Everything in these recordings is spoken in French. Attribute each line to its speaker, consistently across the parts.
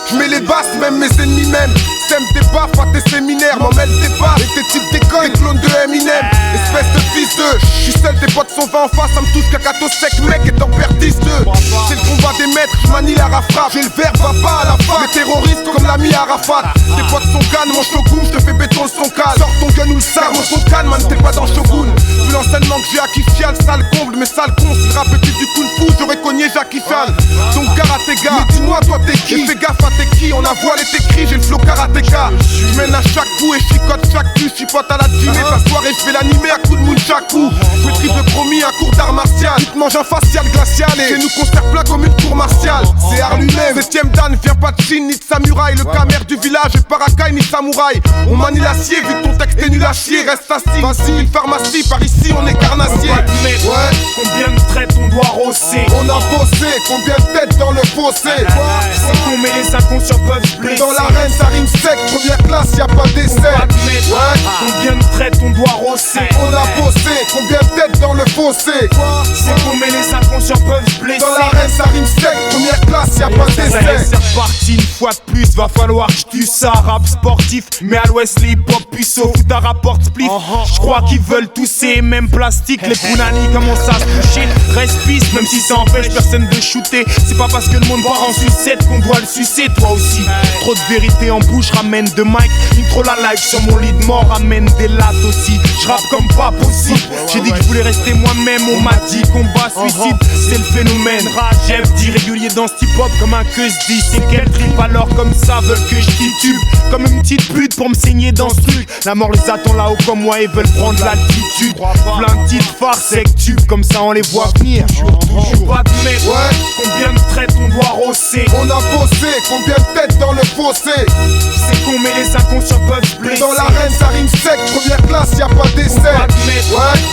Speaker 1: Je mets les basses, même mes ennemis m'aiment. Sème des baffes à tes séminaires, m'en mêle des baffes. Et tes types d'école, des clones de Eminem. Espèce de fils de. J'suis seul, tes potes sont 20 en face, ça me touche cacato sec, mec, et t'en perds 10 2. C'est le combat des maîtres, j'manie la rafrappe. J'ai le verbe, va pas à la fin. Les terroristes comme l'ami Arafat. Tes potes sont cannes, mon shogun, j'te fais béton le son calme. Sors ton gun ou le sabre, mon son calme, man, t'es pas dans Shogun. Vu l'enseignement que j'ai à Kifial, sale comble, mais sale con. Si le rap était du kung fu, j'aurais cogné Jackie Chan. Donc karatéga, mais dis-moi, toi t'es qui? Fais gaffe à t'es qui, on a voilé tes cris, j'ai le flow karatéka. J'mène à chaque coup et chicote chaque cul, chipote à la dîner. Ta soirée, j'vais l'animer à coups de mounchaku. Je triple promis, un cours d'art martial. Tu te manges un facial glacial et chez nous concert plat comme une cour martiale. C'est art lui-même, 7ème dan, vient pas de Chine ni de samouraï. Le camer du village est paracaille ni samouraï. On manie l'acier, vu que ton texte est nul à chier. Reste assis, vas-y, une pharmacie, par ici on est carnassier.
Speaker 2: Ouais, combien de traites on doit rosser?
Speaker 1: On a bossé, combien de têtes dans le fossé?
Speaker 2: C'est qu'on met les inconscients peuvent se blesser.
Speaker 1: Dans l'arène ça rime sec, première classe y'a pas d'essai.
Speaker 2: Combien de traites on doit rosser?
Speaker 1: On a bossé, combien de têtes dans le fossé?
Speaker 2: C'est qu'on met les inconscients peuvent se blesser.
Speaker 1: Dans l'arène ça rime sec, première classe y'a pas d'essai.
Speaker 2: C'est reparti une fois de plus, va falloir que j'tue ça. Rap sportif, mais à l'ouest les hip-hop puceaux. Fout un rapport split, j'crois qu'ils veulent tousser. Même plastique, les pounani commencent à se toucher. Reste piste, même si ça empêche personne de shooter. C'est pas parce que le monde part en sucette qu'on doit le sucer, toi aussi. Trop de vérité en bouche, ramène de mic. Intro la live sur mon lit de mort, ramène des lattes aussi. J'rappe comme pas possible. J'ai dit que je voulais rester moi-même, on m'a dit combat, suicide, c'est le phénomène. Rage, dit régulier dans ce hip-hop comme un que se dit. C'est quel trip alors comme ça veulent que je titube. Comme une petite pute pour me saigner dans ce truc. La mort les attend là-haut comme moi et veulent prendre l'altitude. Plein de petites farces avec tubes, comme ça on les voit venir. Pas de mec, combien de traites on doit rosser?
Speaker 1: On a bossé, combien de têtes dans le fossé?
Speaker 2: C'est qu'on met les inconscients peuvent se blesser.
Speaker 1: Dans l'arène ça rime sec, première classe y'a pas d'essai.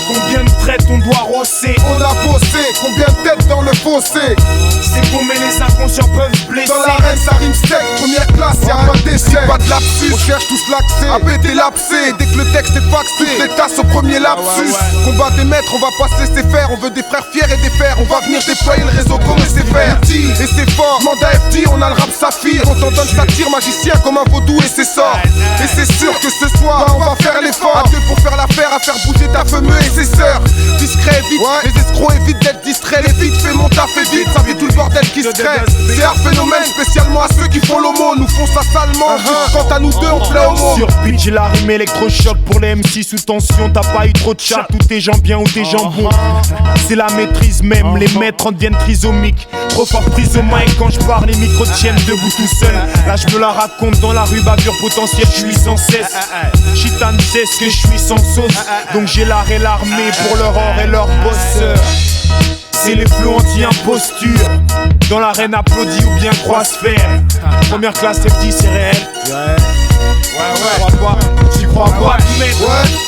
Speaker 2: Combien de traites on doit rosser?
Speaker 1: On a bossé, combien de têtes dans le fossé?
Speaker 2: C'est qu'on met les inconscients peuvent se blesser.
Speaker 1: Dans l'arène ça rime sec, première classe y'a pas d'essai. Pas de lapsus, on cherche tous l'accès. À péter l'abcès, dès que le texte est faxé, toutes les tasses au premier lapsus. Combat des maîtres, on va pas se laisser faire. On veut des frères fiers et des fers. On va venir déployer le réseau comme c'est faire. Et c'est fort, mandat FT, on a le rap saphir. Quand on donne satire, magicien comme un vaudou et c'est sort. Et c'est sûr que ce soir, on va faire l'effort. À deux pour faire l'affaire, à faire bouger ta femme et ses sœurs. Discret et vite, les escrocs évitent d'être distraits. Les vides, fais mon taf et vite, ça vit tout le bordel qui se crée. C'est un phénomène spécialement à ceux qui font l'homo. Nous font ça salement, quant à nous deux on plaît au mot.
Speaker 2: Sur beat j'ai la rime électrochoc pour les MC sous tension. T'as pas eu trop de chat, ou tes gens bien ou tes gens bons. C'est la maîtrise même, les maîtres en deviennent trisomiques. Trop fort prise au mic quand je parle, les micros tiennent debout tout seul. Là je me la raconte dans la rue, bavure potentielle, je suis sans cesse. Chitane sait ce que je suis sans sauce. Donc j'ai l'art et l'armée pour leur or et leur bosseur. C'est les flots anti-imposture. Dans l'arène applaudie ou bien croise-faire. Première classe FT c'est réel. J'y crois pas.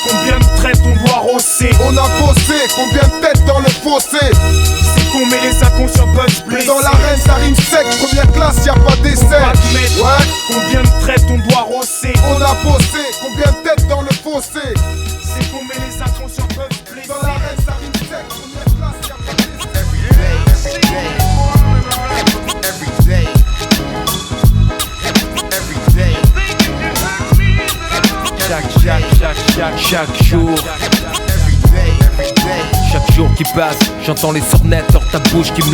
Speaker 2: Combien de traites on doit rosser?
Speaker 1: On a bossé, combien de têtes dans le fossé?
Speaker 2: C'est qu'on met les inconscients peuvent se blesser.
Speaker 1: Dans l'arène ça rime sec, première classe y'a pas d'essai.
Speaker 2: Combien de traites on doit rosser?
Speaker 1: On a bossé, combien de têtes dans le fossé?
Speaker 2: C'est qu'on met les inconscients peuvent se blesser.
Speaker 1: Dans l'arène ça rime sec, première classe y'a pas d'essai.
Speaker 3: Chaque jour. Chaque jour qui passe, j'entends les sornettes hors ta bouche qui me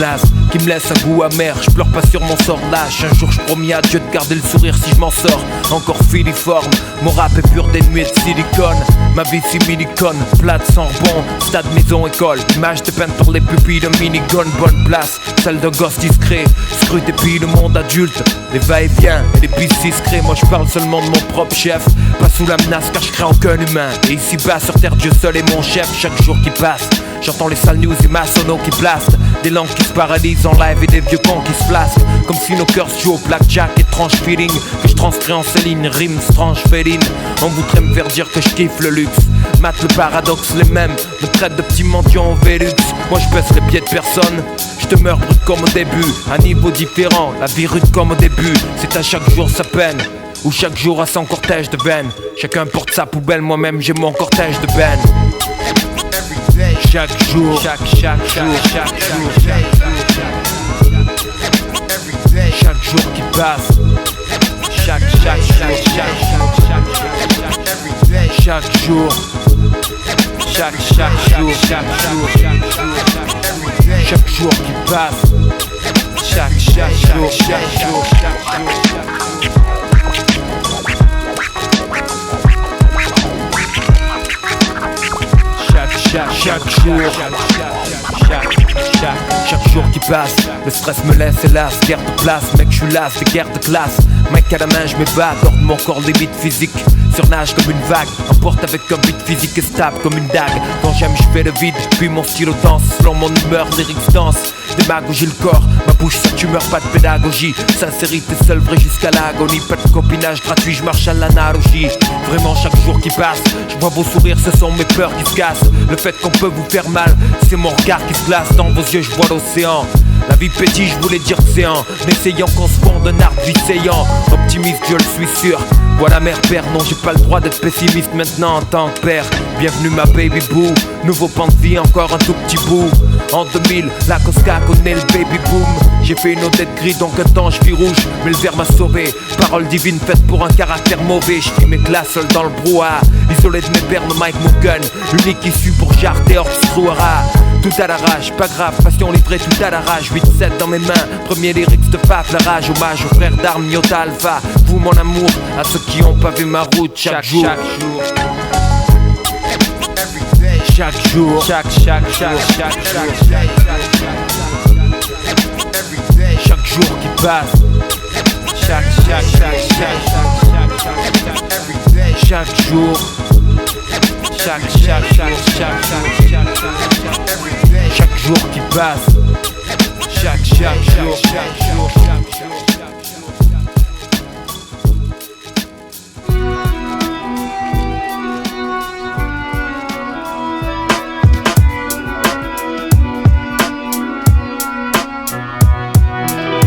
Speaker 3: laisse un goût amer. Je pleure pas sur mon sort lâche. Un jour je promis à Dieu de garder le sourire si je m'en sors. Encore filiforme, mon rap est pur dénué de silicone. Ma vie similicone, plate sans rebond. Stade, maison, école, image de peinte pour les pupilles de minigun. Bonne place, salle de gosse discret. Scrute et puis le monde adulte. Les va-et-vient et les pistes discrets. Moi je parle seulement de mon propre chef. Pas sous la menace car je crée aucun humain. Et ici bas sur terre Dieu seul est mon chef. Chaque jour qui passe, j'entends les sales news et ma sono qui blastent. Des langues qui se paralysent en live et des vieux cons qui se flasquent. Comme si nos cœurs se jouent au blackjack. Étrange feeling que je transcris en Céline. Rime strange féline. On voudrait me faire dire que je kiffe le luxe. Mate le paradoxe, les mêmes me traitent de petit mendiant au Vélux. Moi je baisse les pieds de personne. Je te meurs brut comme au début. Un niveau différent, la vie rude comme au début. C'est à chaque jour sa peine. Ou chaque jour a son cortège de veine. Chacun porte sa poubelle, moi-même j'ai mon cortège de veine. Chaque jour, chaque jour. passe. Chaque jour. Chaque jour qui passe. Chaque jour. Chaque jour qui passe, le stress me laisse hélas, guerre de place, mec je suis las, c'est guerre de classe. Mec à la main je m'évade, hors de mon corps limite physique. Surnage comme une vague, emporte avec un beat physique et stable comme une dague. Quand j'aime je fais le vide, puis mon stylo danse. Selon mon humeur, lyrics danse. Démagogie le corps, ma bouche ça tumeur, pas de pédagogie. Sincérité seule vraie jusqu'à l'agonie. Pas de copinage gratuit, je marche à l'analogie. Vraiment chaque jour qui passe, je vois vos sourires, ce sont mes peurs qui se cassent. Le fait qu'on peut vous faire mal, c'est mon regard qui se glace. Dans vos yeux je vois l'océan. La vie pétille, je voulais dire séant, n'essayant qu'on se fonde un art vicéant. Optimiste, je le suis sûr. Voilà mère père, non j'ai pas le droit d'être pessimiste maintenant en tant que père. Bienvenue ma baby boo, nouveau pan de vie, encore un tout petit bout. En 2000, la Cosca connaît le baby boom. J'ai fait une odette gris donc un temps je vis rouge, mais le verre m'a sauvé. Parole divine faite pour un caractère mauvais. Je mes classes seul dans le brouhaha, isolé de mes pères, Mike Morgan. Unique issue pour jarter hors trouera. Tout à l'arrache, pas grave, passion livrée tout à l'arrache. 8-7 dans mes mains, premier lyrics de Faf, la rage. Hommage aux frères d'armes, Iota Alpha. Vous mon amour, à ceux qui ont pavé ma route chaque jour. Chaque jour. Chaque jour qui passe. Chaque jour. Chaque jour qui passe. Chaque jour.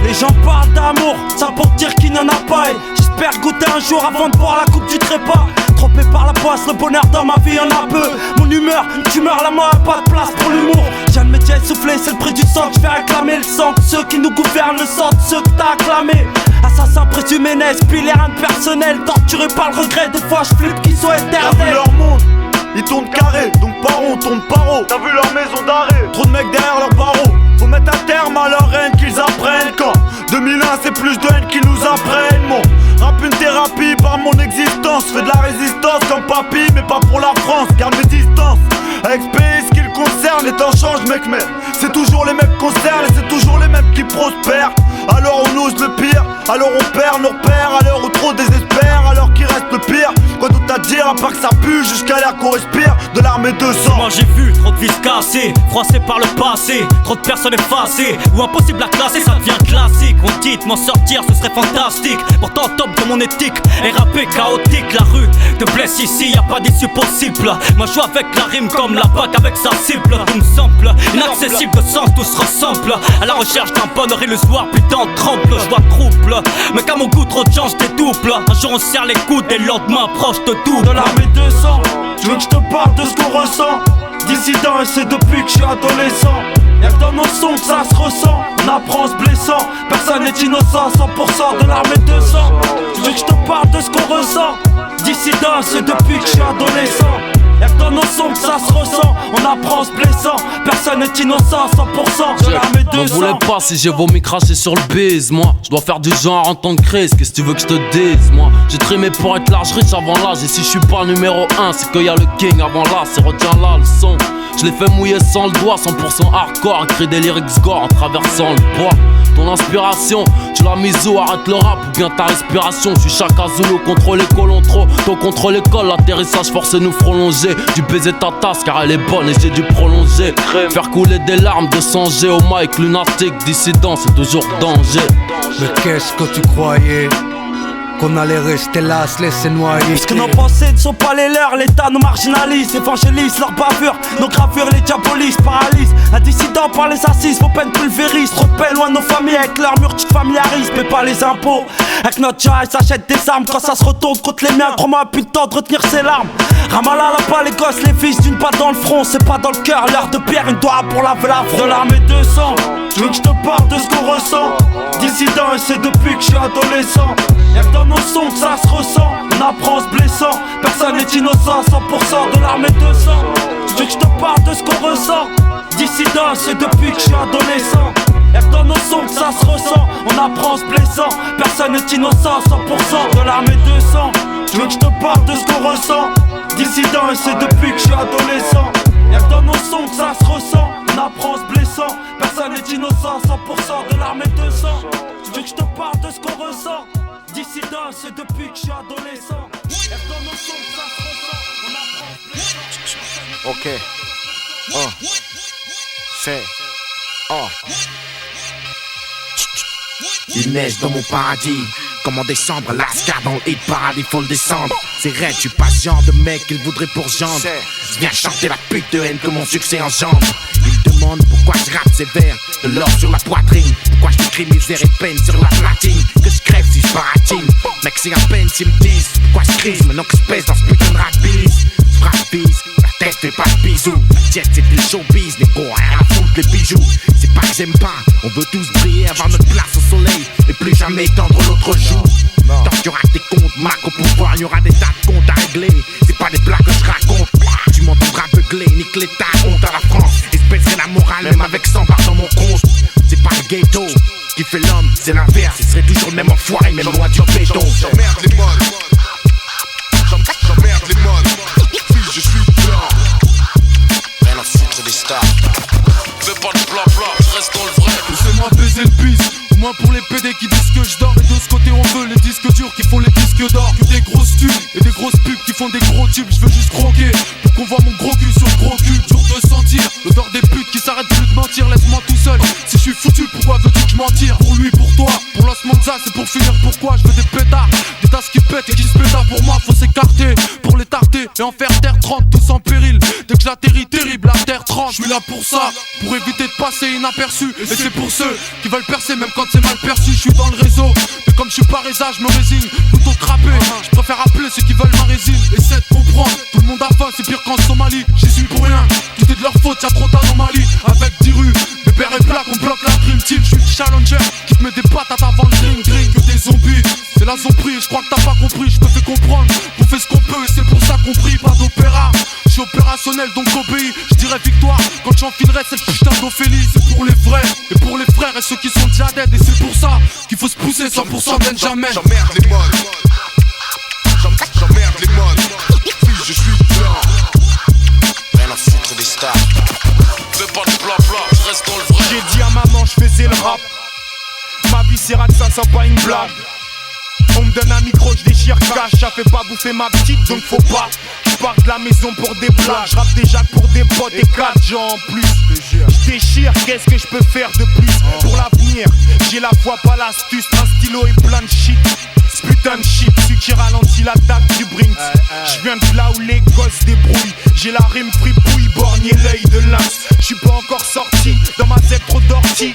Speaker 4: Les gens parlent d'amour, ça pour dire qu'il n'y en a pas. Et j'espère goûter un jour avant de boire la coupe du trépas. Trompé par la poisse, le bonheur dans ma vie en a peu. Mon humeur, une tumeur, la mort a pas de place pour l'humour. J'ai un métier essoufflé, c'est le prix du sang que je fais réclamer. Le sang de ceux qui nous gouvernent, le sang de ceux que t'as acclamé. Assassin présumé, n'est-ce puis les rien de personnel. Torturé par le regret, des fois je flippe qu'ils soient éternels.
Speaker 5: T'as vu leur monde, ils tournent carré, donc pas rond, tournent pas rond. T'as vu leur maison d'arrêt, trop de mecs derrière leurs barreaux. Faut mettre un terme à leur haine qu'ils apprennent. Quand 2001 c'est plus de haine qu'ils nous apprennent. Mon rap une thérapie par mon existence. Fais de la résistance comme papy mais pas pour la France. Garde mes distances avec ce pays, ce qui le concerne. Les temps changent mec mais c'est toujours les mêmes concerts. Et c'est toujours les mêmes qui prospèrent. Alors on ose le pire, alors on perd nos repères. À l'heure où trop désespère, alors qu'il reste le pire. Quoi tout à dire à part que ça pue jusqu'à l'air qu'on respire de l'armée de sang.
Speaker 4: Moi j'ai vu trop de vies cassées, froissées par le passé. Trop de personnes effacées, ou impossible à classer. Ça devient classique, on dit de m'en sortir ce serait fantastique. Pourtant top de mon éthique, et rappé chaotique. La rue te blesse ici, y'a pas d'issue possible. Moi je joue avec la rime comme la PAC avec sa cible. Tout me semble inaccessible, de sens tout se ressemble. À la recherche d'un bonheur illusoire, putain on tremble. Je vois trouble, mais qu'à mon goût trop de chance dédouble. Un jour on serre les coudes et le lendemain proche de tout.
Speaker 5: De l'armée de sang, tu veux que je te parle de ce qu'on ressent. Dissident et c'est depuis que je suis adolescent. Y'a que dans nos sons que ça se ressent. On apprend en se blessant, personne n'est innocent. 100% de l'armée de sang. Tu veux que je te parle de ce qu'on ressent. Dissident et c'est depuis que je suis adolescent. Y'a que dans nos sons que ça se ressent. On apprend en se blessant, personne n'est innocent. 100% de l'armée de sang.
Speaker 6: Ne voulais pas si j'ai vomi craché sur le bise. Moi, je dois faire du genre en temps de crise. Qu'est-ce que tu veux que je te dise? Moi, j'ai trimé pour être large riche avant l'âge. Et si je suis pas numéro 1, c'est qu'il y a le king avant là. C'est retiens là le son. Je l'ai fait mouiller sans le doigt, 100% hardcore. Écrit des lyrics gore en traversant le bois. Ton inspiration, tu l'as mise où? Arrête le rap ou bien ta respiration. Je suis Chaka Zulu contre les colons trop. Toi contre l'école, l'atterrissage force nous prolonger. Du baiser ta tasse car elle est bonne et j'ai dû prolonger. Faire couler des larmes de songer au mic. Lunatique, dissident, c'est toujours danger.
Speaker 7: Mais qu'est-ce que tu croyais? Qu'on allait rester là, se laisser noyer.
Speaker 4: Ce que nos pensées ne sont pas les leurs, l'État nous marginalise, évangélise leur bavure, nos gravures les diabolisent, paralysent. Un dissident par les assises, vos peines pulvérisent. Trop de peine loin de nos familles, avec leur mur tu te familiarises. Mais pas les impôts, avec notre chat ils s'achètent des armes. Quand ça se retourne contre les miens, crois-moi plus de temps de retenir ses larmes.
Speaker 5: Ramallah là-bas les gosses, les fils d'une patte dans le front. C'est pas dans le cœur, l'heure de pierre, une doigt pour laver la front. De l'armée 200, tu veux que je te parle de ce qu'on ressent. Dissident et c'est depuis que je suis adolescent. Y'a que dans nos sons que ça se ressent. On apprend en se blessant, personne n'est innocent. 100% de l'armée 200. Tu veux que je te parle de ce qu'on ressent. Dissident, c'est depuis que je suis adolescent. Y'a que dans nos sons que ça se ressent. On apprend en se blessant, personne n'est innocent. 100% de l'armée 200. Tu veux que je te parle de ce qu'on ressent. Dissident et c'est depuis que je suis adolescent. Y'a que dans nos sons que ça se ressent. On apprend en se blessant, personne n'est innocent. 100% de l'armée 200. Tu veux que je te parle de ce qu'on ressent. Dissident, c'est depuis que je suis adolescent. Y'a que dans nos sons que ça se ressent. On apprend en se blessant.
Speaker 8: Ok. C'est. Il neige dans mon paradis. Comme en décembre, Lascar dans le hit paradis, faut le descendre. C'est raide, je suis pas ce genre de mec qu'il voudrait pour jambe. Je viens chanter la pute de haine que mon succès engendre. Il demande pourquoi je rappe sévère, de l'or sur la poitrine. Pourquoi je t'écris misère et peine sur la platine. Que je crève si je baratine. Mec c'est à peine s'ils me disent pourquoi je crise maintenant que je pèse dans ce putain de rap bis. Frappise, la tête fait pas de bisous. Jet c'est du showbiz, négro, rien à foutre les bijoux. C'est pas que j'aime pas, on veut tous briller, avoir notre place au soleil et plus jamais tendre l'autre joue. Tant qu'il y aura des comptes, Mac au pouvoir, il y aura des tas de comptes à régler. C'est pas des blagues que je raconte, tu m'entendras beugler, nique l'état, honte à la France. Et je baisserai la morale même avec 100 barres dans mon compte. C'est pas le ghetto qui fait l'homme, c'est l'inverse. Ce serait toujours le même enfoiré, même moi du béton.
Speaker 1: J'emmerde les modes, j'emmerde les modes. Fils, je suis blanc.
Speaker 8: Rien à foutre des stars. Fais pas de blabla, je reste dans le vrai.
Speaker 6: Laissez-moi baiser le bis. Au moins pour les PD qui disent que je dors. Et de ce côté on veut les disques durs qui font les disques d'or. Que des grosses tubes et des grosses pubs qui font des gros tubes. Je veux juste croquer pour qu'on voit mon gros cul sur le gros cul. Dur de sentir l'odeur des putes qui s'arrêtent plus de mentir. Laisse-moi tout seul, si je suis foutu pourquoi veux-tu que je m'en tire? Pour lui, pour toi, pour Los Monza c'est pour finir. Pourquoi je veux des pétards, des tasses qui pètent et qui se pétardent. Pour moi faut s'écarter, pour les tarter et en faire terre 30 tous en péril. Dès que j'atterris terrible la terre 30. Je suis là pour ça, pour éviter de passer inaperçu. Et c'est pour ceux qui veulent percer même quand c'est mal perçu. Je suis dans le réseau, mais comme je suis pas résa, je me résigne. Plutôt craper, je préfère appeler ceux qui veulent ma résine. Essaie de comprendre, tout le monde a faim, c'est pire qu'en Somalie. J'y suis pour rien, tout est de leur faute, y'a trop d'anomalies. Avec 10 rues, les pères et plaques, on bloque la dream team. Je suis le challenger, qui te met des patates avant le drink drink. Que des zombies, c'est la zombie, je crois que t'as pas compris. Je te fais comprendre, on fait ce qu'on peut et c'est pour ça qu'on prie. Pas d'opéra, je suis opérationnel donc obéis. Je dirais victoire, quand j'enfilerai cette putain d'Ophélie. C'est pour les vrais, et pour les frères et ceux qui sont déjà dead. Et c'est pour ça qu'il faut se pousser 100% Benjamin.
Speaker 1: J'emmerde les modes, j'emmerde les modes. Fils, je suis blanc.
Speaker 8: Rien à foutre des stars. Fais pas de blabla, je reste dans le vrai.
Speaker 2: J'ai dit à maman je faisais le rap. Ma vie c'est rat, ça sent pas une blague. On me donne un micro, je déchire cash. Ça fait pas bouffer ma petite donc faut pas. Je pars de la maison pour des blagues. Je rappe déjà pour des potes et 4 gens en plus. Je déchire, qu'est-ce que je peux faire de plus pour l'avenir? J'ai la foi, pas l'astuce, un stylo et plein de shit. Ce putain de shit, celui qui ralentit l'attaque du Brinks. Je viens de là où les gosses débrouillent. J'ai la rime fripouille, borgne et l'œil de lynx. J'suis pas encore sorti, dans ma tête trop d'ortie.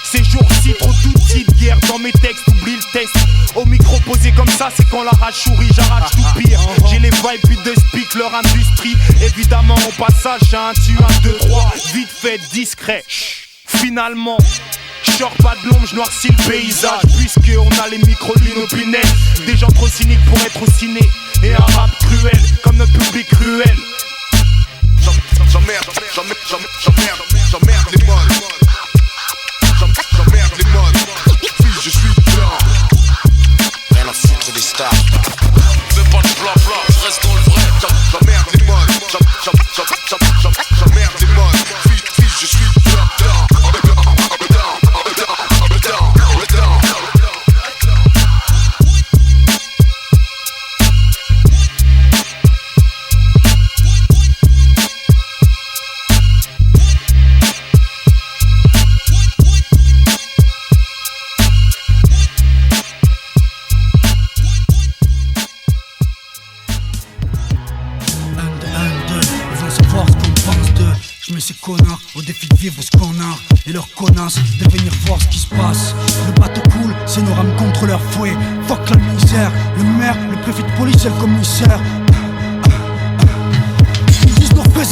Speaker 2: Ces jours-ci, trop d'outils de guerre dans mes textes, oublie le test. Au micro posé comme ça, c'est quand la rage sourit, j'arrache tout pire. J'ai les vibes de speak, leur industrie. Évidemment, au passage, j'ai un tu, 1, 2, 3. Vite fait, discret. Finalement, j'sors pas de l'ombre, j'noircis le paysage. Puisque on a les micros l'inopinel. Des gens trop cyniques pour être au ciné. Et un rap cruel, comme notre public cruel.
Speaker 1: J'emmerde les modes. J'emmerde les modes. Fils, je suis blanc.
Speaker 8: Rien à foutre des stars. Fais pas de blabla, je reste dans le vrai.
Speaker 1: J'emmerde les modes. J'emmerde les modes. Fils, je suis blanc.
Speaker 7: Ces connards au défi de vivre ce qu'on a et leurs connasses de venir voir ce qui se passe. Le bateau coule, c'est nos rames contre leur fouet. Fuck la misère, le maire, le préfet de police et le commissaire.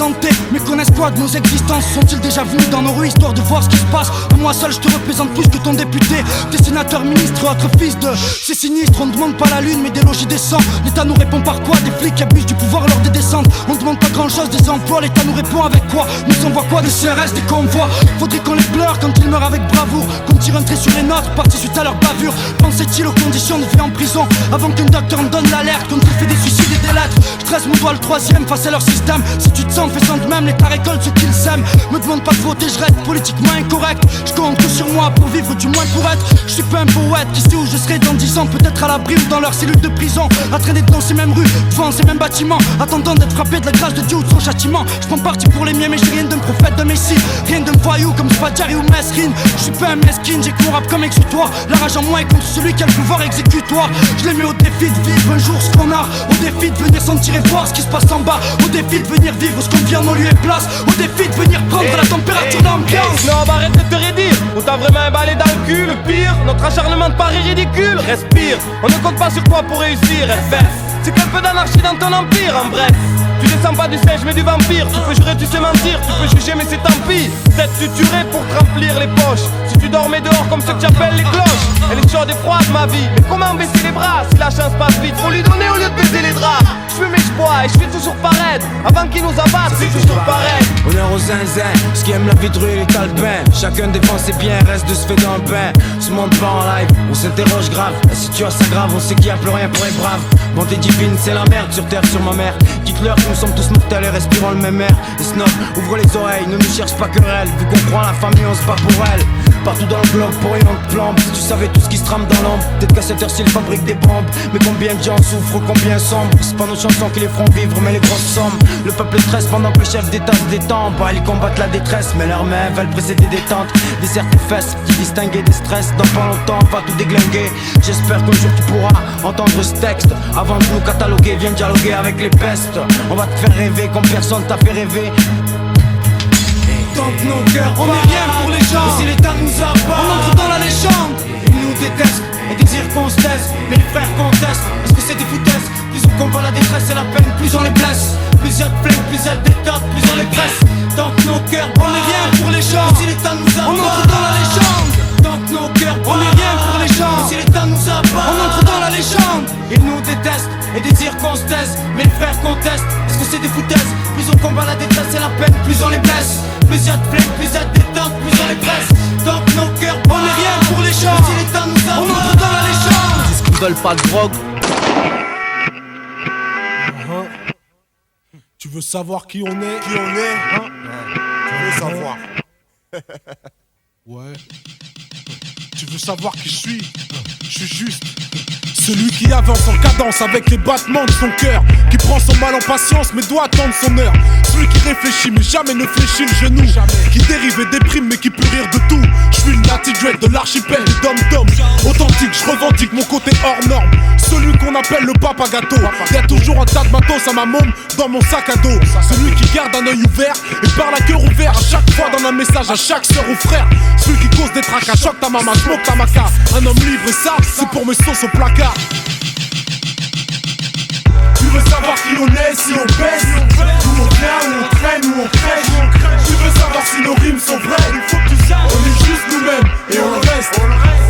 Speaker 7: représenter. Mais connaissent quoi de nos existences? Sont-ils déjà venus dans nos rues histoire de voir ce qui se passe? À moi seul je te représente plus que ton député, tes sénateurs, ministres, autres fils de... C'est sinistre, on ne demande pas la lune mais des logis décents. L'État nous répond par quoi? Des flics qui abusent du pouvoir lors des descentes. On demande pas grand chose des emplois, l'État nous répond avec quoi? Nous envoie quoi? Des CRS, des convois. Faudrait qu'on les pleure quand ils meurent avec bravoure, qu'on tire un trait sur les nôtres, partis suite à leur bavure. Pensait-il aux conditions de vie en prison avant qu'un docteur me donne l'alerte? Quand il fait des suicides et des lettres, je tresse mon doigt le troisième face à leur système. Si tu te sens faisant de même, l'État récolte ce qu'ils sèment. Me demande pas de voter, je reste politiquement incorrect. Je compte que sur moi pour vivre, du moins pour être. Je suis pas un poète qui sait où je serai dans 10 ans. Peut-être à l'abri ou dans leur cellule de prison, à traîner dans ces mêmes rues, devant ces mêmes bâtiments, attendant d'être frappé de la grâce de Dieu ou de son châtiment. Je prends parti pour les miens mais j'ai rien d'un prophète, d'un messie. Rien d'un voyou comme Spadjari ou Mesrine. Je suis pas un mesquine, j'ai que mon rap comme exutoire. La rage en moi est contre celui qui a le pouvoir exécutoire. Je les mets au défi de vivre un jour ce qu'on a, au défi de venir sentir et voir ce qui se passe en bas, au défi de venir vivre ce qu'on vit en nos lieux et place, au défi de venir prendre la température d'ambiance.
Speaker 9: Non, bah arrête de te redire, on t'a vraiment emballé dans le cul. Le pire, notre acharnement te paraît ridicule. Respire, on ne compte pas sur toi pour réussir. FF, c'est qu'un peu d'anarchie dans ton empire. En bref, tu descends pas du singe mais du vampire. Tu peux jurer, tu sais mentir, tu peux juger mais c'est tant pis. Peut-être tu tuerais pour te remplir les poches. Si tu dormais dehors comme ceux que j'appelle les cloches. Elle est chaude et froide ma vie, mais comment baisser les bras? Si la chance passe vite, faut lui donner au lieu de baiser les draps. Je fume et je bois et je fais toujours pareil. Avant qu'ils nous abattent, c'est toujours pareil.
Speaker 10: Honneur aux zinzins, ce qui aime la vie de rue et les talbins. Chacun défend ses biens, reste de se faire dans le bain. Se monte pas en live, on s'interroge grave. La situation s'aggrave, on sait qu'il y a plus rien pour les braves. Bonté divine, c'est la merde sur terre, sur ma mère. Dites-leur que nous sommes tous mortels et respirons le même air. Les snobs, ouvre les oreilles, ne nous cherche pas querelle. Vu qu'on croit à la famille, on se bat pour elle. Partout dans le globe, pour rien on te plombe. Si tu savais tout ce qui se trame dans l'ombre, peut-être qu'à cette heure-ci, ils fabriquent des bombes. Mais combien de gens souffrent, combien sombre. C'est pas nos chansons qui les feront vivre, mais les grosses sommes. Le peuple stresse pendant que le chef d'État se détend. Bah, ils combattent la détresse, mais leurs mains veulent précéder des tentes. Des certes fesses qui distinguent des stress. Dans pas longtemps, on va tout déglinguer. J'espère qu'un jour tu pourras entendre ce texte. Avant de nous cataloguer, viens dialoguer avec les pestes. On va te faire rêver comme personne t'a fait rêver.
Speaker 7: Tant que nos cœurs, on est rien pour les gens. Et si l'État nous abat, on entre dans la légende. Ils nous détestent et désirent qu'on se taise. Mais les frères contestent, parce que c'est des foutaises. Plus on combat la détresse et la peine, plus on les blesse. Plus y'a de plaintes, plus y'a de détentes, plus on les presse. Tant que nos cœurs, on est rien pour les gens. Et si l'État nous abat, on entre dans la légende. Tant que nos cœurs, on est rien pour les gens. Et si l'État nous abat, on entre dans la légende. Ils nous détestent et désirent qu'on se taise. Mais les frères contestent, parce que c'est des foutaises. Plus on combat la détresse et la peine, plus on les blesse. Plus y'a de plaintes, plus y'a de détentes, plus on les presse. Tant que nos cœurs, on est rien pour les gens. Si l'État nous abat, on entre dans la légende.
Speaker 3: Ils disent qu'ils veulent pas de drogue.
Speaker 2: Tu veux savoir qui on est? Qui on est, hein? Tu veux savoir? Ouais. Tu veux savoir qui je suis? Je suis juste celui qui avance en cadence avec les battements de son cœur, qui prend son mal en patience mais doit attendre son heure. Celui qui réfléchit mais jamais ne fléchit le genou, qui dérive et déprime mais qui peut rire de tout. Je suis le Natty Dread de l'archipel du Dom-Dom. Authentique, je revendique mon côté hors norme. Celui qu'on appelle le papa gâteau. Y'a toujours un tas de matos à ma môme dans mon sac à dos. Celui qui garde un œil ouvert et parle à cœur ouvert à chaque fois dans un message à chaque sœur ou frère. Celui qui cause des tracas, choque ta maman, smoke ta maca. Un homme libre et ça, c'est pour mes sauces au placard. Tu veux savoir qui on est, si on pèse, d'où on vient, où on traîne, où on crèche. Tu veux savoir si nos rimes sont vraies, il faut que tu saches. On est juste nous-mêmes et on le reste.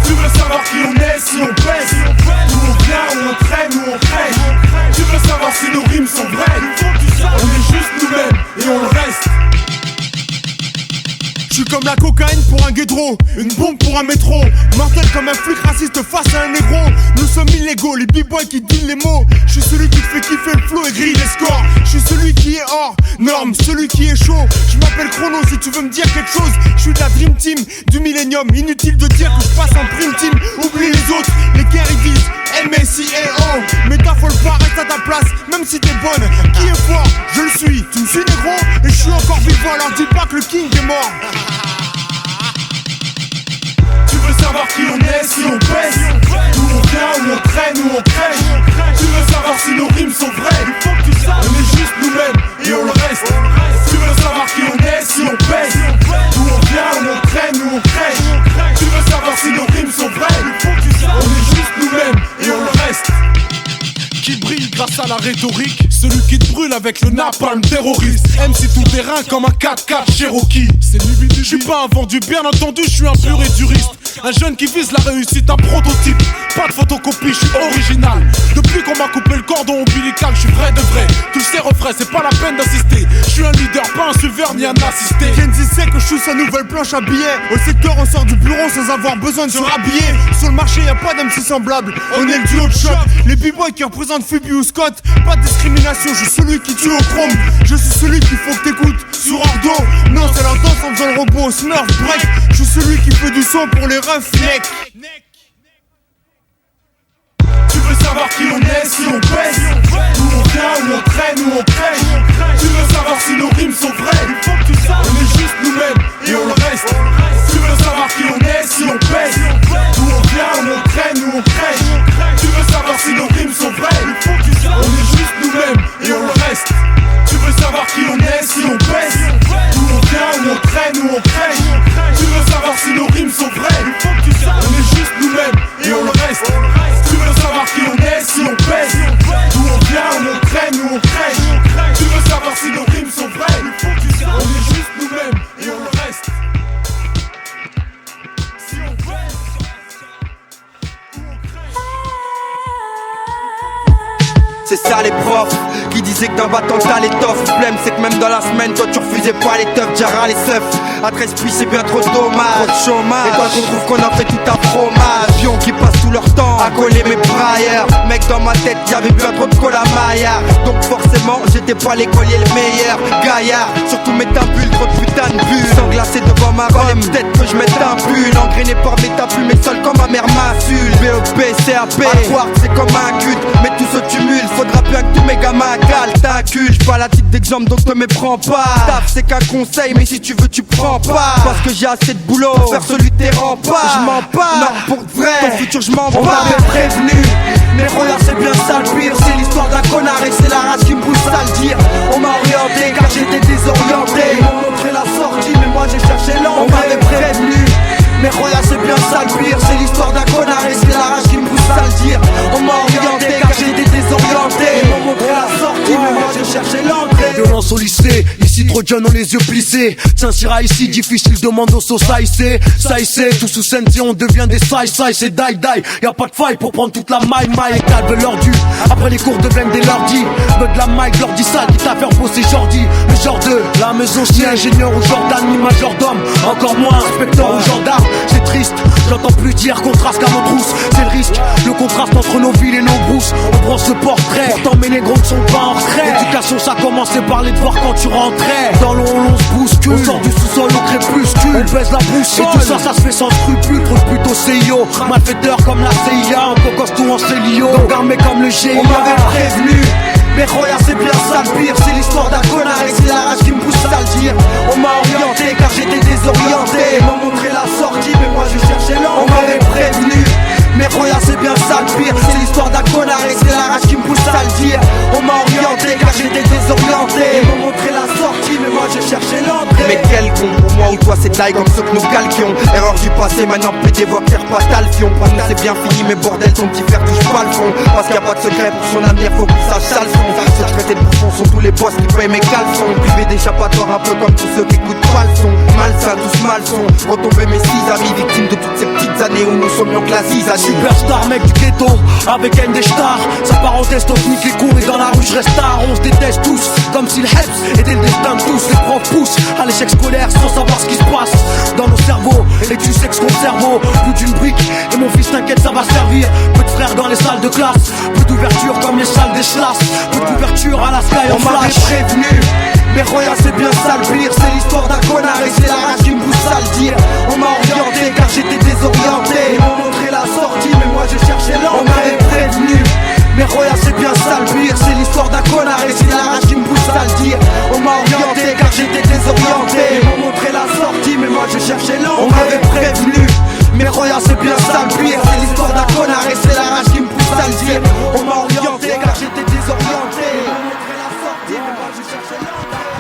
Speaker 2: Tu veux savoir qui on est, si on pèse, d'où on vient, où on traîne, où on crèche. Tu veux savoir si nos rimes sont vraies, il faut que tu saches. On est juste nous-mêmes et on le reste. Je suis comme la cocaïne pour un guédro, une bombe pour un métro. Mortel comme un flic raciste face à un négro. Nous sommes illégaux, les b-boys qui dealent les mots. Je suis celui qui te fait kiffer le flow et grille les scores. Je suis celui qui est hors norme, celui qui est chaud. Je m'appelle Chrono si tu veux me dire quelque chose. Je suis de la Dream Team, du Millennium. Inutile de dire que je passe en Prime Team. Oublie les autres, les guerres ils disent M-S-I-A-O. Mais t'affole pas, reste à ta place, même si t'es bonne. Qui est fort? Je le suis. Tu me suis négro et je suis encore vivant. Alors dis pas que le king est mort. Tu veux savoir qui on est, si on pèse, d'où on vient, où on traîne, où on crèche. Tu veux savoir si nos rimes sont vraies, il faut que tu saches. On est juste nous-mêmes et on le reste. Tu veux savoir qui on est, si on pèse, d'où on vient, où on traîne, où on crèche. Tu veux savoir si nos rimes sont vraies, il faut que tu saches. On est juste nous-mêmes et on le reste. Qui brille grâce à la rhétorique,
Speaker 11: celui qui te brûle avec le napalm terroriste. MC tout terrain comme un 4x4 Cherokee. Je suis pas un vendu, bien entendu, je suis un pur et duriste. Un jeune qui vise la réussite, un prototype. Pas de photocopie, je suis original. Depuis qu'on m'a coupé le cordon ombilical, je suis vrai de vrai. Tu le sais, refrain, c'est pas la peine d'assister. Je suis un leader, pas un suiveur ni un assisté.
Speaker 12: Kenzie sait que je suis sa nouvelle planche à billets. Au secteur, on sort du bureau sans avoir besoin de se rhabiller. Sur le marché, y'a pas d'MC semblable. On est le duo de choc. Les b-boys qui représentent Phoebe ou Scott. Pas de discrimination, je suis celui qui tue au chrome. Je suis celui qu'il faut que t'écoutes sur Ardo. Non, c'est la danse en faisant le robot au Smurf break. Je suis celui qui fait du son pour les refs, mec.
Speaker 11: Tu veux savoir qui on est, si on pèse, où on vient, où on traîne, où on crèche. Tu veux savoir si nos rimes sont vraies, il faut que tu saches. On est juste nous-mêmes et on le reste. Tu veux savoir qui on est, si on pèse, où on vient, où on traîne, où on crèche. Tu veux savoir si nos rimes sont vraies, il faut que tu saches. On est juste nous-mêmes et on le reste. Tu veux savoir qui on est, si on pèse, où on vient, où on traîne, où on crèche. Tu veux savoir si nos rimes sont vraies, il faut que tu saches. On est juste nous-mêmes et on le reste. Tu veux savoir qui on est, si on pèse, d'où on vient, où on traîne, où on crèche. Tu veux savoir si nos rimes sont vraies, il faut que tu saches. On est juste nous-mêmes et on le reste. Si on pèse, d'où on crèche.
Speaker 13: C'est ça les profs qui disaient que d'un battant t'as l'étoffe. Le problème c'est que même dans la semaine toi tu refusais pas les teufs. Jara les seufs, à 13 puis c'est bien trop dommage. Trop de chômage, et toi qu'on trouve qu'on a fait tout un fromage. Pions qui passent tout leur temps à coller mes brailleurs. Mec dans ma tête y'avait bien trop de cola maillard. Donc forcément j'étais pas l'écolier le meilleur. Gaillard, surtout mets un pull, trop de putain de bulles. Sans glacer devant ma rôle, peut-être que je mette un pull. Engrainé par mes tapus, mais seul comme ma mère m'insulte. BEP, CAP, à c'est comme un culte. Mais tout ce tumulte, faudra bien que tous mes gamins calent. T'incultes, j'suis pas la titre d'exemple donc te méprends pas. Taf c'est qu'un conseil mais si tu veux tu prends pas. Parce que j'ai assez de boulot pour faire celui tes remparts. J'mens pas, non pour vrai, ton futur j'm'en bats. On m'avait prévenu, mais regarde c'est bien ça le pire. C'est l'histoire d'un connard et c'est la race qui me pousse à le dire. On m'a orienté car j'étais désorienté. Ils m'ont montré la sortie mais moi j'ai cherché l'entrée. On m'avait prévenu, mais regarde c'est bien ça le pire. C'est l'histoire d'un connard et c'est la rage qui me pousse à le dire. On m'a orienté car j'étais désorienté. Ils m'ont montré la sortie mais moi j'ai cherché l'entrée.
Speaker 12: Violence au lycée, ici trop de jeunes ont les yeux plissés. Saint-Cyra ici difficile, demande au sauce saïsé. Saïsé, tout sous scène si on devient des saï-saï. C'est die-die, y'a pas de faille pour prendre toute la maille. Et calme l'ordu, après les cours deviennent des lordis. Veux de la maille, l'ordi sale, quitte à faire bosser Jordi. Le genre de la maison, si ingénieur ou Jordan, ni majordome. Encore moins inspecteur ou gendarme. C'est triste, j'entends plus dire contraste qu'à nos trousses. C'est le risque, le contraste entre nos villes et nos brousses. On prend ce portrait, pourtant mes négros ne sont pas en retrait. L'éducation ça commençait par les devoirs quand tu rentrais. Dans l'eau on se bouscule, on sort du sous-sol au crépuscule. On baisse la boussole, et tout ça ça se fait sans scrupule. Trop de pute au CIO, malfaiteur comme la CIA. On cocosse tout en Célio, donc armé comme le GIA. On m'avait prévenu, mais regarde c'est bien ça le pire. C'est l'histoire d'un connard et c'est la rage qui me pousse à le dire. On m'a orienté car j'étais désorienté. Ils m'ont montré la sortie mais moi je cherchais l'entrée. On m'avait prévenu, mais regarde c'est bien ça le pire. C'est l'histoire d'un connard et c'est la rage qui me pousse à le dire. On m'a orienté car j'étais désorienté. Ils m'ont montré la sortie mais moi je cherchais l'entrée. Mais quel con, pour moi ou toi c'est taille comme ceux que nous calquions. Erreur du passé, maintenant PD voit faire pas talfion. Pour nous c'est bien fini mais bordel ton petit frère touche pas le fond. Parce qu'il y a pas de secret pour son avenir, faut qu'il sache ça le son. Ceux traités de bouffons sont tous les boss qui payent mes caleçons. Privé d'échappatoire un peu comme tous ceux qui écoutent pas le son. Malsain, tous malsons, retomber mes 6 amis. Victimes de toutes ces petites années où nous sommes en classe Isani. Superstar mec du ghetto, avec un des stars. Sa parenthèse technique les cours et dans la rue je reste tard. On se déteste tous, comme si le Heps était le destin de tous. Les profs poussent à l'échec scolaire sans savoir ce qui se passe dans nos cerveaux. Et tu sais que ce qu'on cerveau, plus d'une brique. Et mon fils t'inquiète ça va servir. Peu de frères dans les salles de classe, peu d'ouverture comme les salles des chlasses. Peu d'ouverture à la Sky en flash. On m'avait prévenu, mais regarde c'est bien ça le pire. C'est l'histoire d'un connard et c'est la rage qui me pousse à le dire. On m'a orienté car j'étais désorienté. Ils m'ont montré la sortie mais moi je cherchais l'entrée. On m'avait prévenu, mais regarde c'est bien ça le pire. C'est l'histoire d'un connard et c'est la rage qui me pousse à le dire. On m'a orienté car j'étais désorienté. Ils m'ont montré la sortie mais moi je cherchais l'entrée. On m'avait prévenu, mais regarde c'est bien ça le pire. C'est l'histoire d'un connard et c'est la rage qui me pousse à le dire. On m'a orienté car j'étais désorienté. Ils m'ont montré la sortie mais moi je cherchais l'entrée.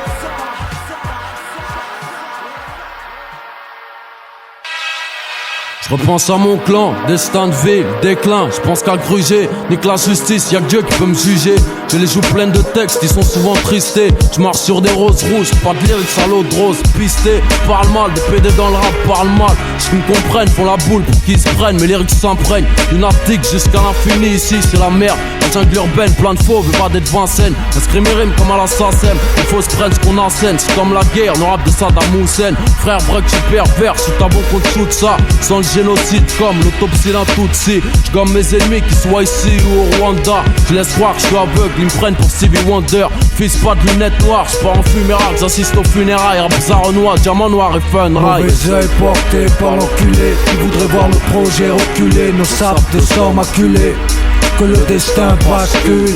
Speaker 6: Je repense à mon clan, destin de ville, déclin. Je pense qu'à gruger, nique la justice, y'a que Dieu qui peut me juger. Je les joue pleines de textes, ils sont souvent tristés. Je marche sur des roses rouges, pas de lyrics à l'eau de rose. Pisté, parle mal, des PD dans le rap parle mal. Je me comprenne, font la boule pour qu'ils se prennent. Mes lyrics s'imprègnent, lunatique jusqu'à l'infini. Ici c'est la merde, la jungle urbaine, plein de faux, veut pas d'être Vincennes. Inscrit mes rimes comme à la SACEM. Il faut se prendre ce qu'on enseigne, c'est comme la guerre, nos rap de Saddam Hussein. Frère break, je suis pervers, je suis ta bon qu'on te shoot ça. Sans le génocide comme l'autopsie d'un Tutsi. Je gomme mes ennemis qui soient ici ou au Rwanda. Je laisse croire que je suis aveugle, ils me prennent pour Stevie Wonder. Fils pas de lunettes noires, je pars en fumérailles, j'assiste aux funérailles. Rap Renoir, diamant noir et fun ride.
Speaker 12: Mauvais œil porté par l'enculé qui voudrait voir le projet reculer. Nos sapes de sang maculés, que le destin bascule.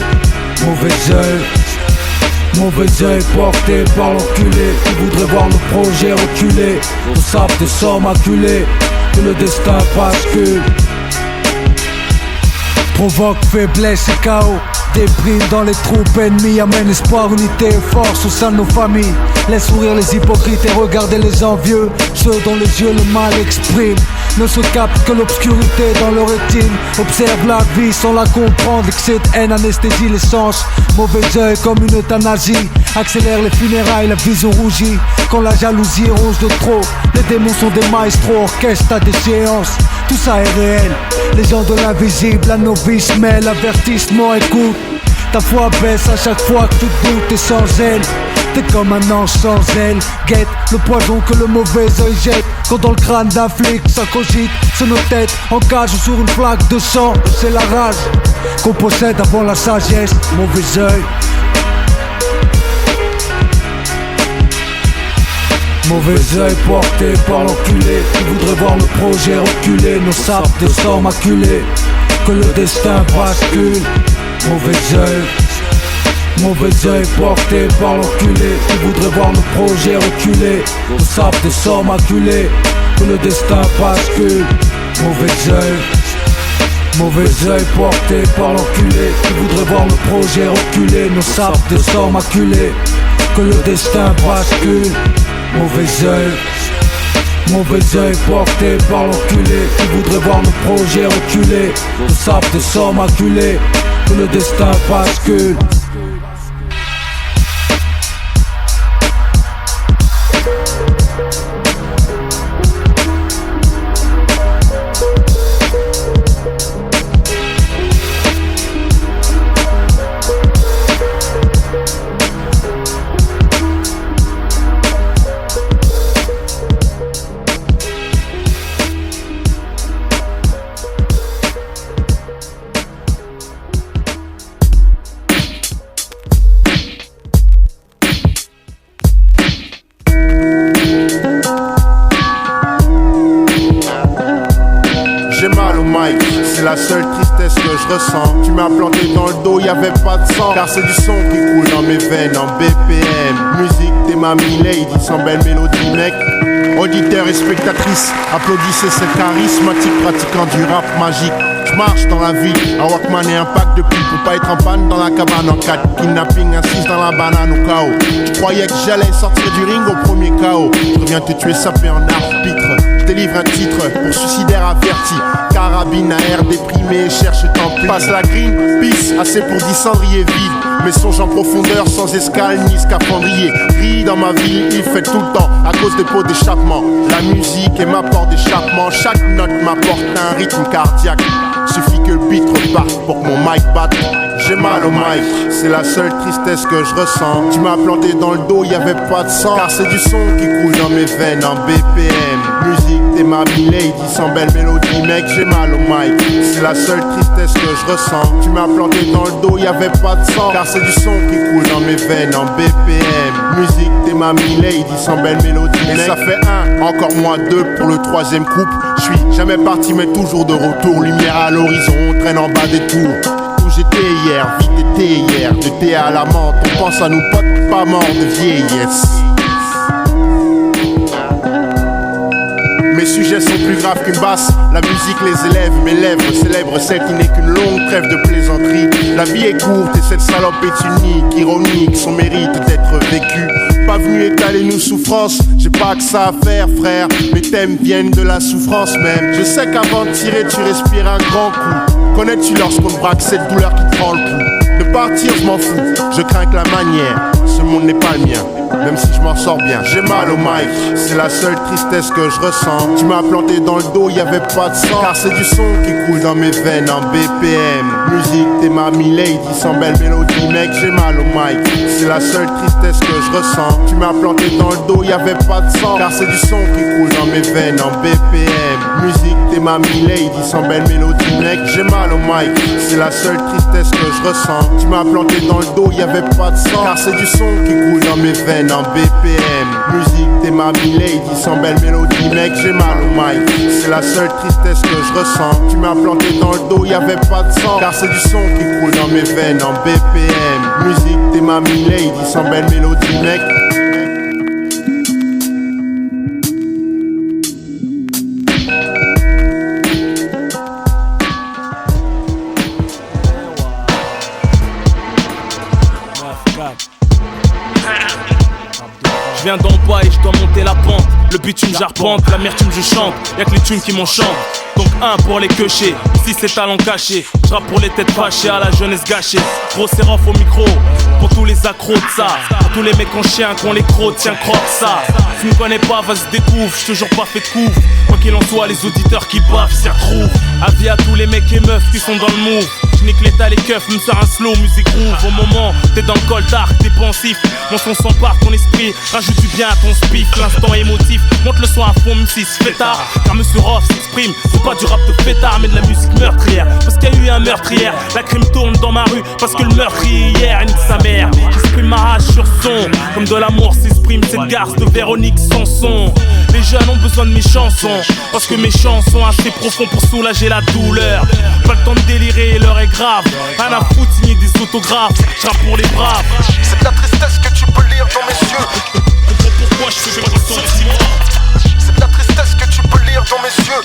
Speaker 12: Mauvais œil porté par l'enculé qui voudrait voir le projet reculer. Nos sapes de sang maculés, que le destin bascule. Provoque faiblesse et chaos. Des primes dans les troupes ennemies, amène espoir, unité et force au sein de nos familles. Laisse sourire les hypocrites et regarder les envieux, ceux dont les yeux le mal expriment. Ne se capte que l'obscurité dans leur rétine. Observe la vie sans la comprendre, excès de haine anesthésie les sens. Mauvais œil comme une euthanasie, accélère les funérailles, la vision rougit. Quand la jalousie ronge de trop, les démons sont des maestros, orchestre à déchéance. Tout ça est réel, les gens de l'invisible, la novice mêle, avertissement écoute. Ta foi baisse à chaque fois que tu doutes et sans zèle. T'es comme un ange sans aile. Guette le poison que le mauvais œil jette. Quand dans le crâne d'un flic ça cogite, c'est nos têtes en cage sur une flaque de sang. C'est la rage qu'on possède avant la sagesse. Mauvais œil. Mauvais œil porté par l'enculé qui voudrait voir le projet reculer. Nos sapes de sang maculés, que le destin bascule. Mauvais œil porté par l'enculé qui voudrait voir le projet reculer. Nos sapes de sang maculés, que le destin bascule. Mauvais œil porté par l'enculé qui voudrait voir le projet reculer. Nos sapes de sang maculés, que le destin bascule. Mauvais œil porté par l'enculé qui voudrait voir le projet reculer. Nos sapes de sang maculés, que le destin bascule.
Speaker 14: La seule tristesse que je ressens, tu m'as planté dans le dos, y'avait pas de sang. Car c'est du son qui coule dans mes veines en BPM. Musique, t'es ma lady, sans belle mélodie, mec. Auditeurs et spectatrices, applaudissez ce charismatique pratiquant du rap magique. Je marche dans la ville, un Walkman et un pack de pipes pour pas être en panne dans la cabane en 4. Kidnapping, assise dans la banane au chaos. Je croyais que j'allais sortir du ring au premier chaos. Je reviens te tuer sapé en arbitre. Je délivre un titre pour suicidaire averti. Carabine à air déprimé, cherche tant pis. Passe la green, peace, assez pour 10 cendriers vides. Mes songes en profondeur, sans escale ni scaphandrier. Ris dans ma ville, il fait tout le temps à cause des pots d'échappement. La musique est ma porte d'échappement. Chaque note m'apporte un rythme cardiaque. Suffit que le beat reparte pour que mon mic batte. J'ai mal au mic, c'est la seule tristesse que je ressens. Tu m'as planté dans le dos, y'avait pas de sang. Car c'est du son qui coule dans mes veines en BPM. Musique, t'es ma lady, sans belle mélodie, mec, j'ai mal au mic. C'est la seule tristesse que je ressens. Tu m'as planté dans le dos, y'avait pas de sang. Car c'est du son qui coule dans mes veines en BPM. Musique, t'es ma lady, sans belle mélodie, mec. Et ça fait 1, encore moins 2 pour le 3e couple. Je suis jamais parti mais toujours de retour. Lumière à l'horizon, on traîne en bas des tours. J'étais hier, vite été hier, de thé à la menthe, on pense à nos potes pas morts de vieillesse. Mes sujets sont plus graves qu'une basse, la musique les élève, mes lèvres célèbrent celle qui n'est qu'une longue trêve de plaisanterie. La vie est courte et cette salope est unique, ironique, son mérite d'être vécu. Pas venu étaler nos souffrances, j'ai pas que ça à faire frère, mes thèmes viennent de la souffrance même. Je sais qu'avant de tirer tu respires un grand coup. Connais-tu lorsqu'on te braque cette douleur qui te prend le pouls? Ne partir, je m'en fous. Je crains que la manière, ce monde n'est pas le mien. Même si je m'en sors bien, j'ai mal au mic. C'est la seule tristesse que je ressens. Tu m'as planté dans le dos, y'avait pas de sang. Car c'est du son qui coule dans mes veines en BPM. Musique, t'es ma lady, sans belle mélodie. Mec, j'ai mal au mic. C'est la seule tristesse que je ressens. Tu m'as planté dans le dos, y'avait pas de sang. Car c'est du son qui coule dans mes veines en BPM. Musique, t'es ma lady, sans belle mélodie. Mec, j'ai mal au mic. C'est la seule tristesse que je ressens. Tu m'as planté dans le dos, y'avait pas de sang. Car c'est du son qui coule dans mes veines en BPM. Musique, t'es ma lady, sans belle mélodie. Mec, j'ai mal au mic. C'est la seule tristesse que je ressens. Tu m'as planté dans le dos, y'avait pas de sang. Car c'est du son qui coule dans mes veines en BPM. Musique, t'es ma lady, sans belle mélodie. Mec.
Speaker 2: Je viens d'en bas et je dois monter la pente. Le bitume j'arpente, l'amertume je chante. Y'a que les tunes qui m'enchantent. Donc un pour les queuchés, ici c'est talent caché. J'rappe pour les têtes fâchées à la jeunesse gâchée. Gros sérof au micro, pour tous les accros de ça. Pour tous les mecs en chien qu'on les crocs, tiens croque ça. Tu me connais pas, vas-y découvre, j'suis toujours pas fait de couvre. Quoi qu'il en soit, les auditeurs qui baffent s'y retrouvent. Avis à tous les mecs et meufs qui sont dans le move. J'nique l'état, les keufs, me sort un slow, musique groove. Au moment, t'es dans le col d'arc, t'es pensif. Mon son s'empare ton esprit, rajoute du bien à ton spiff. L'instant émotif, monte le son à fond, même si c'est fêtard. Car Monsieur Roth s'exprime, c'est pas du rap de fêtard, mais de la musique meurtrière. Parce qu'il y a eu un meurtrière, la crime tourne dans ma rue. Parce que le meurtrier hier, nique sa mère. J'exprime ma rage sur son, comme de l'amour s'exprime cette garce de Véronique Sanson. Les jeunes ont besoin de mes chansons, parce que mes chansons sont assez profonds pour soulager la douleur. Pas le temps de délirer, l'heure est grave. Rien à foutre, signer des autographes, j'rappe pour les braves.
Speaker 1: C'est de la tristesse que tu peux lire dans mes yeux.
Speaker 2: Pourquoi je fais pas de sentiments?
Speaker 1: C'est de la tristesse que tu peux lire dans mes yeux.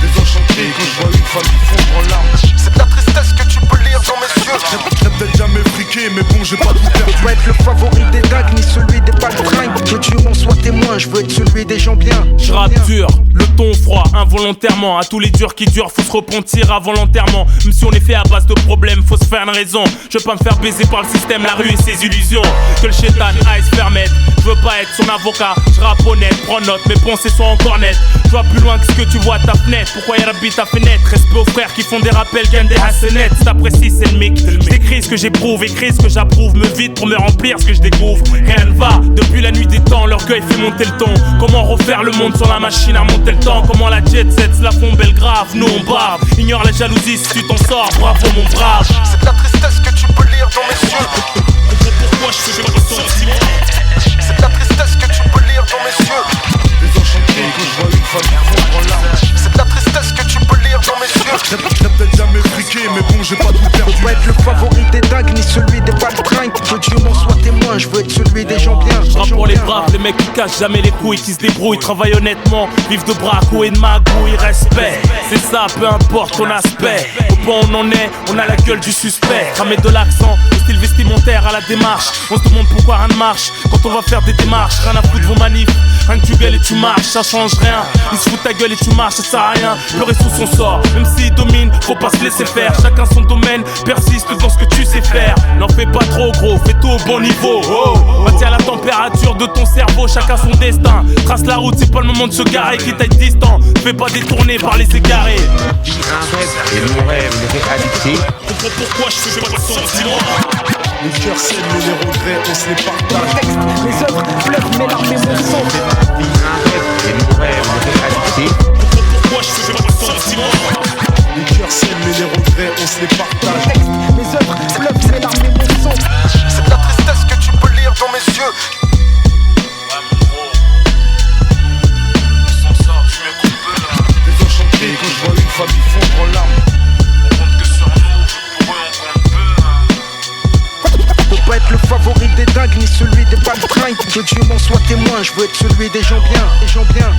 Speaker 11: Désenchanté quand je vois une femme qui fondre en larmes.
Speaker 1: C'est de la tristesse que tu peux lire dans mes yeux.
Speaker 11: J'ai peut-être jamais friqué, mais bon, j'ai pas tout perdu.
Speaker 15: Je veux être le favori des dingues, ni celui des palefringues. Que Dieu m'en soit témoin, je veux être celui des gens bien.
Speaker 2: Je rappe dur, le ton froid, involontairement. À tous les durs qui durent, faut se repentir avant l'enterrement. Même si on est fait à base de problèmes, faut se faire une raison. Je veux pas me faire baiser par le système, la rue et ses illusions. Que le chétan aille se permettre. Je veux pas être son avocat, je rappe honnête, prends note, mes pensées sont encore nettes. Je vois plus loin que ce que tu vois à ta fenêtre. Pourquoi y'a ta fenêtre? Respect aux frères qui font des rappels, gagnent des hassenettes. Si t'apprécies, c'est le mic. J'écris ce que j'éprouve, écris ce que j'approuve. Me vide pour me remplir ce que je découvre. Rien ne va, depuis la nuit des temps, l'orgueil fait monter le ton. Comment refaire le monde sur la machine à monter le temps? Comment la jet set se la font belle grave? Nous on bave, ignore la jalousie si tu t'en sors, bravo mon brave.
Speaker 1: C'est de la tristesse que tu peux lire dans mes yeux.
Speaker 2: Pourquoi je fais pas de sentiments?
Speaker 1: C'est de la tristesse que tu peux lire dans mes yeux.
Speaker 11: Désenchanté quand je vois une femme qui fondre en larmes.
Speaker 1: C'est de la tristesse que tu peux lire dans mes yeux.
Speaker 11: J'ai peut-être jamais friqué, mais bon, j'ai pas tout perdu.
Speaker 15: Je veux être le favori des dingues, ni celui des palefringues. Que Dieu m'en soit témoin, je veux être celui des gens bien.
Speaker 2: Je rappe pour les braves, les mecs qui cassent jamais les couilles, qui se débrouillent, travaillent honnêtement, vivent de braco et de magouille, respect. C'est ça, peu importe ton aspect. Au point où on en est, on a la gueule du suspect. Cramer de l'accent, le style vestimentaire à la démarche. On se demande pourquoi rien ne marche quand on va faire des démarches. Rien à foutre de vos manifs, rien que tu gueules et tu marches, ça change rien. Ils se foutent ta gueule et tu marches, ça sert à rien. Pleurer sous son sort, même s'il domine, faut pas se laisser faire. Chacun son domaine, persiste dans ce que tu sais faire. N'en fais pas trop gros, fais tout au bon niveau. Oh, maintiens la température de ton cerveau, chacun son destin. Trace la route, c'est pas le moment de se garer, quitte à être distant. Fais pas détourner par les égarés.
Speaker 16: Un rêve et mon rêve, une réalité.
Speaker 2: Comprends pourquoi je fais pas de sentiments.
Speaker 11: Les cœurs saignent, mais les regrets, on se les partage.
Speaker 15: Mes œuvres pleurent, mes larmes et mon sang.
Speaker 16: Un rêve et mon rêve, une réalité.
Speaker 2: Pourquoi je fais pas de sentiments?
Speaker 11: Les cœurs saignent, mais les regrets, on se les partage.
Speaker 15: Mes œuvres pleurent, mes larmes et mon sang.
Speaker 1: C'est de la tristesse que tu peux lire dans mes yeux.
Speaker 11: Désenchanté quand je vois une famille fondre en larmes.
Speaker 15: Faut pas être le favori des dingues, ni celui des palefringues. Que Dieu m'en soit témoin, je veux être celui des gens bien, des gens bien.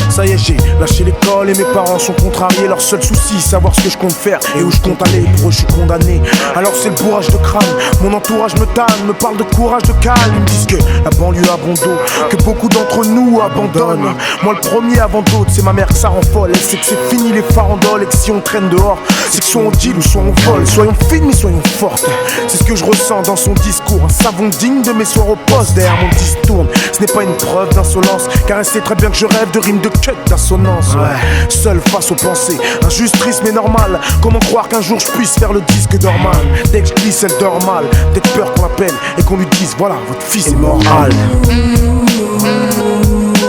Speaker 11: Ça y est, j'ai lâché les
Speaker 17: l'école et mes parents sont contrariés. Leur seul souci, savoir ce que je compte faire et où je compte aller. Pour eux, je suis condamné. Alors c'est le bourrage de crâne. Mon entourage me tanne, me parle de courage, de calme. Ils me disent que la banlieue a bon dos, que beaucoup d'entre nous abandonnent. Moi le premier avant d'autres, c'est ma mère que ça rend folle. Elle sait que c'est fini les farandoles et que si on traîne dehors, c'est que soit on deal ou soit on vole. Soyons fines mais soyons fortes. C'est ce que je ressens dans son discours. Un savon digne de mes soirs au poste. Derrière mon disque tourne. Ce n'est pas une preuve d'insolence, car elle sait très bien que je rêve de rimes de cut d'assonance. Ouais. Seul face aux pensées, injuste, triste mais normal. Comment croire qu'un jour je puisse faire le disque d'Orman? Dès que je glisse, elle dort mal. Dès que peur qu'on l'appelle et qu'on lui dise voilà, votre fils est moral.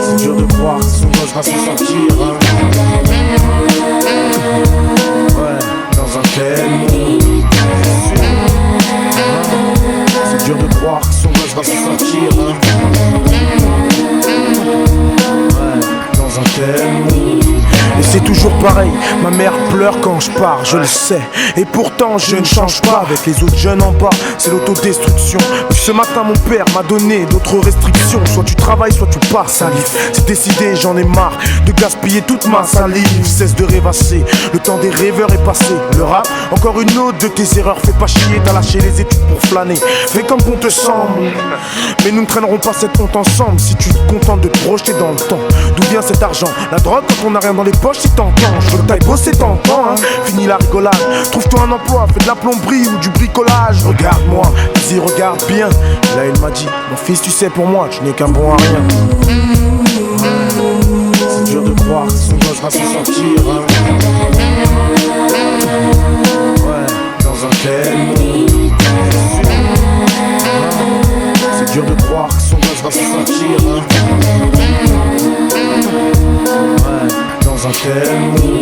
Speaker 17: C'est dur de croire que son gosse va s'en sortir. Ouais, dans un tel monde. C'est dur de croire que son gosse va s'en sortir. Ouais, dans un tel monde. Et c'est toujours pareil, ma mère pleure quand je pars, je le sais. Et pourtant je ne change pas avec les autres jeunes en bas, c'est l'autodestruction. Puis ce matin mon père m'a donné d'autres restrictions. Soit tu travailles, soit tu pars salif. C'est décidé, j'en ai marre de gaspiller toute ma salive. Cesse de rêvasser, le temps des rêveurs est passé. Le rap, encore une autre de tes erreurs. Fais pas chier, t'as lâché les études pour flâner. Fais comme bon te semble. Mais nous ne traînerons pas cette honte ensemble. Si tu te contentes de te projeter dans le temps, d'où vient cet argent? La drogue quand on n'a rien dans les poches, si t'entends. Je veux que t'ailles bosser, t'entends, hein. Fini la rigolade, trouve-toi un emploi, fais de la plomberie ou du bricolage. Regarde-moi, dis-y, regarde bien. Là il m'a dit, mon fils tu sais pour moi, tu n'es qu'un bon à rien. C'est dur de croire que son gosse va s'en sortir. Ouais, dans un tel monde. C'est dur de croire que son gosse va s'en sortir. Ouais, dans un tel monde.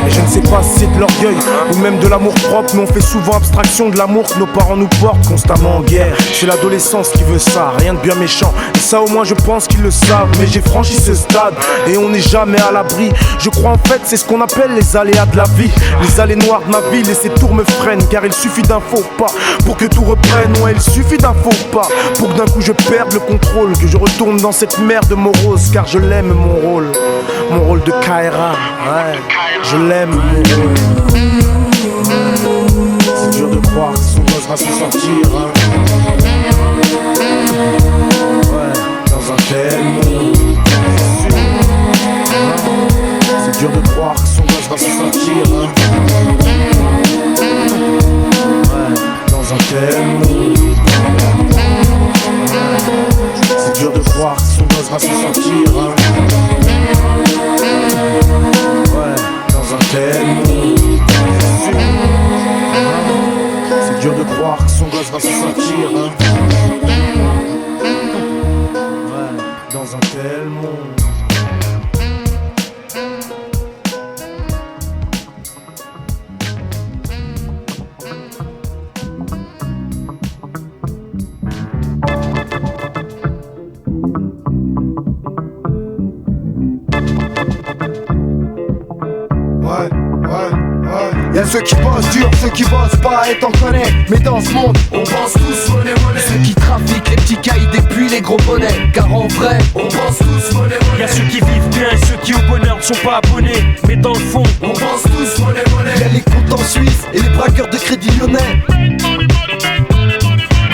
Speaker 17: Et je ne sais pas si c'est de l'orgueil ou même de l'amour propre, mais on fait souvent abstraction de l'amour que nos parents nous portent constamment en guerre. C'est l'adolescence qui veut ça, rien de bien méchant. Et ça au moins je pense qu'ils le savent. Mais j'ai franchi ce stade et on n'est jamais à l'abri. Je crois en fait c'est ce qu'on appelle les aléas de la vie. Les allées noires de ma ville et ces tours me freinent. Car il suffit d'un faux pas pour que tout reprenne. Ouais, il suffit d'un faux pas pour que d'un coup je perde le contrôle. Que je retourne dans cette merde morose. Car je l'aime mon rôle de Kaira. Ouais, je l'aime mon rôle. C'est dur de croire que son gosse va s'en sortir. Ouais, dans un tel monde. C'est dur de croire que son gosse va s'en sortir. Ouais, dans un tel monde. C'est dur de croire que son gosse va s'en sortir. Ouais, dans un tel monde. C'est dur de croire que son gosse va s'en sortir. Ouais, dans un tel monde.
Speaker 1: Y'a ceux qui bossent dur, ceux qui bossent pas et t'en connais. Mais dans ce monde, on pense tous monnaie.
Speaker 3: Ceux qui trafiquent les petits cailles depuis les gros bonnets. Car en vrai,
Speaker 1: on pense tous monnaie.
Speaker 18: Y'a ceux qui vivent bien et ceux qui au bonheur ne sont pas abonnés. Mais dans le fond,
Speaker 1: on pense tous monnaie.
Speaker 3: Y'a les comptes en Suisse et les braqueurs de crédit lyonnais.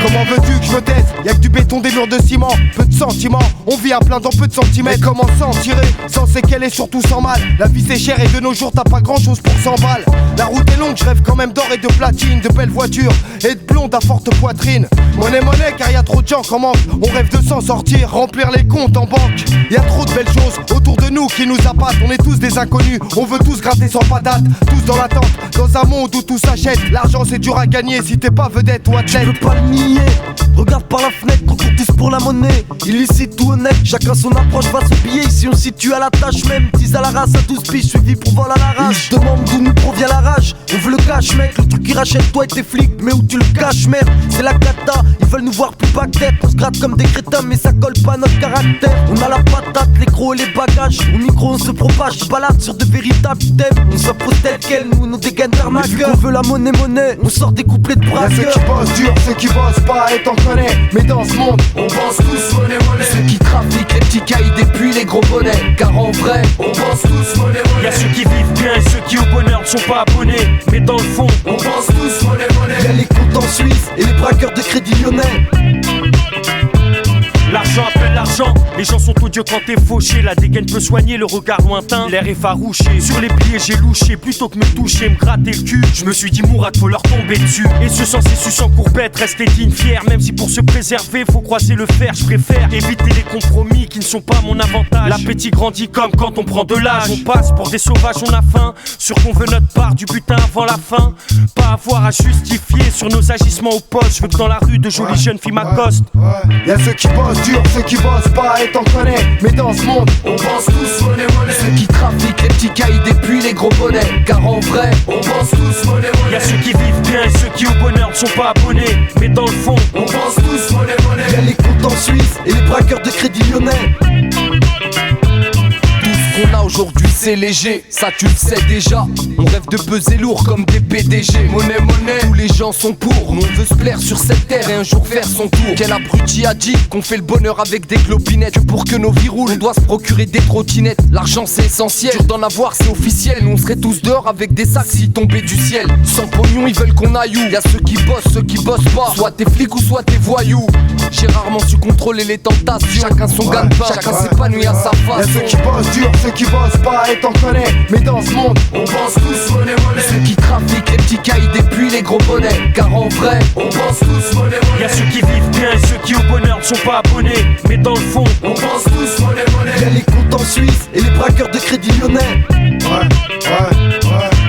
Speaker 1: Comment veux-tu que je me taise? Y'a que du béton, des murs de ciment, peu de sentiments. On vit à plein dans peu de centimètres. Mais comment s'en tirer sans séquelles et surtout sans mal? La vie c'est cher et de nos jours t'as pas grand chose pour 100 balles. La route est longue, je rêve quand même d'or et de platine, de belles voitures et de blondes à forte poitrine. Monnaie car y a trop de gens qu'en manque. On rêve de s'en sortir, remplir les comptes en banque. Y a trop de belles choses autour de nous qui nous appâtent. On est tous des inconnus, on veut tous gratter sans patate. Tous dans l'attente, dans un monde où tout s'achète. L'argent c'est dur à gagner si t'es pas vedette ou athlète.
Speaker 3: Je veux pas le nier, regarde par la fenêtre, on court tous pour la monnaie. Illicite ou honnête, chacun son approche face au billet. Ici on situe à la tâche même, 10 à la race, à 12 piges, suivi pour vol à la rage. Je demande d'où nous provient la rage, on veut le cash mec. Le truc qui rachète toi et tes flics, mais où tu le caches merde. C'est la cata, ils veulent nous voir plus bas que tête. On se gratte comme des crétins mais ça colle pas à notre caractère. On a la patate, les gros et les bagages. Au micro on se propage, je balade sur de véritables thèmes. On s'impose tel quel, nous nos dégaines d'arnaqueurs. On veut la monnaie, on sort des couplets de braqueurs.
Speaker 1: Y'a ceux qui bossent dur, ceux qui bossent pas et t'en connais. Mais dans ce monde, on pense tous monnaie.
Speaker 3: Ceux qui trafiquent les petits cailles depuis les gros bonnets. Car en vrai,
Speaker 1: on pense tous monnaie.
Speaker 18: Y'a ceux qui vivent bien et ceux qui au bonheur ne sont pas abonnés. Mais dans le fond,
Speaker 12: on pense tous monnaie. Y'a les comptes en Suisse et les braqueurs de crédit lyonnais.
Speaker 18: L'argent appelle l'argent, les gens sont odieux quand t'es fauché. La dégaine peut soigner le regard lointain, l'air effarouché. Sur les pliés j'ai louché, plutôt que me toucher, me gratter le cul. Je me suis dit Mourad faut leur tomber dessus. Et ce sens et suçant courbette, rester digne, fier. Même si pour se préserver faut croiser le fer. Je préfère éviter les compromis qui ne sont pas mon avantage. L'appétit grandit comme quand on prend de l'âge. On passe pour des sauvages, on a faim. Sûr qu'on veut notre part du butin avant la fin. Pas avoir à justifier sur nos agissements au poste. Je veux que dans la rue de jolies jeunes filles m'accostent.
Speaker 12: Y'a ceux qui bossent dur, ceux qui bossent pas et t'en connais. Mais dans ce monde, on pense tous monnaie. Ceux qui trafiquent les petits caïds et puis les gros bonnets. Car en vrai, on pense tous monnaie.
Speaker 18: Y'a ceux qui vivent bien et ceux qui au bonheur ne sont pas abonnés. Mais dans le fond,
Speaker 12: on pense tous monnaie. Y'a les comptes en Suisse et les braqueurs de crédit lyonnais.
Speaker 3: Qu'on a aujourd'hui c'est léger, ça tu le sais déjà. On rêve de peser lourd comme des PDG. Monnaie, monnaie, tous les gens sont pour. Nous on veut se plaire sur cette terre et un jour faire son tour. Quel abruti a dit qu'on fait le bonheur avec des clopinettes. Que pour que nos vies roulent, on doit se procurer des trottinettes. L'argent c'est essentiel, dur d'en avoir c'est officiel. Nous on serait tous dehors avec des sacs si tombaient du ciel. Sans pognon ils veulent qu'on aille où. Y'a ceux qui bossent pas. Soit t'es flic ou soit t'es voyou. J'ai rarement su contrôler les tentations. Chacun son gagne-pain, chacun s'épanouit à sa façon.
Speaker 12: Y'a ceux qui bossent dur, ceux qui bossent pas et t'en connais. Mais dans ce monde, on pense tous monnaie. Ceux qui trafiquent les petits caïds et puis les gros bonnets. Car en vrai, on pense tous monnaie.
Speaker 18: Y'a ceux qui vivent bien et ceux qui au bonheur ne sont pas abonnés. Mais dans le fond,
Speaker 12: on pense tous monnaie. Y'a les comptes en Suisse et les braqueurs de crédit lyonnais.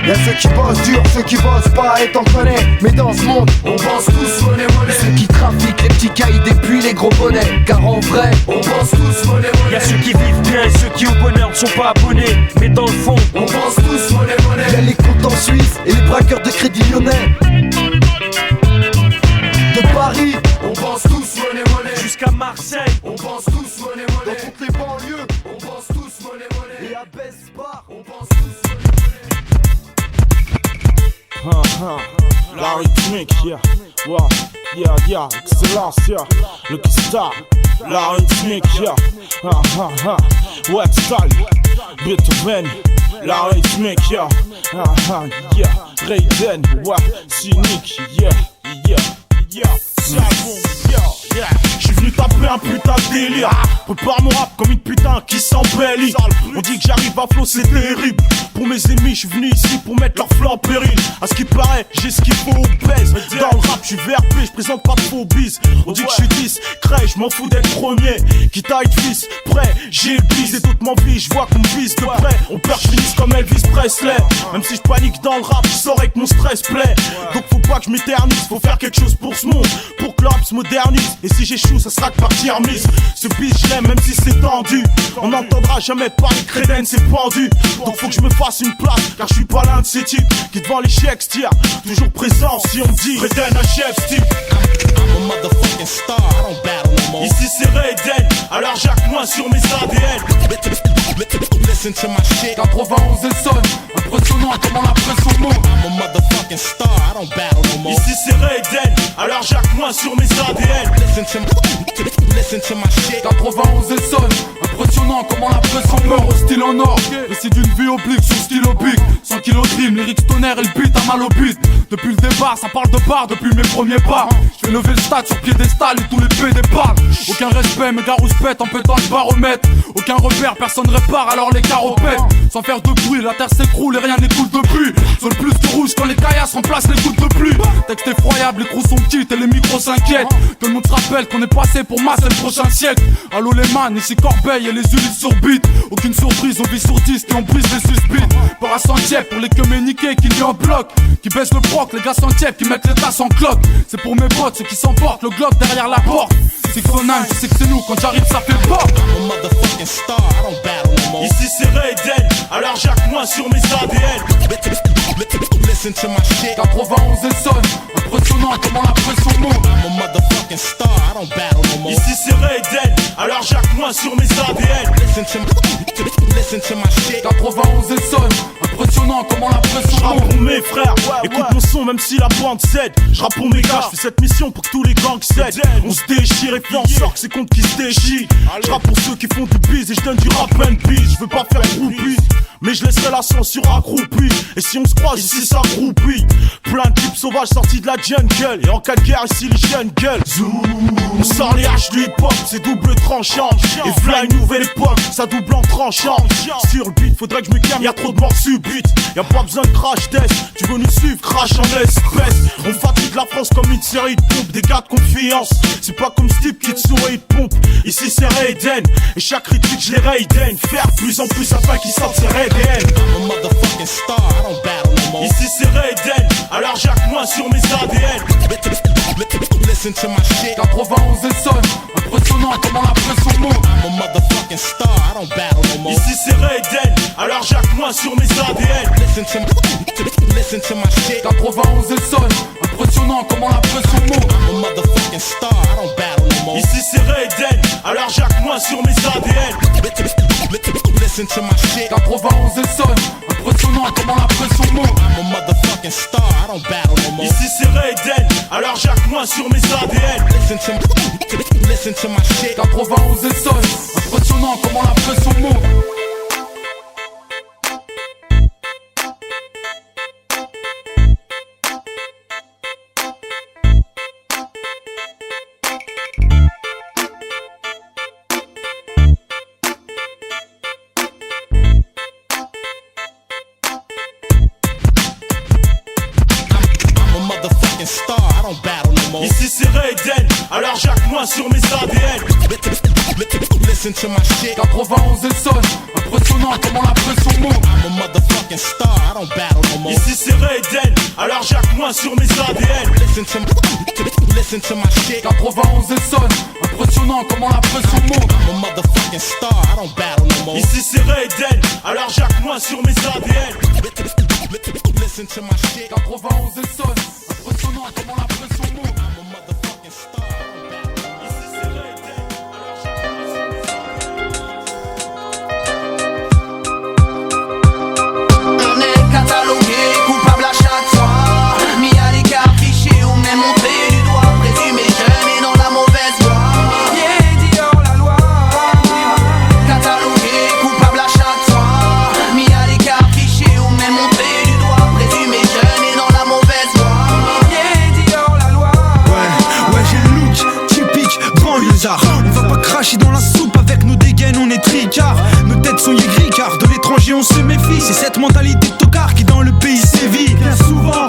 Speaker 12: Y'a ceux qui bossent dur, ceux qui bossent pas et t'en connais. Mais dans ce monde, on pense tous monnaie. Ceux qui trafiquent les petits caïds et puis les gros bonnets. Car en vrai, on pense tous monnaie.
Speaker 18: Y'a ceux qui vivent bien et ceux qui au bonheur ne sont pas abonnés. Mais dans le fond,
Speaker 12: on pense tous monnaie. Y'a les comptes en Suisse et les braqueurs de crédit lyonnais. De Paris, on pense tous monnaie.
Speaker 18: Jusqu'à Marseille,
Speaker 12: on pense tous monnaie. Dans toutes les banlieues, on pense tous monnaie. Et à Besbar, on pense tous
Speaker 11: La rythmique, yeah, wow, yeah, excellence, yeah, le Star, la rythmique, yeah, Wet Style, Beethoven, la rythmique, yeah, Raiden, ouais, cynique, yeah, j'suis venu taper un putain de délire. Prépare mon rap comme une putain qui s'embellit. On dit que j'arrive à flow, c'est terrible. Pour mes ennemis, j'suis venu ici pour mettre leur flanc en péril. À ce qui paraît, j'ai ce qu'il faut au baise. Dans le rap, j'suis VRP, j'présente pas de faux bis. On dit que j'suis discret, j'm'en fous d'être premier. Quitte à être fils, prêt, j'ai le bise. Et toute ma vie, j'vois qu'on me vise de près. On perd, j'finisse comme Elvis Presley. Même si j'panique dans le rap, j'saurais que mon stress plaît. Donc faut pas que j'm'éternise, faut faire quelque chose pour ce monde. Pour que le rap se modernise. Et si j'échoue, ça sera que partir mise. Ce beat, je l'aime même si c'est tendu. On n'entendra jamais parler crédène, c'est pendu. Donc faut que je me fasse une place, car je suis pas l'un de ces types qui devant l'échec se tirent. Toujours présent si on me dit Raiden un chef type. I'm a motherfucking star, I don't battle no more. Ici c'est Raiden, alors j'acte-moi sur mes ADN. Listen to my shit.
Speaker 3: 91 et sonne, impressionnant comment la pression monte.
Speaker 11: I'm a motherfucking star, I don't battle no more. Ici c'est Raiden, alors j'acte-moi sur mes ADN. Listen to my shit.
Speaker 3: 91 et sonne, impressionnant comment la pression monte. Au style en or, récit d'une vie oblique sur stylo pic. 100 kilos de rime, lyrics tonnerre et le beat à mal au beat. Depuis le départ, ça parle de bar depuis mes premiers pas. J'fais lever le stade sur piédestal et tous les PD parlent. Aucun respect, mes gars pètent en pétant le baromètre. Aucun repère, personne répare alors les carreaux pètent. Sans faire de bruit, la terre s'écroule et rien n'écoule depuis. Sur le plus de rouge quand les caillasses remplacent les gouttes de pluie. Texte effroyable, les crews sont petites et les micros s'inquiètent. Tout le monde se rappelle qu'on est passé pour masser le prochain siècle. Allô les man, ici Corbeil et les Ulysses sur beat. Aucune surprise, on vit sur 10 et on brise les suspites. Peur à Saint-Tiep pour les communiqués qui lui en bloc. Qui baissent le proc, les gars Saint-Tiep qui mettent les tasses en cloque. C'est pour mes potes, ceux qui s'emportent, le glock derrière la porte. C'est Conan, tu sais que c'est nous, quand j'arrive ça fait peur.
Speaker 11: Ici c'est Raiden, alors j'acte-moi sur mes ADN. Listen to my shit.
Speaker 3: 91 et sonne, impressionnant comment la pression monte.
Speaker 11: I'm a motherfucking star, I don't battle no more. Ici c'est Raiden, alors j'acte-moi sur mes ADN. Listen to my shit.
Speaker 3: 91 et sonne, impressionnant comment la pression monte.
Speaker 11: J'rappe pour mes frères, écoute mon son même si la bande cède. J'rappe pour mes gars, j'fais cette mission pour que tous les gangs cèdent. On se déchire et puis on sort que c'est contre qui se déchire. J'rappe pour ceux qui font du biz et j'donne du rap and beat. J'veux pas faire groupie, mais je laisserai la censure accroupie. Et si on se croise ici ça groupie. Plein de types sauvages sortis de la jungle. Et en cas de guerre ici les chiens gueulent. On sort les haches du hip hop, c'est double tranchant. Et v'là une nouvelle époque, ça double en tranchant. Sur le beat, faudrait que je me calme, y'a trop de morts subites. Y'a pas besoin de crash test, tu veux nous suivre, crash en espèce. On fatigue la France comme une série de pompes, des gars de confiance. C'est pas comme Steve qui te sourit et te pompe. Ici c'est Raiden, et chaque retweet je les Raiden. Faire plus en plus afin qu'ils sortent ses Raiden. Ici c'est Raiden, alors jacque moins sur mes ADN.
Speaker 19: Listen to my shit. 91 et sonne, impressionnant comment la pression monte. I'm a motherfucking star, I don't battle no more.
Speaker 11: Ici c'est Raiden, alors jacque moins sur mes ADN.
Speaker 19: Listen to my shit. 91 et sonne, impressionnant comment la pression monte. I'm a motherfucking star, I don't battle no more.
Speaker 11: Ici c'est Raiden, alors jacque moins sur mes ADN.
Speaker 19: Listen to my shit. 91 et sonne, impressionnant comment la pression monte. I'm a motherfucking star, I don't battle no more.
Speaker 11: Ici c'est Raiden, alors jacque moins sur mes ADN.
Speaker 19: Listen to my shit. 91 et sonne, impressionnant comment la pression monte.
Speaker 11: Ici c'est Raiden, alors jacque moins sur mes ADN.
Speaker 19: Listen to my shit. 91 et sonne, impressionnant comment la pression monte. I'm a motherfucking star, I don't battle no more.
Speaker 11: Ici c'est Raiden, alors jacque moins sur mes ADN.
Speaker 19: Listen to my shit. 91 et sonne, impressionnant comment la pression monte. I'm a motherfucking star, I don't battle no more.
Speaker 11: Ici c'est Raiden, alors jacque moins sur mes ADN.
Speaker 19: Listen to my shit. 91 et sonne, impressionnant comment la pression monte. I'm a motherfucking star.
Speaker 20: On est catalogué, coupable à chaque fois. Mis à l'écart, fiché ou même montré du doigt. Présumé jeune et dans la mauvaise voie. Yeah, dit hors la loi. Catalogué, coupable à chaque fois. Mis à l'écart, fiché ou même montré du doigt. Présumé jeune et dans la mauvaise voie. Yeah, dit hors la loi.
Speaker 7: Ouais, j'ai le look typique banlieusard. On va pas cracher dans la soupe avec nos dégaines, on est tricard. Nos têtes sont aigries car de l'étranger on se méfie. C'est cette mentalité de tocard qui dans le pays sévit. Bien souvent,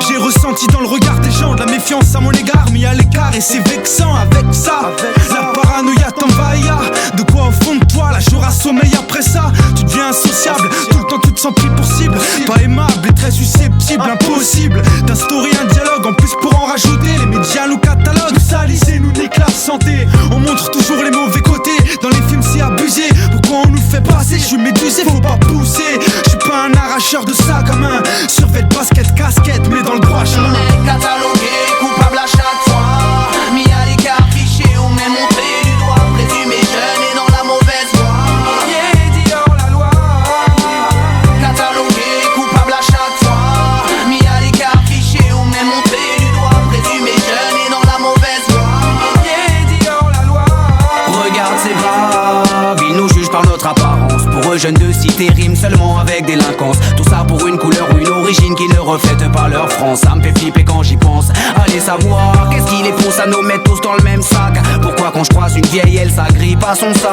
Speaker 7: j'ai ressenti dans le regard des gens de la méfiance à mon égard. Mis à l'écart et c'est vexant avec ça. La paranoïa t'envahia. De quoi au fond de toi, là j'aurai sommeil après ça. Tu deviens insociable, tout le temps tu te sens pris pour cible. Pas aimable et très susceptible, impossible d'instaurer un dialogue. En plus pour en rajouter, les médias nous cataloguent. Nous salissent et nous niquent la santé. On montre toujours les mauvais côtés. Dans les films c'est abusé. Pourquoi on nous fait passer? Je suis médusé, faut pas pousser. Je suis pas un arracheur de sac à main. Survêt de basket, casquette, mais dans le droit chemin.
Speaker 20: On est catalogué, coupable à chaque fois. Mis à l'écart, fiché ou même montré du doigt. Présumé jeune et dans la mauvaise voie. Yeah, dit hors la loi. Catalogué, coupable à chaque fois. Mis à l'écart, fiché ou même montré du doigt. Présumé jeune et dans la mauvaise voie. Yeah, dit hors la loi.
Speaker 21: Regarde ces braves, ils nous jugent par notre apparence. Pour eux jeunes de cité riment seulement avec délinquance. Tout ça pour une couleur ou une origine qui ne reflète pas leur France. Ça me fait flipper quand j'y pense. Allez savoir qu'est-ce qui les pousse à nous mettre tous dans le même sac. Pourquoi quand je croise une vieille elle s'agrippe à son sac.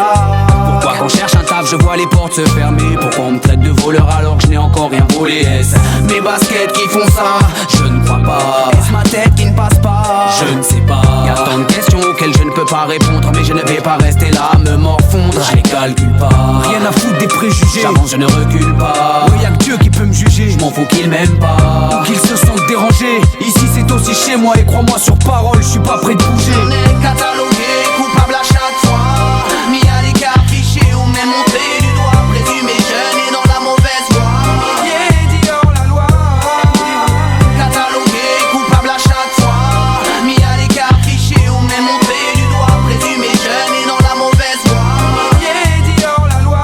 Speaker 21: Pourquoi quand je cherche un taf je vois les portes se fermer. Pourquoi on me traite de voleur alors que je n'ai encore rien volé. Est-ce mes baskets qui font ça? Je ne crois pas. Est-ce ma tête qui ne passe pas? Je ne sais pas. Y'a tant de questions auxquelles je ne peux pas répondre. Mais je ne vais pas rester là à me morfondre. Je les calcule pas.
Speaker 7: Rien à foutre des préjugés.
Speaker 21: J'avance, je ne recule pas.
Speaker 7: Ouais, y'a que Dieu qui peut me juger.
Speaker 21: Je m'en fous qu'ils m'aiment pas.
Speaker 7: Ou qu'ils se sentent dérangés. Ici c'est aussi chez moi et crois-moi sur parole, je suis pas prêt de bouger.
Speaker 20: On est catalogué, coupable à chaque fois. Mis à l'écart, fiché ou même montré du doigt. Présumé jeune et dans la mauvaise voie. Yeah, dit hors la loi. Catalogué, coupable à chaque fois. Mis à l'écart, fiché ou même montré du doigt. Présumé jeune et dans la mauvaise voie. Yeah, dit hors la loi.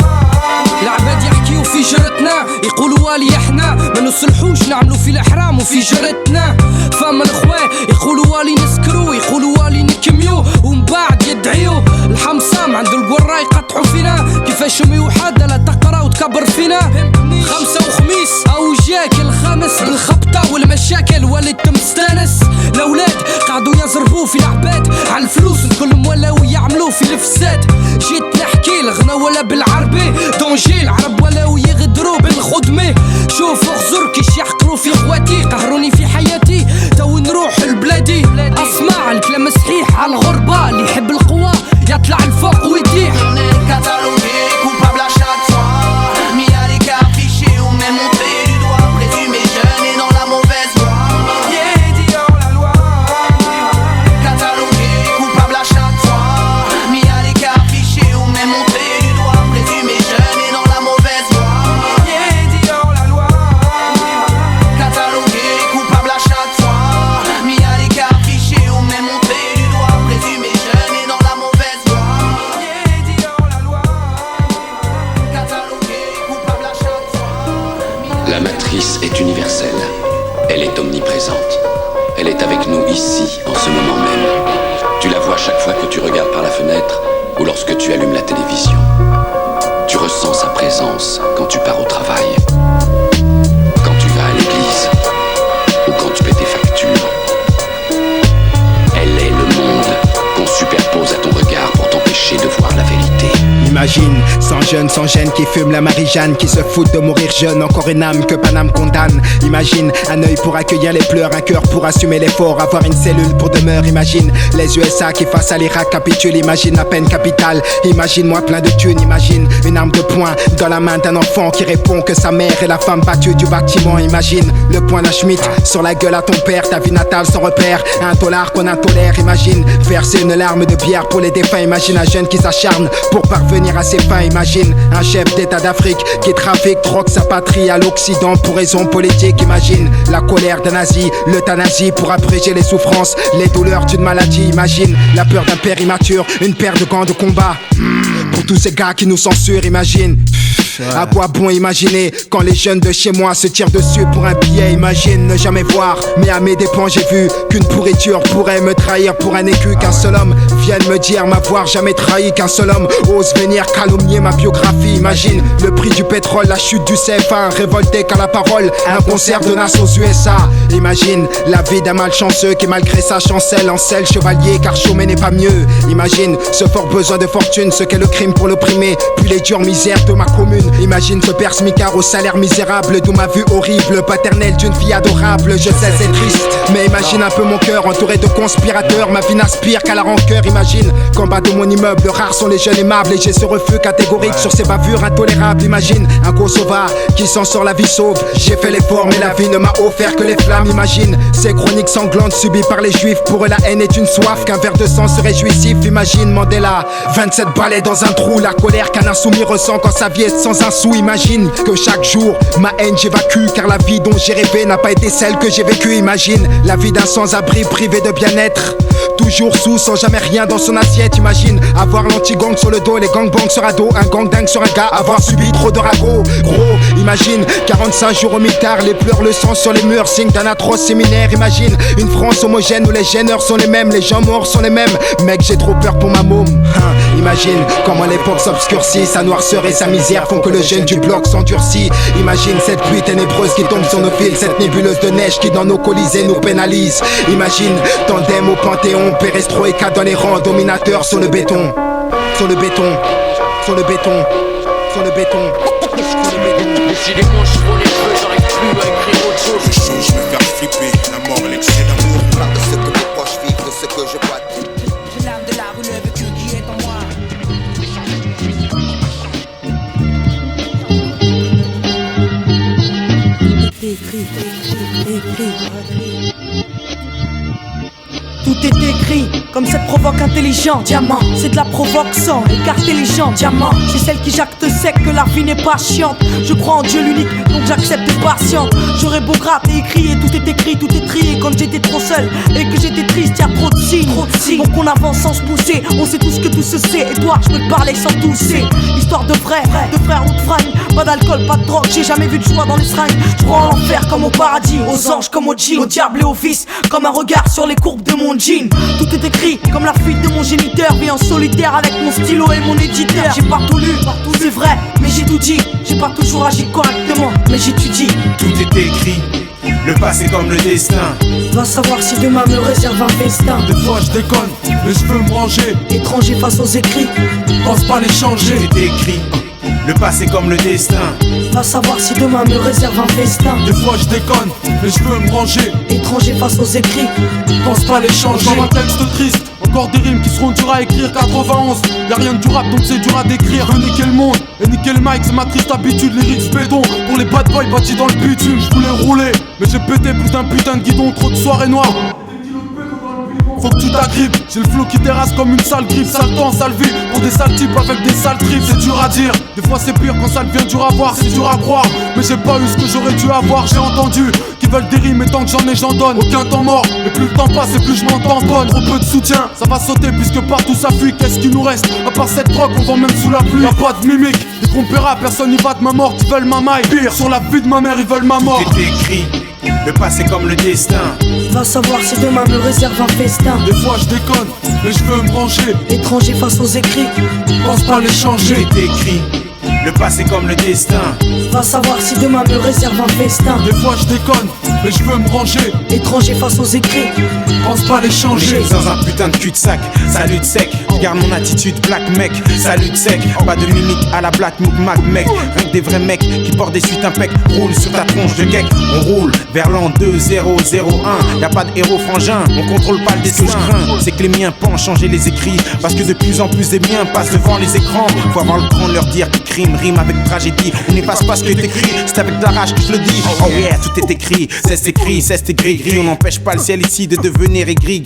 Speaker 22: العباد يحكيو في جرتنا يقولوا والي احنا ما نصلحوش نعملوا في الاحرام وفي جرتنا. فما الاخوان يقولوا والي نسكرو يقولوا والي نكميو ومن بعد يدعيو الحمصام عند القرا يقطعوا فينا كيفاش امي وحاده لا تقرا وتكبر فينا خمسة وخميس أو جاك الخامس الخبطة والمشاكل وليت مستانس. الأولاد قعدوا يزربوا في العباد على الفلوس كلهم ولاو يعملوا في الفساد. جيت نحكي الغنى ولا بالعربي دونجي العرب ولاو يغدروا بالخدمة. شوفوا خزر كيش يحقروا في خواتي قهروني في حياتي تو نروح لبلادي. أسمع الكلام صحيح على الغربة اللي يحب القوة يطلع الفوق ويطيح.
Speaker 4: La matrice est universelle, elle est omniprésente. Elle est avec nous ici, en ce moment même. Tu la vois chaque fois que tu regardes par la fenêtre ou lorsque tu allumes la télévision. Tu ressens sa présence quand tu pars au travail, quand tu vas à l'église ou quand tu paies tes factures. Elle est le monde qu'on superpose à ton regard pour t'empêcher de voir la vérité.
Speaker 5: Imagine, 100 jeunes sans gêne qui fument la Marie-Jeanne, qui se foutent de mourir jeune, encore une âme que Paname condamne. Imagine, un œil pour accueillir les pleurs, un cœur pour assumer l'effort, avoir une cellule pour demeure. Imagine, les USA qui face à l'Irak capitulent, imagine la peine capitale. Imagine-moi plein de thunes, imagine une arme de poing dans la main d'un enfant qui répond que sa mère est la femme battue du bâtiment. Imagine, le poing d'un Schmitt sur la gueule à ton père, ta vie natale sans repère, un dollar qu'on intolère. Imagine, verser une larme de bière pour les défunts. Imagine un jeune qui s'acharne pour parvenir à ses fins. Imagine un chef d'état d'Afrique qui trafique, drogue sa patrie à l'Occident pour raisons politiques. Imagine la colère d'un nazi, l'euthanasie pour abréger les souffrances, les douleurs d'une maladie. Imagine la peur d'un père immature, une paire de gants de combat pour tous ces gars qui nous censurent. Imagine à quoi bon imaginer quand les jeunes de chez moi se tirent dessus pour un billet. Imagine ne jamais voir, mais à mes dépens j'ai vu qu'une pourriture pourrait me trahir pour un écu. Qu'un seul homme vienne me dire m'avoir jamais trahi, qu'un seul homme ose venir calomnier ma biographie. Imagine le prix du pétrole, la chute du CFA, un révolté qu'à la parole, un concert de Nas aux USA. Imagine la vie d'un malchanceux qui malgré sa chancelle encelle chevalier car chômer n'est pas mieux. Imagine ce fort besoin de fortune, ce qu'est le crime pour l'opprimer, puis les dures misères de ma commune. Imagine ce père smicard au salaire misérable, d'où ma vue horrible, paternelle d'une fille adorable. Je sais c'est triste, mais imagine un peu mon cœur entouré de conspirateurs. Ma vie n'aspire qu'à la rancœur. Imagine qu'en bas de mon immeuble, rares sont les jeunes aimables et j'ai ce refus catégorique sur ces bavures intolérables. Imagine un Kosovar qui s'en sort la vie sauve. J'ai fait l'effort mais la vie ne m'a offert que les flammes. Imagine ces chroniques sanglantes subies par les juifs. Pour eux la haine est une soif, qu'un verre de sang serait jouissif. Imagine Mandela, 27 balais dans un trou, la colère qu'un insoumis ressent quand sa vie est sans un sou. Imagine que chaque jour ma haine j'évacue, car la vie dont j'ai rêvé n'a pas été celle que j'ai vécue. Imagine la vie d'un sans-abri privé de bien-être, toujours sous sans jamais rien dans son assiette. Imagine avoir l'anti-gang sur le dos, les gangbangs sur ado, un gang dingue sur un gars, avoir subi trop de ragots. Gros, imagine 45 jours au mitard, les pleurs, le sang sur les murs, signe d'un atroce séminaire. Imagine une France homogène où les gêneurs sont les mêmes, les gens morts sont les mêmes. Mec, j'ai trop peur pour ma môme. Imagine comment l'époque s'obscurcit, sa noirceur et sa misère font que le jeune du bloc s'endurcit. Imagine cette pluie ténébreuse qui tombe sur nos fils, cette nébuleuse de neige qui dans nos colisées nous pénalise. Imagine tandem au Panthéon, perestroïka dans les rangs, dominateurs sur le béton, sur le béton, sur le béton, sur le béton, sur le béton.
Speaker 20: Décidément je prends les cheveux, j'arrive plus à écrire autre chose.
Speaker 23: Je change, je me faire flipper, la mort et l'excès d'amour.
Speaker 24: Parle de ce que mes proches vivent, de ce que je vois.
Speaker 20: J'ai l'âme de la rue, le vécu qui est en moi.
Speaker 22: Tout est écrit, comme cette provoque intelligent. Diamant, c'est de la provoque sans écarter les gens. Diamant, c'est celle qui jacte sec que la vie n'est pas chiante. Je crois en Dieu l'unique, donc j'accepte patiente. J'aurais beau gratter et crier, tout est écrit, tout est trié. Quand j'étais trop seul et que j'étais triste, y'a trop de signes. Donc on avance sans se pousser, on sait tous que tout se sait. Et toi, je peux te parler sans tousser. Histoire de frères ou de fringues. Pas d'alcool, pas de drogue, j'ai jamais vu de joie dans les seringues. Je crois en l'enfer comme au paradis, aux anges comme au djinn, au diable et au vice. Comme un regard sur les courbes de mon jean. tout est écrit, comme la fuite de mon géniteur. Vis en solitaire avec mon stylo et mon éditeur. J'ai pas tout lu, c'est vrai, mais j'ai tout dit. J'ai pas toujours agi correctement, mais j'étudie.
Speaker 2: Tout est écrit, le passé comme le destin.
Speaker 22: Va savoir si demain me réserve un festin.
Speaker 11: Des fois je déconne, mais je veux me ranger.
Speaker 22: Étranger face aux écrits,
Speaker 11: pense pas les changer.
Speaker 2: Tout est écrit, le passé comme le destin.
Speaker 22: Va savoir si demain me réserve un festin.
Speaker 11: Des fois je déconne, mais je veux me ranger.
Speaker 22: Étranger face aux écrits,
Speaker 11: pense pas les changer. Dans un texte triste, encore des rimes qui seront dures à écrire. 91, y'a rien de durable donc c'est dur à décrire. Je veux niquer le monde et niquer le mic, c'est ma triste habitude. Lyrics béton pour les bad boys bâtis dans le bitume. Je voulais rouler, mais j'ai pété plus d'un putain de guidon. Trop de soirées noires, faut que tu t'agrippes, j'ai le flow qui terrasse comme une sale grippe. Sale temps, sale vie, pour des sales types avec des sales tripes. C'est dur à dire, des fois c'est pire quand ça devient dur à voir. C'est dur à croire, mais j'ai pas eu ce que j'aurais dû avoir. J'ai entendu qu'ils veulent des rimes et tant que j'en ai j'en donne. Aucun temps mort, et plus le temps passe et plus je m'entends bonne. Trop peu de soutien, ça va sauter puisque partout ça fuit. Qu'est-ce qui nous reste, à part cette drogue on vend même sous la pluie. Y'a pas de mimique, des compéras, personne n'y va de ma mort. Ils veulent ma maille, pire, sur la vie de ma mère ils veulent ma mort.
Speaker 2: Tout est écrit, le passé comme le destin.
Speaker 22: Va savoir si demain me réserve un festin.
Speaker 11: Des fois je déconne, mais je veux me brancher.
Speaker 22: Étranger face aux écrits,
Speaker 11: pense pas les changer.
Speaker 2: Tout est écrit, le passé comme le destin.
Speaker 22: Va savoir si demain me réserve un festin.
Speaker 11: Des fois je déconne, mais je veux me ranger.
Speaker 22: Étranger face aux écrits,
Speaker 11: pense pas les changer.
Speaker 2: Dans un putain de cul-de-sac, salut de sec. Garde mon attitude black mec, salut de sec. Pas de mimique à la black mouk mac mec. Rien que des vrais mecs qui portent des suites impec. Roule sur ta tronche de geek. On roule vers l'an 2001. Y'a pas de héros frangin, on contrôle pas le destin. C'est que les miens pensent changer les écrits. Parce que de plus en plus des miens passent devant les écrans. Faut avoir le temps de leur dire que crime rime avec tragédie. On n'efface pas ce qui est écrit, c'est avec de la rage que je le dis. Oh yeah, tout est écrit, c'est écrit, c'est gris. On n'empêche pas le ciel ici de devenir gris.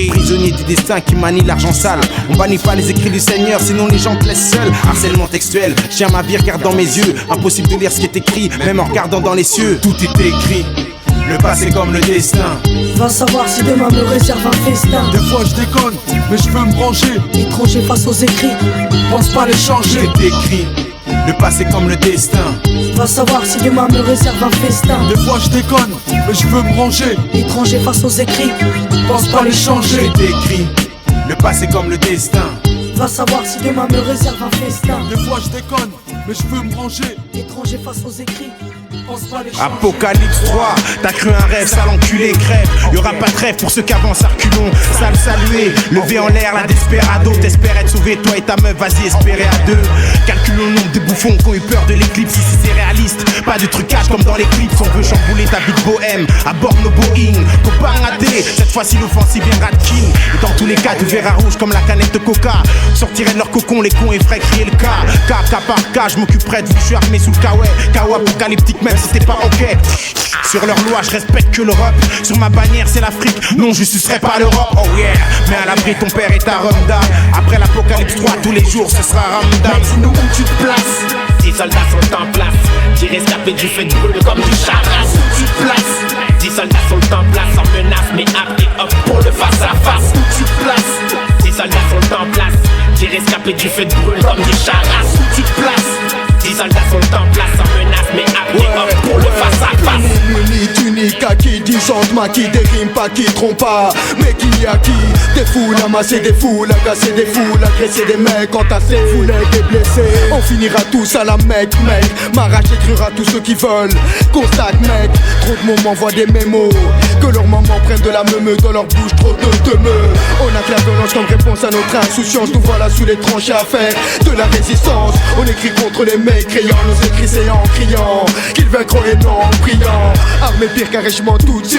Speaker 2: Prisonnier du destin qui manie l'argent sale. On bannit pas les écrits du Seigneur, sinon les gens te laissent seul. Harcèlement textuel, je tiens ma vie, regarde dans mes yeux. Impossible de lire ce qui est écrit, même en regardant dans les cieux. Tout est écrit, le passé comme le destin.
Speaker 22: Va savoir si demain me réserve un festin.
Speaker 11: Des fois je déconne, mais je veux me brancher.
Speaker 22: Étranger face aux écrits,
Speaker 11: pense pas les changer.
Speaker 2: Tout est écrit, le passé comme le destin.
Speaker 22: Va savoir si demain me réserve un festin.
Speaker 11: Des fois je déconne, mais je veux me ranger.
Speaker 22: Étranger face aux écrits,
Speaker 11: pense pas les changer.
Speaker 2: Tout est écrit, le passé comme le destin.
Speaker 22: Va savoir si demain me réserve un festin.
Speaker 11: Des fois je déconne, mais je veux me ranger.
Speaker 22: Étranger face aux écrits, pense pas les changer.
Speaker 2: Apocalypse 3, t'as cru un rêve, sale enculé, crève. Y'aura pas de rêve pour ceux qui avancent à reculons. Sale saluer, lever en l'air la desperado. T'espères être sauvé, toi et ta meuf, vas-y espérer à deux. Calculons le nombre de bouffons qui ont eu peur de l'éclipse. Ici c'est réaliste, pas de trucage comme dans les clips. On veut chambouler ta vie de bohème, à bord nos Boeing. Copain raté, cette fois-ci l'offensive vient Radkin. Et dans tous les cas, du verre à rouge comme la canette de coca. Sortiraient de leur cocon, les cons et feraient crier le cas. Cas par cas, je m'occuperai de vous, je suis armé sous le kawaii. Kawa apocalyptique même si t'es pas ok. Sur leur loi, je respecte que l'Europe. Sur ma bannière, c'est l'Afrique. Non, je sucerai pas l'Europe. Oh yeah, mais à l'abri, ton père est à Ramadan. Après l'apocalypse 3, tous les jours, ce sera Ramadan.
Speaker 8: Dis-nous où tu te places. 10 soldats sont en place. 10 rescapés du feu de brûle comme du charras. Où tu te places. 10 soldats sont en place, en menace, mais apte et hop pour le face à face. Où tu te places. 10 soldats sont en place. 10 rescapés du feu de brûle comme du charras. Où tu te places. 10 soldats sont en place, en menace, mais apte et hop pour le face à face.
Speaker 9: Unique à qui disante, maquis, des rimes pas qui trompent pas. Mais qui a qui? Des foules, amasser des foules, agresser des foules, agresser des mecs, entasser des foules et des blessés. On finira tous à la mec. M'arrache écrire à tous ceux qui veulent. Constate mec, trop de moments voient des mémos. Que leurs mamans prennent de la meumeux dans leur bouche, trop de teumeux. On a que la violence comme réponse à notre insouciance. Nous voilà sous les tranchées à faire de la résistance. On écrit contre les mécréants, nos écrits c'est en criant qu'ils vaincront et non en priant. Armés pire qu'un régiment Tutsi,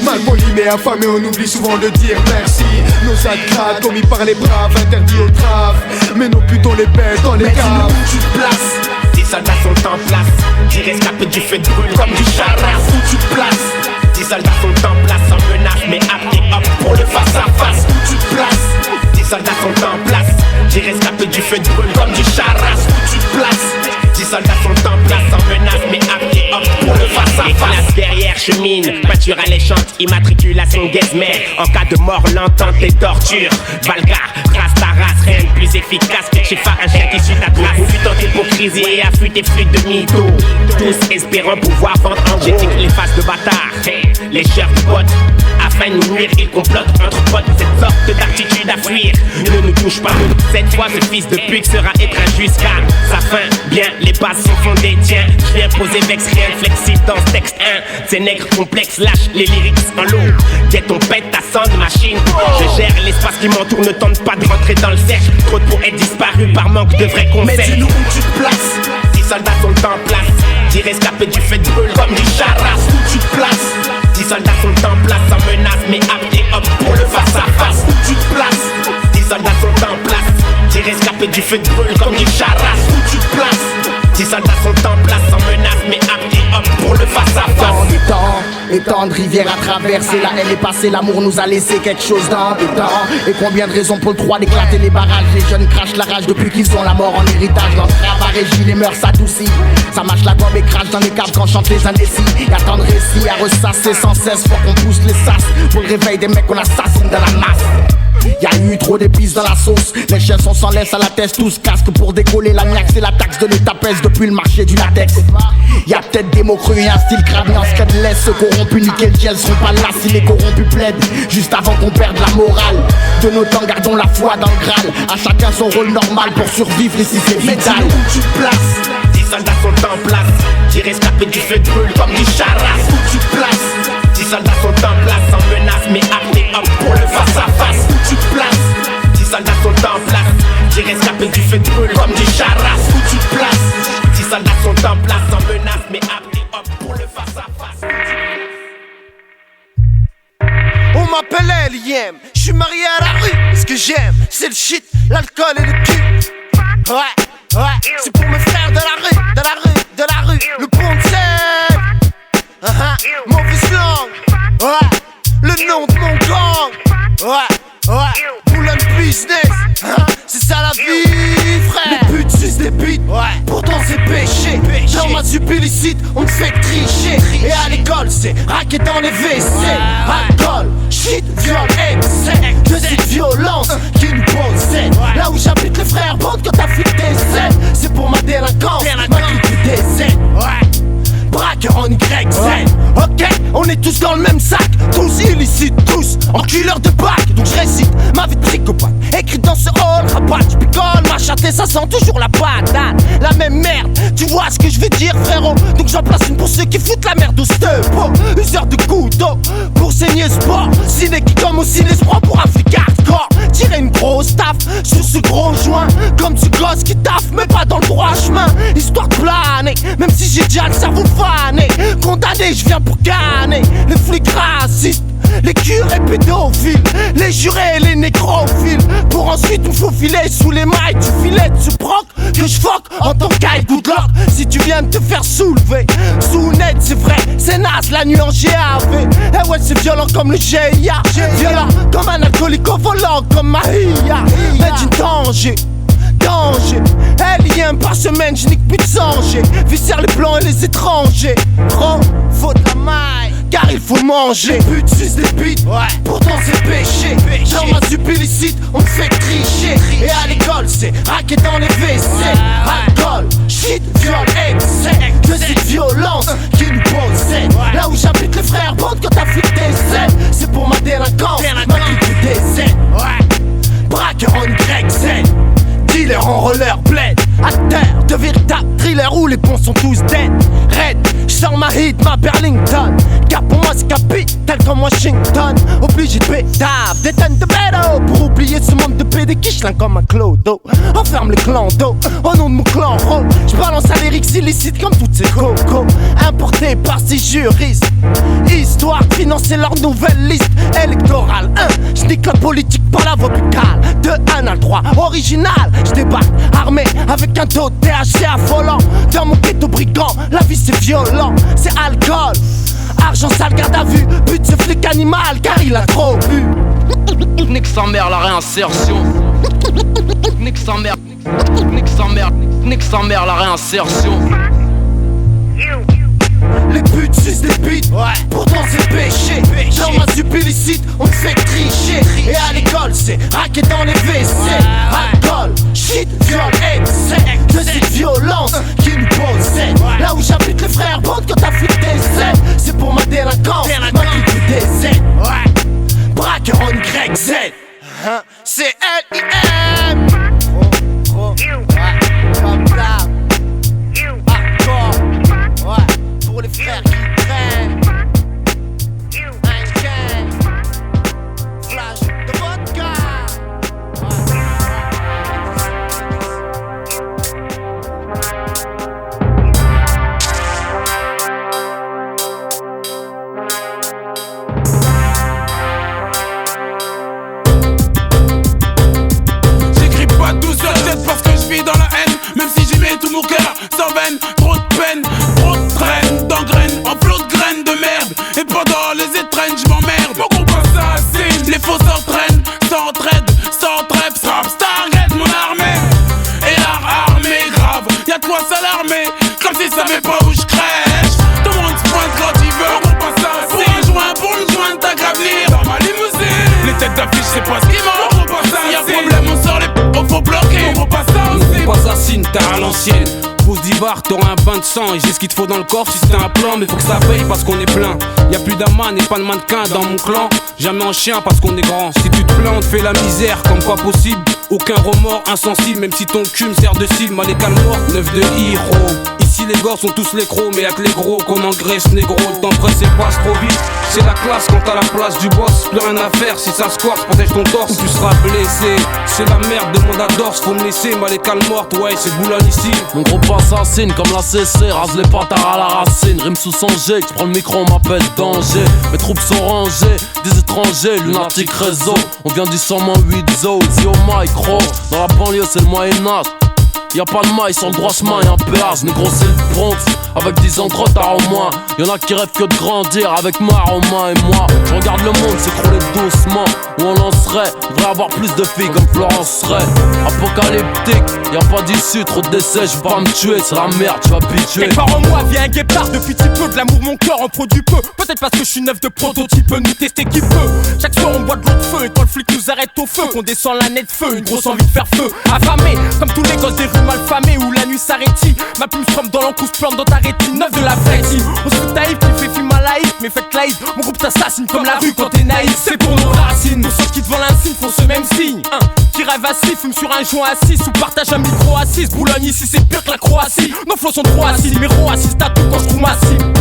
Speaker 9: mal poli mais affamé, on oublie souvent de dire merci. Nos actes commis par les braves, interdits aux traves. Mais nos putons les baissent dans les caves.
Speaker 8: Où tu te places. 10 soldats sont en place. 10 rescapés du feu de brûle comme du charras. Où tu te places. 10 soldats sont en place, en menace, mais apte et hop pour le face à face. Où tu te places. 10 soldats sont en place. 10 rescapés du feu de brûle comme du charras. Où tu te places. 10 soldats sont en place, en menace, mais apte et hop pour le face à face. Classe guerrière chemine, peinture alléchante, immatriculation gazmère. En cas de mort lente et torture, Valgar, race ta race, rien de plus efficace que chez phare un chien qui suit ta trace. Putain d'hypocrite hypocrisie et affût tes flûtes de mytho. Tous espérant pouvoir vendre en gros. J'éthique les faces de bâtards, les chers de potes. Afin de nous nuire, ils complotent entre potes. Cette sorte d'attitude à fuir ne nous touche pas. Cette fois, ce fils de pute sera étreint jusqu'à sa fin. Bien, les bases sont fondées, tiens. Je viens poser vex, rien de flexible dans ce texte 1. Ces nègres complexes lâchent les lyrics en lot. Guette, on pète ta sonde machine. Je gère l'espace qui m'entoure, ne tente pas de rentrer dans le cercle. Trop de poètes disparus par manque de vrais conseils.
Speaker 20: Mais dis-nous où tu te places.
Speaker 8: 10 soldats sont en place. 10 rescapés du feu de brûle comme du charras.
Speaker 20: Où tu te places.
Speaker 8: 10 soldats sont en place, sans menace, mais aptes et hop pour le face à face.
Speaker 20: Où tu te places.
Speaker 8: 10 soldats sont en place. 10 rescapés du feu de brûle comme du charras.
Speaker 20: Où tu te places.
Speaker 8: 10 soldats sont en place, sans menace, mais aptes et hop pour le face à face.
Speaker 20: Tant de temps, et tant de rivières à traverser. La haine est passée, l'amour nous a laissé quelque chose dans le temps. Et combien de raisons pour le droit d'éclater les barrages. Les jeunes crachent la rage depuis qu'ils ont la mort en héritage. Dans ce travail régit, les mœurs s'adoucissent. Ça mâche la gomme et crache dans les caves quand chantent les indécis. Y'a tant de récits à ressasser sans cesse. Faut qu'on pousse les sas pour le réveil des mecs qu'on assassine dans la masse. Y'a eu trop d'épices dans la sauce. Les chiens sont sans laisse à la tête, tous casques pour décoller. La niaque c'est la taxe de l'État pèse depuis le marché du latex. Y'a peut-être des mots crus et un style crânien. Ce qu'elle laisse, ceux corrompus nickel gel seront pas là si les corrompus plaident. Juste avant qu'on perde la morale. De nos temps gardons la foi dans le Graal. À chacun son rôle normal pour survivre ici c'est vital.
Speaker 8: Mais dis-nous où tu te places. 10 soldats sont en place. 10 rescapés du feu de brûle comme du charras.
Speaker 20: Où tu te places.
Speaker 8: 10 soldats sont en place, sans menace, mais aptes et hop pour le face à face.
Speaker 20: Où tu te places.
Speaker 8: 10 soldats sont en place. 10 rescapés du feu de brûle comme du charras.
Speaker 20: Où tu te places.
Speaker 8: 10 soldats sont en place, sans menace, mais aptes et hop pour le face à face.
Speaker 20: On m'appelle L.I.M. J'suis marié à la rue. Ce que j'aime, c'est le shit, l'alcool et le cul. Ouais, c'est pour mes frères de la rue, de la rue, de la rue. Le pont de Seine. Mauvaise langue. Ouais, le nom de mon gang. Ouais, Boulogne business. C'est ça la vie, frère. Les putes sucent des bites. Pourtant c'est péché. Dans ma sup illicite, on me fait tricher. Et à l'école, c'est raquer dans les WC. Alcool, shit, viol, excès. De cette violence qui nous possède. Là où j'habite, les frères bondent quand t'as fait tes scènes. C'est pour ma délinquance, ma culture des aides. Braqueur en YZ. Ok, on est tous dans le même sac. Tous illicites, tous enculeurs de bac. Donc je récite ma vie de psychopathe. Écrite dans ce hall, rabat, tu picoles, ma chatte et ça sent toujours la patate. La même merde, tu vois ce que je veux dire frérot. Donc j'en place une pour ceux qui foutent la merde au stepo. Useur de couteau, pour saigner sport. Ciné qui comme au ciné se prend pour un flic hardcore. Tirer une grosse taf sur ce gros joint. Comme du gosse qui taffe mais pas dans le droit chemin. Histoire de planer, même si j'ai déjà le cerveau fané. Condamné, je viens pour gagner. Les flics racistes, les curés pédophiles, les jurés et les nécrophiles. Pour ensuite me faufiler sous les mailles du filet de ce broc que je foque en tant qu'aille good luck. Si tu viens de te faire soulever sous net, c'est vrai, c'est naze la nuit en GAV. Eh ouais, c'est violent comme le GIA. Violent comme un alcoolique au volant, comme Mahia. Imagine danger. L.I.M. par semaine, je nique plus de sang. Viscère les blancs et les étrangers. Gros, faut de la maille, car il faut manger. Les putes sucent des bites, pourtant c'est péché. Dans ma sup illicite, on me fait tricher. Et à l'école, c'est raquer dans les WC. Alcool, shit, viol, excès. De cette violence qui nous possède. Là où j'habite, les frères bondent quand t'as flic des aides. C'est pour ma délinquance, ma culture des aides. Braqueur en YZ. Dealer en roller bled. À terre, de véritables thrillers où les ponts sont tous dead. Red, j'sors ma hit, ma Burlington. Car pour moi c'est capital comme Washington. Obligé de pétave, des tonnes de bédo. Pour oublier ce monde de PD qui chlin comme un clodo. Enferme les clans d'eau, au nom de mon clan rôle. J'balance à lyrics illicites comme toutes ces cocos. Importés par ces juristes. Histoire de financer leur nouvelle liste électorale. J'nique la politique par la voie buccale. De 1 à 3, original. J'débarque armé avec un taux de THC affolant. Dans mon ghetto brigand, la vie c'est violent. C'est alcool, argent sale, garde à vue. But ce flic animal car il a trop bu.
Speaker 22: Nique sa mère la réinsertion. Nique sa mère. Nique sa mère la réinsertion.
Speaker 20: Les putes sucent des bites, pourtant c'est péché. Dans ma sup illicite, on me fait tricher. Et à l'école, c'est raquer dans les WC. Alcool, shit, viol, excès. De cette violence Là où j'habite les frères bande quand t'affûtes des ailes. C'est pour ma délinquance, ma clique des ailes. Ouais, braqueur en YZ. C'est L.I.M. Ouais, comme là. Hardcore. Ouais, pour les frères qui traînent. Un gang. Flash de vodka.
Speaker 11: Parce que je vis dans la haine, même si j'y mets tout mon cœur, sans veine, trop de peine, trop de traîne, d'engraine, en flot de graines de merde. Et pendant les étrennes, je m'emmerde. Mon groupe assassine, les faux s'entraînent, s'entraident, sans trêve, Stargate mon armée. Et armée grave, y'a de quoi s'alarmer, comme s'ils savaient pas où je crèche. Tout le monde se pointe quand il veut, mon groupe assassine. Pour une jointe, t'as qu'à venir dans ma limousine. Les têtes d'affiche, c'est pas ce qu'ils mangent. Y'a problème, on sort les faut bloquer, on passe ça aussi.
Speaker 6: Pas assassine, t'as à l'ancienne. Pose d'Ibar, t'auras un bain de sang. Et j'ai ce qu'il te faut dans le corps si c'était un plan. Mais faut que ça paye parce qu'on est plein. Y'a plus d'aman et pas de mannequin dans mon clan. Jamais en chien parce qu'on est grand. Si tu te plains, on te fait la misère comme pas possible. Aucun remords, insensible. Même si ton cul me sert de cible. Mal et calme mort, 9 de héros. Ici les gosses sont tous les crocs. Mais y'a que les gros qu'on engraisse négro. Le temps presse et passe trop vite. C'est la classe quand t'as la place du boss. Plus rien à faire si ça squatte, protège ton torse ou tu seras blessé. C'est la merde, demande à Dors, faut me laisser. Mal et calme morte, ouais c'est Boulogne ici.
Speaker 10: Mon groupe assassine comme la CC, rase les patards à la racine. Rime sous son G, je prends le micro, on m'appelle danger. Mes troupes sont rangées, des étrangers, lunatique réseau. On vient du 108 Zo, Zio Micro. Dans la banlieue c'est le Moyen-Âge. Y'a pas de maille sur le droit chemin, y'a un péage, négro c'est le Bronx. Avec 10 ans de retard au moins. Y'en a qui rêvent que de grandir avec Maroma et moi. Je regarde le monde s'écrouler doucement. Où on lancerait, on devrait avoir plus de filles comme Florence Ray. Apocalyptique, y'a pas d'issue, trop de décès, je vais pas me tuer, c'est la merde, je suis habitué.
Speaker 18: Quelque part en moi vient un guépard, depuis si peu de l'amour mon cœur en produit peu. Peut-être parce que je suis neuf de prototype, nous tester qui peut. Chaque soir on boit de l'eau de feu et quand le flic nous arrête au feu, qu'on descend la nette feu, une grosse envie de faire feu. Affamé, comme tous les gosses des rues malfamées où la nuit s'arrêtit. Ma plume trempe dans l'encousse plante dans ta rétine, neuf de la vraie team. On se fout taïf, qui fait film à laïf, mais faites laïf. Mon groupe t'assassine comme la rue quand t'es naïf. C'est pour nos racines, pour ceux qui devant l'insigne font ce même signe. Qui rêve assis, fume sur un joint assis ou partage un micro assis. Boulogne ici c'est pire que la Croatie. Nos flots sont trop assis, numéro assiste à tout quand je trouve ma cible.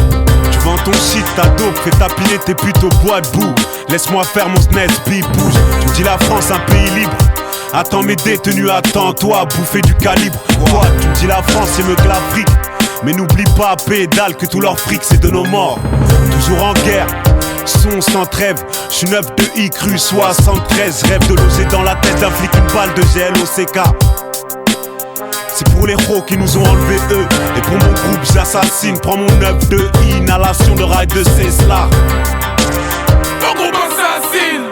Speaker 2: Tu vends ton shit, ta dope, fais tapiner tes putes au bois de boue. Laisse-moi faire mon SNES, bouge. Tu me dis la France un pays libre. Attends mes détenus, attends-toi, bouffer du calibre. Quoi, tu me dis la France c'est mieux que l'Afrique. Mais n'oublie pas, pédale, que tout leur fric c'est de nos morts. Toujours en guerre, son sans trêve. J'suis 9 de I cru 73. Rêve de loger dans la tête d'un flic une balle de GLOCK. C'est pour les héros qui nous ont enlevé eux. Et pour mon groupe j'assassine. Prends mon 9 de I, inhalation de rail de Cesla.
Speaker 11: Mon groupe assassine.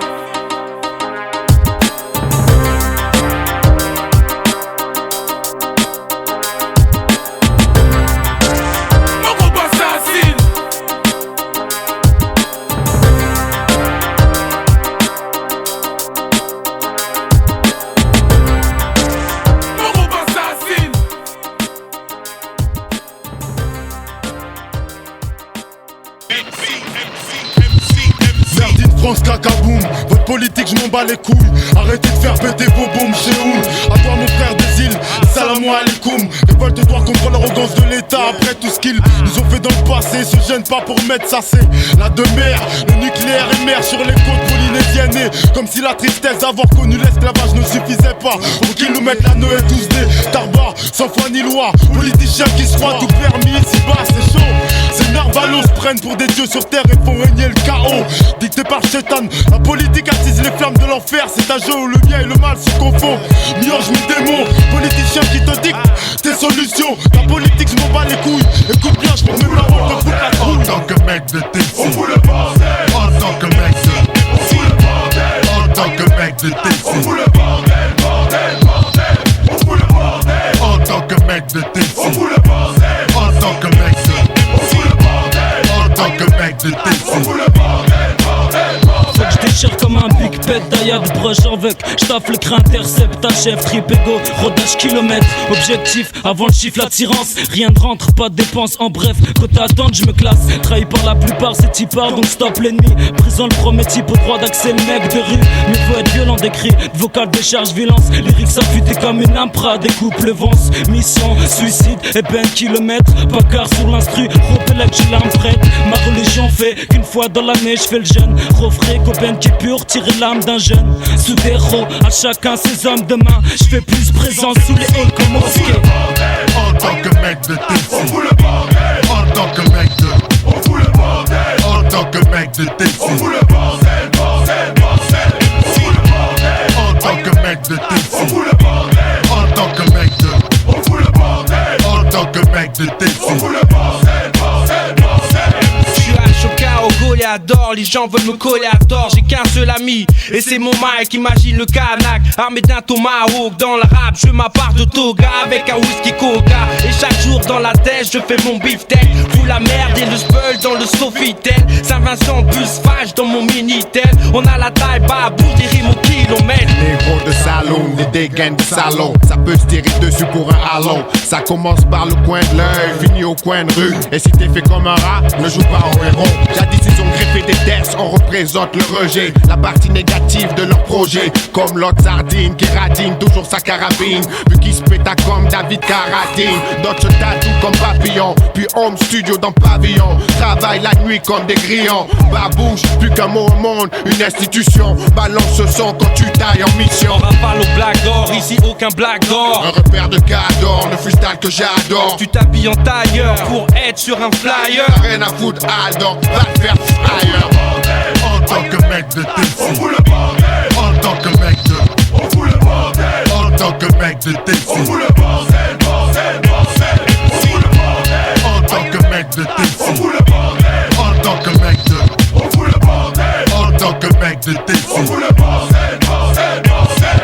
Speaker 13: France cacaboum, votre politique je m'en bats les couilles. Arrêtez de faire péter vos bombes chez où. À toi mon frère des îles, salam alaikum. Révolte-toi contre l'arrogance de l'État. Après tout ce qu'ils nous ont fait dans le passé, se gêne pas pour mettre ça c'est la demeure. Le nucléaire est mer sur les côtes polynésiennes. Et comme si la tristesse d'avoir connu l'esclavage ne suffisait pas pour qu'ils nous mettent la Noé tous des tarbas, sans foi ni loi. Politiciens qui se croient tout permis ici bas, c'est chaud. Ces narvalos se prennent pour des dieux sur terre et font régner le chaos. Dicté par Chétan, la politique attise les flammes de l'enfer. C'est un jeu où le bien et le mal se confondent. Mi-ange, mi-démon, politicien qui te dicte tes solutions. La politique, je m'en bats les couilles. Écoute bien, je prends mes paroles de foutre la trouille.
Speaker 14: En tant que mec de TC, on fout le bordel. En tant que mec de TC, on fout le bordel. En tant que mec de TC, on fout le bordel, bordel, bordel. On fout le bordel. En tant que mec de TC, on fout le bordel. En tant que mec de TC, on fout le bordel. En tant que mec de TC, on fout le bordel, bordel, bordel.
Speaker 22: Faut que je déchire comme un big pet taillade brush avec, j'taffe le crin intercept, ta chef, trip égo, rodage kilomètre, objectif, avant le chiffre l'attirance, rien ne rentre, pas de dépenses, en bref, côté attente je me classe, trahi par la plupart c'est typard donc stop l'ennemi, prison le premier type au droit d'accès le mec de rue, mieux faut être violent des cris, vocal décharge violence, lyrique affûté comme une impra, découpe le vence, mission, suicide, et ben kilomètre, bagarre sur l'instru, repelec j'ai l'âme prête, ma religion fait qu'une fois dans l'année je fais le jeûne, refrais, copain qui pur, tirer l'âme d'un jeune, sous des roues, à chacun ses hommes de main, je fais plus présence sous les halls comme mosquée.
Speaker 14: En tant que mec de TC, on fout le bordel. En tant que mec de, on fout le bordel. En tant que mec de TC, on fout le bordel, bordel, bordel. On fout le bordel. En tant que mec de TC, on fout le bordel. En tant que mec de, on fout le bordel. En tant que mec de TC, on fout le bordel, bordel, bordel.
Speaker 1: J'suis à Choca au Goliador, les gens veulent me coller à tort, j'ai qu'un seul ami, et c'est mon Mike, imagine le Kanak, armé d'un tomahawk, dans le rap, je m'appart de toga, avec un whisky coca, et chaque jour dans la tête, je fais mon beefsteak, fous la merde et le spell dans le Sofitel, Saint-Vincent bus fâche dans mon Minitel, on a la taille babou, des rimes au kilomètre.
Speaker 14: Les gros de salon, les dégaines de salon, ça peut se tirer dessus pour un hallon, ça commence par le coin de l'œil, finit au coin de rue, et si t'es fait comme un rat, ne joue pas en héros. Jadis ils ont greffé des tests, on représente le rejet, la partie négative de leur projet. Comme l'autre sardine qui radine toujours sa carabine, vu qu'il se péta comme David Carradine. D'autres se tatouent comme papillon, puis home studio dans pavillon. Travaille la nuit comme des grillons, babouche, plus qu'un mot au monde, une institution. Balance ce son quand tu tailles en mission.
Speaker 1: On rafale au black d'or, ici aucun black d'or.
Speaker 14: Un repère de cador, le freestyle que j'adore.
Speaker 1: Tu t'habilles en tailleur pour être sur un flyer.
Speaker 14: Rien à foutre, Aldor, va te faire ailleurs. En tant que mec de TC, on fout le bordel. En tant que mec de, on fout le bordel. En tant que mec de TC, on fout le bordel, bordel, bordel. On fout le bordel. En tant que mec de TC, on fout le bordel. En tant que mec de, on fout le bordel. En tant que mec de TC, on fout le bordel, bordel, bordel.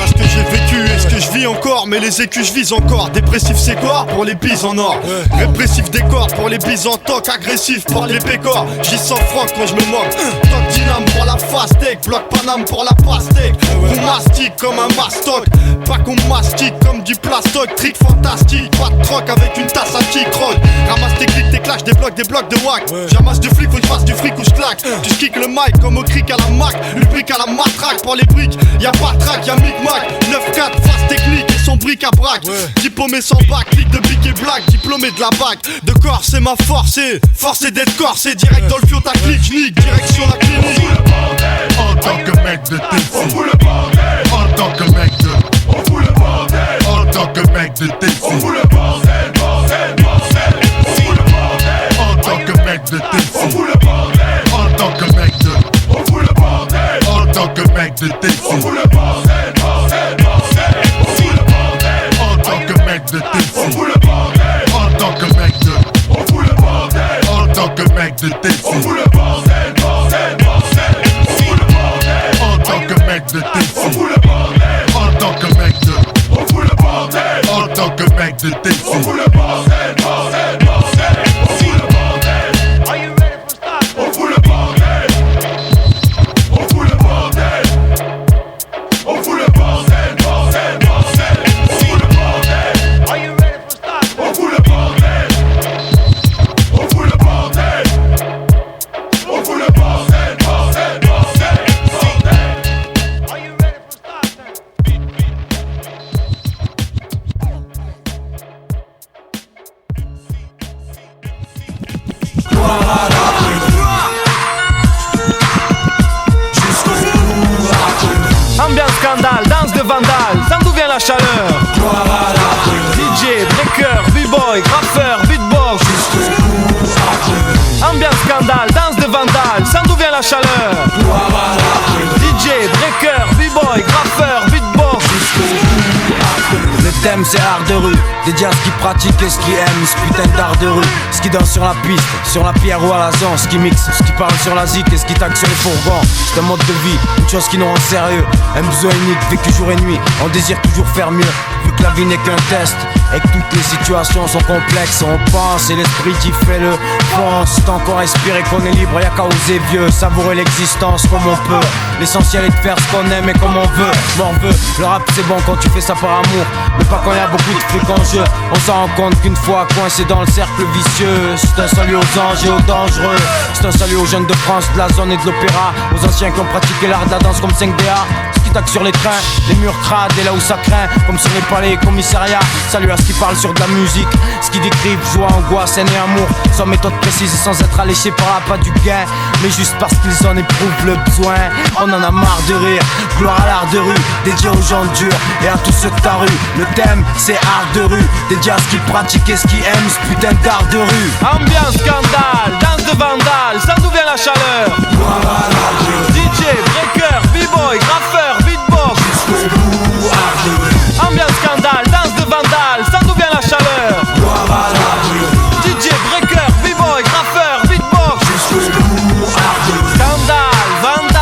Speaker 15: Ce que j'ai vécu et ce que je vis encore, mais les écus je vise encore. Dépressif c'est quoi pour les bises en or, répressif décor pour les bises en toc, agressif pour les pécores. J'y 100 francs quand je me moque. Toc dyname pour la fastec, bloc Paname pour la pastèque. On mastique comme un mastoc, pas qu'on mastique comme du plastoc. Trick fantastique, pas de troc avec une tasse à qui croque. Ramasse tes clics, tes clashs, des blocs de wack. J'amasse du flic, faut que je fasse du fric ou je claque. Tu kick le mic comme au cric à la Mac, le brick à la matraque. Pour les briques, y'a pas de track, y'a micmac. 9-4, face technique et son bric à braque. Diplômé sans bac, clic de bic et black. Diplômé de la bac, de corps c'est ma force. Forcé d'être corsé, direct dans le fion ta clique. J'nique, direction la clinique.
Speaker 14: On fout le bordel. En tant que mec de TC, on fout le bordel. En tant que mec de, on fout le bordel. En tant que mec de TC, on fout le bordel, bordel, bordel. On fout le bordel. En tant que mec de TC, on fout le bordel. En tant que mec de, on fout le bordel. En tant que mec de TC, on fout le bordel, bordel, bordel. On fout le bordel. En tant que mec de TC, on fout le bordel. En tant que mec de, on fout le bordel. En tant que mec de TC, on fout le bordel, bordel, bordel. On fout le bordel. En tant que mec de TC, on fout le bordel. En tant que mec de, on fout le bordel. En tant que mec de TC, on fout le bordel, bordel, bordel. On fout le bordel. Are you ready for start? On fout le bordel. On fout le bordel. On fout le bordel, bordel, bordel. On fout le bordel. Are you ready for start? On fout le bordel. On fout le bordel. On fout le bordel, bordel, bordel, bordel. Are you ready for start?
Speaker 1: Ambiance scandale, danse de vandale, ça d'où vient la chaleur. DJ, breaker, b-boy, graffeur, beatbox. Ambiance scandale, danse de vandale, ça d'où vient la chaleur. DJ, breaker, b-boy, graffeur, beatbox.
Speaker 21: Le thème c'est art de rue, dédié à ce qui pratique et ce qui aime, ce putain d'art de rue. Ce qui danse sur la piste, sur la pierre ou à la zone, ce qui mixe, ce qui parle sur la zik et ce qui taxe sur les fourgons. C'est un mode de vie, une chose qui nous rend sérieux. Un besoin unique, vécu jour et nuit, on désire toujours faire mieux. Vu que la vie n'est qu'un test,
Speaker 3: et que toutes les situations sont complexes. On pense et l'esprit dit fais-le, fonce. Tant qu'on respire et qu'on est libre, y'a qu'à oser vieux. Savourer l'existence comme on peut. L'essentiel est de faire ce qu'on aime et comme on veut. Morveux, le rap c'est bon quand tu fais ça par amour, mais pas quand y'a beaucoup de trucs en jeu. On s'en rend compte qu'une fois coincé dans le cercle vicieux. C'est un salut aux anges et aux dangereux. C'est un salut aux jeunes de France, de la zone et de l'opéra. Aux anciens qui ont pratiqué l'art de la danse comme 5DA. Ce qui taque sur les trains, les murs crades et là où ça craint, comme sur les palais et commissariats. Salut à ce qui parle sur de la musique, ce qui décrivent joie, angoisse, haine et amour, sans méthode précise et sans être alléché par la pas du gain, mais juste parce qu'ils en éprouvent le besoin. On en a marre de rire, gloire à l'art de rue, dédié aux gens durs et à tous ceux de ta rue. Le thème c'est art de rue, dédié à ce qui pratique et ce qui aime ce putain d'art de rue.
Speaker 1: Ambiance scandale, danse de vandale, ça d'où vient la chaleur? DJ, breaker, b-boy, graffeur, beatbox. Ambiance scandale, danse de vandale, ça d'où vient la chaleur? DJ, breaker, b-boy, graffeur, beatbox. Scandale, vandale.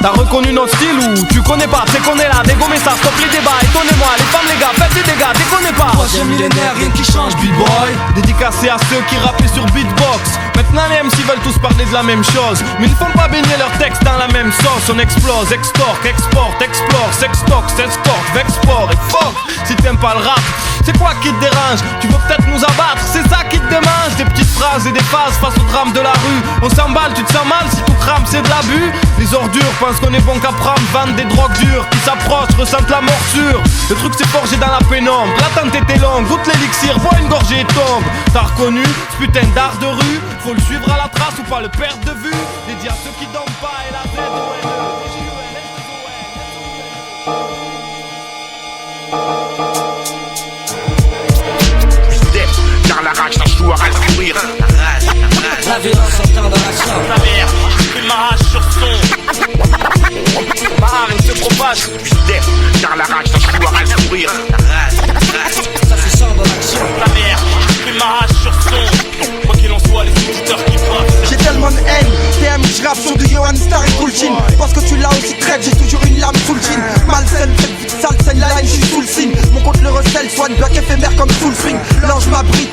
Speaker 1: T'as reconnu notre style ou tu connais pas? C'est qu'on est là, dégommez ça, stop les débats, étonnez-moi, les femmes, les gars, faites des dégâts, déconnez pas.
Speaker 22: Troisième millénaire, rien qui change, b-boy.
Speaker 1: Dédicacé à ceux qui rappaient sur beatbox. Maintenant les MC veulent tous parler de la même chose, mais ils font pas baigner leurs textes dans la même sauce. On explose, extorque, exporte, explore, sextoque, s'escorte, vexport et fuck. Si t'aimes pas le rap, c'est quoi qui te dérange? Tu veux peut-être nous abattre, c'est ça qui te démange. Des petites phrases et des phases face au drame de la rue. On s'emballe, tu te sens mal si tout crame, c'est de l'abus. Les ordures pensent qu'on est bon qu'à prendre, vendent des drogues dures. Qui s'approchent, ressentent la morsure. Le truc c'est forgé dans la pénombre. L'attente était longue, goûte l'élixir, bois une gorgée et tombe. T'as reconnu ce putain d'art de rue? Faut le suivre à la trace ou pas le perdre de vue. Dédié à ceux qui dorment pas et la
Speaker 8: Car la rage d'un joueur à le sourire.
Speaker 22: La violence entend dans l'action.
Speaker 8: Ta mère, une marage sur son. Ma harine se propage. Car la rage d'un joueur à le sourire.
Speaker 22: Ça se sent dans l'action.
Speaker 8: Ta mère, une marage sur son. Quoi qu'il en soit, les auditeurs qui passent.
Speaker 20: J'ai tellement de haine, TM, je rappe sur du Johan Star et Coolchin. Parce que tu l'as aussi traite, j'ai toujours une lame sous le jean. Malsaine, faites vite sale, scène la haine, je suis sous le signe. Mon compte le recèle, soigne bloc éphémère comme sous le swing. L'ange m'abrite,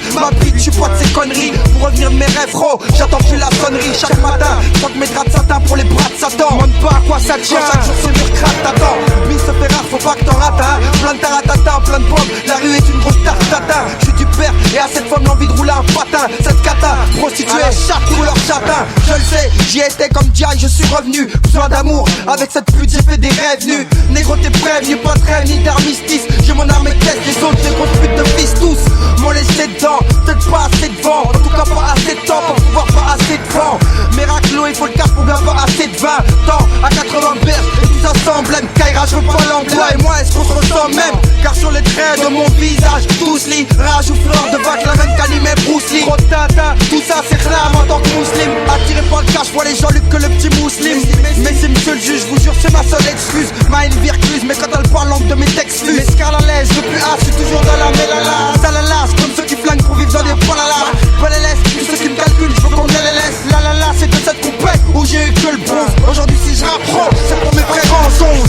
Speaker 20: je suis pas de ces conneries. Pour revenir de mes rêves, j'attends plus la sonnerie. Chaque matin, porte mes draps de satin pour les bras de Satan. Demande pas à quoi ça tient, chaque jour c'est mur craque, t'attends. Le bis se fait rare, faut pas que t'en rates, hein. Plein de taratata, plein de bombes, la rue est une grosse tarte tatin. Je suis du père et à cette femme l'envie de rouler un patin. Cette cata, prostituée, chatte, couleur châtain. Je le sais, j'y étais comme Diaye, je suis revenu. Besoin d'amour, avec cette pute j'ai fait des rêves nus. Négro t'es prévenu, pas de rêve ni d'armistice. J'ai mon arme et caisse, les autres des grosses putes de fils tous. M'ont laissé dedans, peut-être pas assez de vent. En tout cas pas assez de temps pour pouvoir pas assez de vent. Méraclo, il faut le cash pour bien pas assez de vin. Temps à 80 berges et tout ça sans emblème. Kaira, je veux pas l'emploi et moi est-ce qu'on se ressemble même? Car sur les traits de mon visage, tous lit, rage ou fleur de vague, la même qu'animé Bruce Lee. Trop de tintin, tout ça c'est clair en tant que musulman. Attiré par le cash, vois les Jean-Luc que le petit musulman. Mais c'est monsieur le juge, je vous jure c'est ma seule excuse. Ma haine vircuse, mais quand elle parle langue de mes textes fuse. Escarre la laisse, depuis A, je suis toujours dans la mélala. Ça la lasse, comme ceux qui flinguent pour vivre dans des palalas. Pas les laisse, tous ceux qui me calculent, je veux qu'on les laisse. La la la, c'est de cette compète où j'ai eu que le bronze. Aujourd'hui si je rapproche, c'est pour mes frères en songe.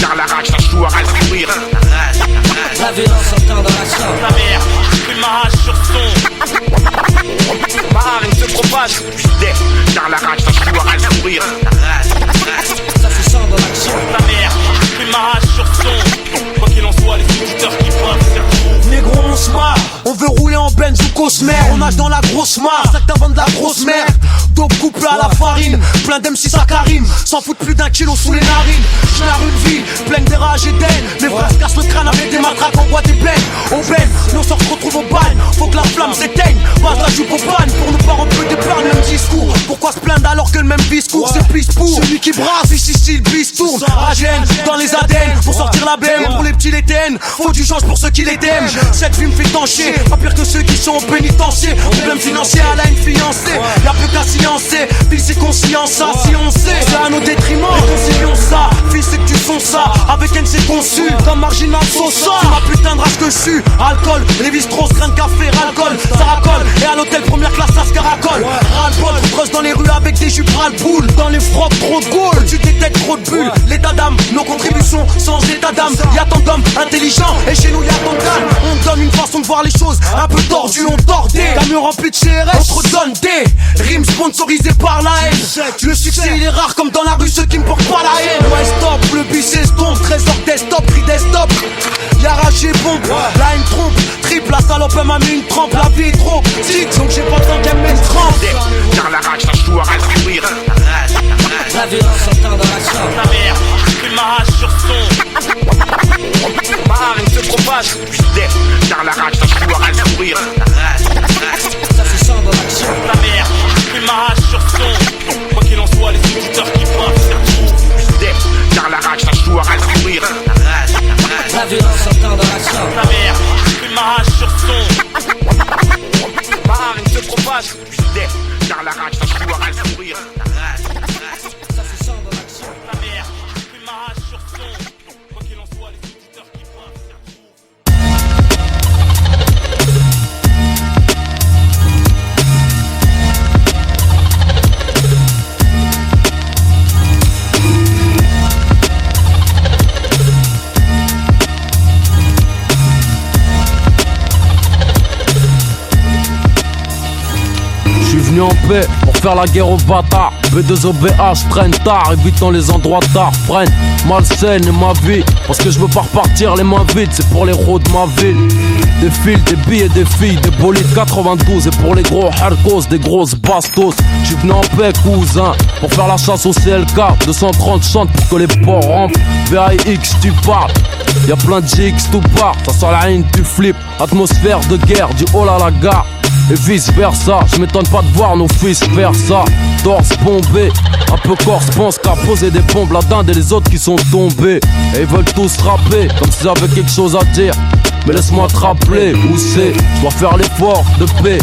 Speaker 8: Car la rage d'un joueur à le sourire.
Speaker 22: La violence entend dans l'action.
Speaker 8: Ta mère, une marage sur son. Ma harine se propage. Car la rage d'un joueur à le sourire.
Speaker 22: Ça se sent dans l'action.
Speaker 8: Ta mère, une marage sur son. Quoi qu'il en soit, les auditeurs qui passent.
Speaker 20: Négro on se marre, on veut rouler en Benz ou Cosmer. On nage dans la grosse mare, certains vendent de la grosse merde. Dope couple à la farine, plein d'MC saccharine. S'en foutent plus d'un kilo sous les narines. Je narre une vie, pleine de rage et d'aine. Les frères se cassent le crâne avec des matraques en boîte et pleine. Au Ben, nos sorts se retrouvent au bagne. Faut que la flamme s'éteigne, passe la jupe au bagne. Pour ne pas remplir des plans, le même discours. Pourquoi se plaindre alors que le même discours c'est plus pour celui qui brasse, ici le bis tourne. Agène, dans les ADN, pour sortir la BM. Pour les petits les TN, faut du change pour ceux qui les t'aiment. Cette vie me fait tancher, pas pire que ceux qui sont au pénitencier. Problème financier, elle a une fiancée. Y'a plus qu'à silencer, puis c'est conscient ça. Si on sait, c'est à nos détriments. Réconcilions ça, fils c'est que tu sens ça. Avec elle c'est conçu, comme marginal Sosa. Tu ma putain de race que je suis. Alcool, les bistros, grain de café, ralcool. Ça racole, et à l'hôtel première classe ça se caracole. Ras-le-bol, creuse dans les rues avec des jupes ras-le-boule. Dans les frocs, trop de goût, tu détectes trop de bulles. L'état d'âme, nos contributions
Speaker 7: sans état d'âme. Y'a tant d'hommes intelligents et chez nous y'a tant d'âme. On te donne une façon de voir les choses un peu tordues, on tordait. Camion rempli de CRS, on te donne des rimes sponsorisées par la haine. Le succès il est rare comme dans la rue ceux qui me portent pas la haine. Ouais stop, le bus s'estompe, trésor desktop, prix desktop. Y'a ragé pompe, là une trompe, triple, la salope elle m'a mis une trempe, la vie est trop petite donc j'ai pas besoin qu'elle me trempe.
Speaker 8: Dans la rage, ça joue à sourire.
Speaker 22: La violence s'entend dans l'action.
Speaker 8: Ta mère, j'exprime ma rage sur son. Ma harine se propage. Dans la rage, ça joue à sourire.
Speaker 22: Ça se sent dans l'action.
Speaker 8: Ta mère, j'exprime ma rage sur son. Quoi qu'il en soit, les auditeurs qui parlent, c'est dans la rage, ça joue à sourire.
Speaker 22: La violence s'entend dans l'action.
Speaker 8: Ta mère, j'exprime ma rage sur son. Ma harine se propage. Dans la rage, ça joue à sourire.
Speaker 22: Ça se sent dans l'action.
Speaker 8: Ta mère, j'exprime ma rage sur son. Quoi qu'il en soit, les auditeurs qui parlent, c'est
Speaker 10: Je suis venu en paix pour faire la guerre aux bâtards. B2OBH traîne tard, évitant les endroits tard. Freine, malsaine ma vie, parce que je veux pas repartir les mains vides. C'est pour les héros de ma ville. Des fils, des billets, des filles, des bolides 92. Et pour les gros harcos, des grosses bastos. Je suis venu en paix cousin, pour faire la chasse au CLK. 230 chantent pour que les porcs rentrent. VAX tu parles, y'a plein de GX tout part. Ça sent la haine, tu flippes. Atmosphère de guerre, du oh là la gare. Et vice versa, je m'étonne pas de voir nos fils faire ça. Torse bombé, un peu corse pense qu'à poser des bombes la dinde et les autres qui sont tombés. Et ils veulent tous rapper, comme s'ils avaient quelque chose à dire. Mais laisse-moi te rappeler où c'est, je dois faire l'effort de paix.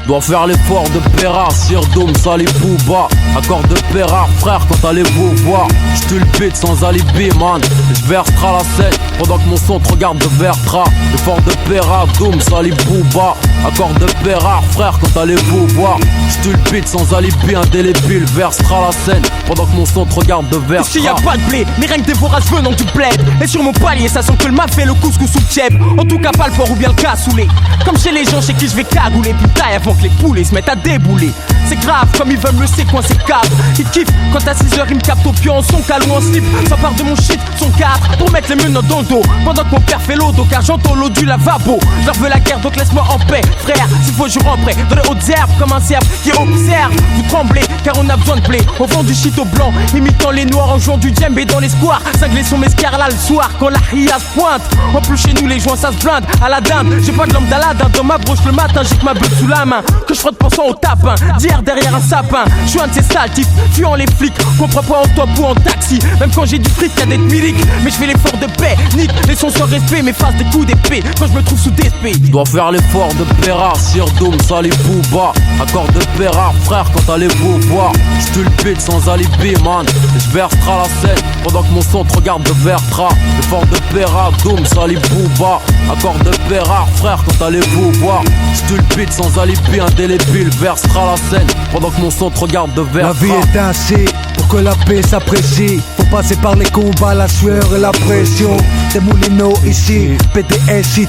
Speaker 10: Dois faire l'effort de Péra, Sirdoum, Sali Bouba. Accord de Péra, frère, quand allez-vous voir? J'tue le beat sans alibi, man. J'versera la scène pendant que mon son te regarde de Vertra. L'effort de Péra, Doom, Sali Bouba. Accord de Péra, frère, quand allez-vous voir? J'tue le beat sans alibi, indélébile. Versera la scène pendant que mon son te regarde de Vertra.
Speaker 12: Ici y'a pas de blé, mais rien que des voraces venant du bled. Et sur mon palier, ça sent que le m'a fait le couscous sous le tchèp. En tout cas, pas le fort ou bien le cassoulet. Comme chez les gens chez qui j'vais cagouler. Putain, avant que les poulets se mettent à débouler. C'est grave comme ils veulent me séquencer câble. Ils kiffent quand à 6h ils me captent au pion en son calou en slip. Ça part de mon shit, son 4 pour mettre les menottes dans le dos. Pendant que mon père fait l'eau, car j'entends l'eau du lavabo. Je leur veux la guerre donc laisse-moi en paix. Frère, s'il faut je rentrerai dans les hautes herbes comme un cerf qui observe. Vous tremblez car on a besoin de blé. On vend du shit au blanc, imitant les noirs en jouant du djembé dans les squares. Cinglés sont mes scarlas le soir quand la ria se pointe. En plus chez nous les joints ça se blinde à la dinde. J'ai pas de lampe d'Aladin dans ma broche le matin. J'ai que ma bulle sous la main que je frotte pensant au tapin. D'hier derrière un sapin, je suis un de ces sales types fuyant les flics. Comprends pas en top ou en taxi. Même quand j'ai du fric y'a des miliques. Mais je fais l'effort de paix, nique les sons sans respect. Mais face des coups d'épée quand je me trouve sous DSP.
Speaker 10: Je dois faire l'effort de Péra, Sirdoum, Sali Bouba. Accord de Péra, frère, quand allez-vous voir? J'tue le beat sans alibi, man. Et j'versera la scène pendant que mon son te regarde de Vertra. L'effort de Péra, Doom, Sali Bouba. Accord de Péra, frère, quand allez-vous voir? J'tue le beat sans alibi, indélébile. Versera la scène pendant que mon son te regarde de Vertra.
Speaker 16: La vie est ainsi, pour que la paix s'apprécie. Faut passer par les combats, la sueur et la pression. Des moulineaux ici, PDSIT.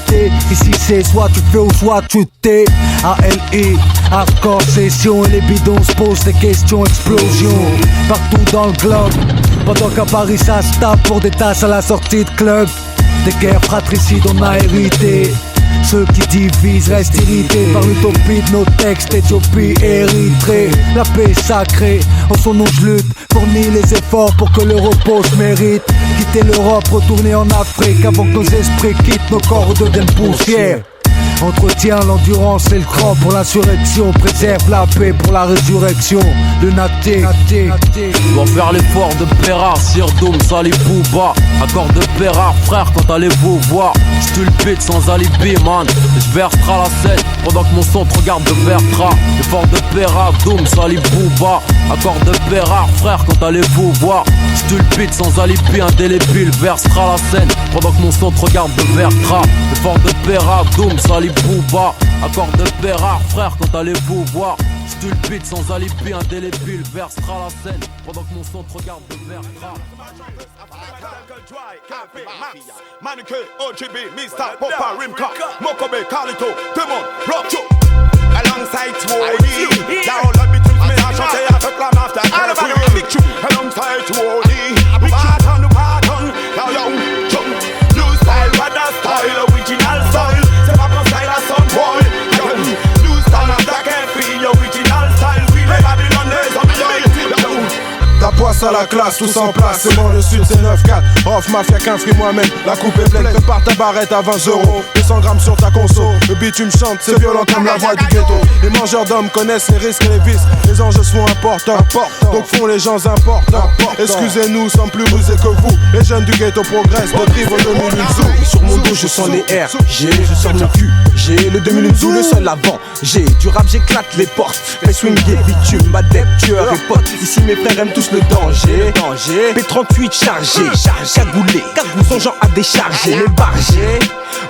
Speaker 16: Ici c'est soit tu fais ou soit tu t'es. ALI, hardcore session. Et les bidons se posent des questions, explosion. Partout dans le globe, pendant qu'à Paris ça se tape pour des tasses à la sortie de club. Des guerres fratricides on a hérité. Ceux qui divisent restent irrités par l'utopie de nos textes, Éthiopie, Érythrée. La paix est sacrée, en son nom je lutte, fournis les efforts pour que le repos se mérite. Quitter l'Europe, retourner en Afrique avant que nos esprits quittent, nos corps deviennent poussière. Entretiens l'endurance et le cran pour l'insurrection. Préserve la paix pour la résurrection. Lunatique.
Speaker 10: Je dois faire l'effort de Péra, Sirdoum, Sali Bouba. Accord de Péra, frère, quand allez-vous voir? J'tue le beat sans alibi, man. Et j'versera la scène pendant que mon son te regarde de Vertra. L'effort de Péra, Doom, Sali Bouba. Accord de Péra, frère, quand allez-vous voir? J'tue le beat sans alibi, indélébile. Versera la scène pendant que mon son te regarde de Vertra. L'effort de Péra, Doom, Sali Big Booba, accord de Bérard, frère, quand allez-vous voir? J'tue le beat sans alibi, indélébile, versera la scène pendant que mon son te regarde de Vertra.
Speaker 11: Mannequin, OGB, Mr. Papa, Rimka, Mokobe, Carlito, Demon, Rock, alongside Twody, down le bitume, mais à chanter avec la mafia, alongside Twody, nous pardon, yo, new style, bad style, original style, c'est pas mon style à son boy, new style, attack and free, original style, oui, les Babylon, les zombies,
Speaker 4: ta poisse à la classe, tous en place, c'est bon le sud, c'est 9-4. Off, mafia, qu'un fruit moi-même, la coupe est pleine. Prépare ta barrette à 20 €, 200 grammes sur ta conso. Le bitume chante, c'est violent comme la voix du ghetto. Les mangeurs d'hommes connaissent les risques et les vices. Les enjeux sont importants, donc font les gens importants. Excusez-nous, sommes plus rusés que vous. Les jeunes du ghetto progressent, de drive au 2001 zoo.
Speaker 5: Sur mon dos, je sens les R, je sors mon cul. J'ai le 2001 zoo, le seul avant. J'ai du rap, j'éclate les portes. Fais swinguer, bitume, adepte, tueur et pote. Ici mes frères aiment tous le danger. P38 chargé, cagoulé, son genre à décharger. Les bargés,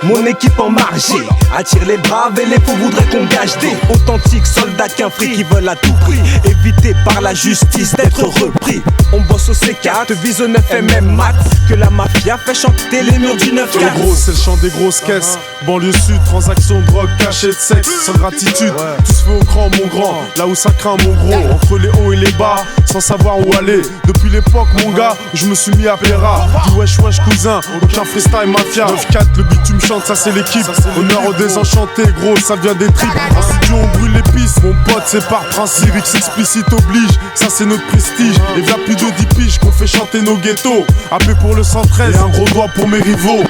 Speaker 5: mon équipe en margé. Attire les braves et les faux voudraient qu'on gage des authentiques soldats qu'un fric qui veulent à tout prix éviter par la justice d'être repris. On bosse au C4, te vise au 9mm mat. Que la mafia fait chanter les murs du 9-4.
Speaker 4: Les gros, c'est le chant des grosses caisses. Banlieue sud, transaction de drogue, cachet de sexe. Sans gratitude, tout se fait au cran, mon grand. Là où ça craint, mon gros. Entre les hauts et les bas, sans savoir où aller. Depuis l'époque, mon gars, je me suis mis à Péra. Du wesh wesh cousin, aucun freestyle mafia. 9-4, le bitume chante, ça c'est l'équipe. Honneur aux désenchantés, gros, ça vient des tripes. En studio, on brûle les pistes. Mon pote, c'est par principe. Lyrics explicite oblige, ça c'est notre prestige. Et v'là plus de 10 piges qu'on fait chanter nos ghettos. AP pour le 113, un gros doigt pour mes rivaux.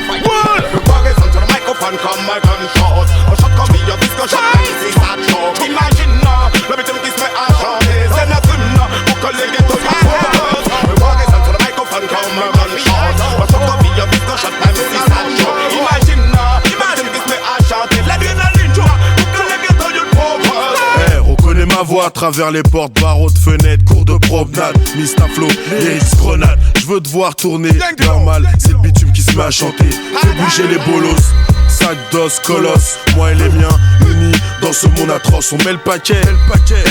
Speaker 11: Imagine, le bitume qui se met à chanter, c'est notre hymne pour que les ghettos y focus. Le bois reste sur le microphone comme un gunshot. Moi je copie un biscuit, shot même si ça chaud. Imagine, le bitume qui se met à chanter, l'adrénaline joie pour que les ghettos y focus.
Speaker 14: Hey, reconnais ma voix à travers les portes, barreaux de fenêtres, cours de promenade. Mistaflo, lyrics grenade. Je veux te voir tourner, normal, c'est le bitume qui se met à chanter. Fais bouger les bolos. 5 doses, colosse, moi et les miens, unis dans ce monde atroce. On met le paquet,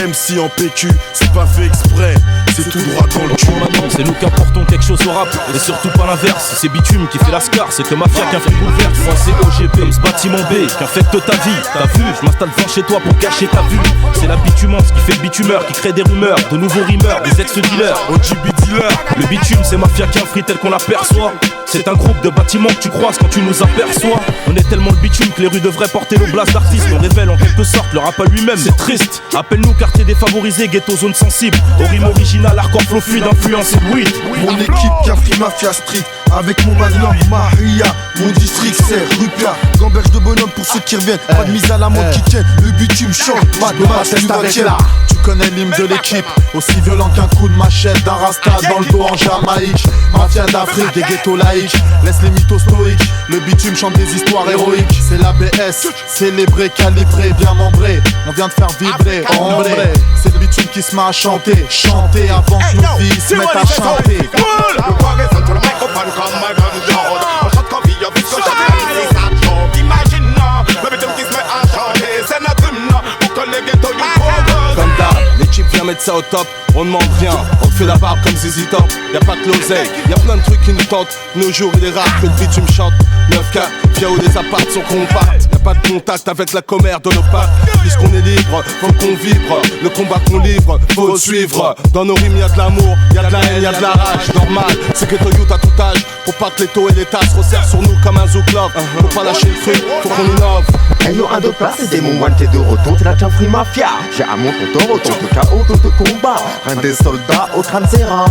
Speaker 14: MC en PQ, c'est pas fait exprès, c'est tout droit dans le cul.
Speaker 17: Maintenant, c'est nous qui apportons quelque chose au rap, et surtout pas l'inverse. C'est Bitume qui fait la scar, c'est que Mafia qu'un fait bouleverse. Moi c'est OGP, comme ce bâtiment B, qu'infecte ta vie. T'as vu, je m'installe devant chez toi pour cacher ta vue. C'est la bitumance qui fait le bitumeur, qui crée des rumeurs, de nouveaux rimeurs, des ex-dealers, OGB dealers. Le bitume, c'est Mafia qu'un free tel qu'on l'aperçoit. C'est un groupe de bâtiments que tu croises quand tu nous aperçois. On est tellement le bitume que les rues devraient porter le blast d'artiste. On révèle en quelque sorte le rap à lui-même, c'est triste. Appelle-nous quartier défavorisé, ghetto zone sensible. Au rime original, hardcore flow fluide, influencé de weed.
Speaker 4: Mon équipe qui a pris Mafia Street. Avec mon magnum, Maria, mon district c'est Rupia. Gamberge de bonhomme pour ceux qui reviennent. Pas de mise à la mode qui tienne, le bitume chante. Pas de match, tu vas tiens.
Speaker 9: Tu connais l'hymne de l'équipe, aussi violent qu'un coup de machette d'un rasta dans le dos en Jamaïque. Mafia d'Afrique, des ghettos laïcs, laisse les mythos stoïques. Le bitume chante des histoires héroïques. C'est l'ABS, célébré, calibré, bien membré. On vient de faire vibrer, ombré. C'est le bitume qui se met à chanter, chanter avant que nos vies se mettent à chanter.
Speaker 11: Le bois reste sur le microphone comme un gunshot. On chante comme vie, on vit ce chant, c'est ça chaud. Imagine, le bitume qui se met à chanter, c'est notre hymne pour que les ghettos y focus.
Speaker 5: Comme d'hab, l'équipe vient mettre ça au top. On demande rien, on fait la barbe comme ZZ Top. Y'a pas que l'oseille, y'a plein de trucs qui nous tentent. Nos jours il est rare que le bitume chante. 9-4, via où les apparts sont compacts. Y'a pas de contact avec la commère de nos packs. Puisqu'on est libre, faut qu'on vibre. Le combat qu'on livre, faut le suivre. Dans nos rimes y'a de l'amour, y'a de la haine, y'a de la rage. Normal, c'est que Toyota à tout âge. Faut pas que les taux et les tasses resserrent sur nous comme un zouk-love. Faut pas lâcher le truc, faut qu'on innove.
Speaker 19: Ayant un de place et des moments t'es de retour, t'es la qu'un free mafia. J'ai à mon compteur autant de chaos, autant de combat. Un des soldats au crâne serra.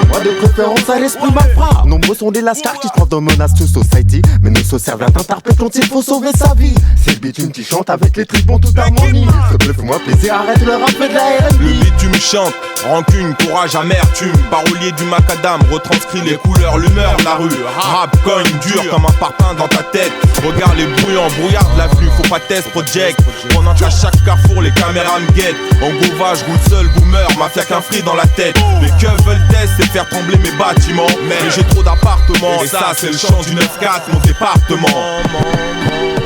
Speaker 19: Moi de préférence à l'esprit mafra. Nombreux sont les lascars qui se croient dans menace to society. Mais nous se servent d'interprète quand il faut sauver sa vie. C'est le bitume qui chante avec les tripes en toute harmonie. S'il te plaît fais-moi plaisir, arrête le rap et de la R&B.
Speaker 25: Le bitume chante, rancune, courage, amertume. Parolier du macadam, retranscrit les couleurs, l'humeur de la rue. Rap cogne dur comme un parpaing dans ta tête. Regarde les brouillants, brouillard de l'avenue, faut pas test project. Pendant qu'à chaque carrefour les caméras me guettent. En gauvage, roule seul, boomer, mafia qu'un free dans la tête. Les keufs veulent test et faire trembler mes bâtiments. Mais j'ai trop d'appartements, et ça c'est le chant du 9-4, mon département.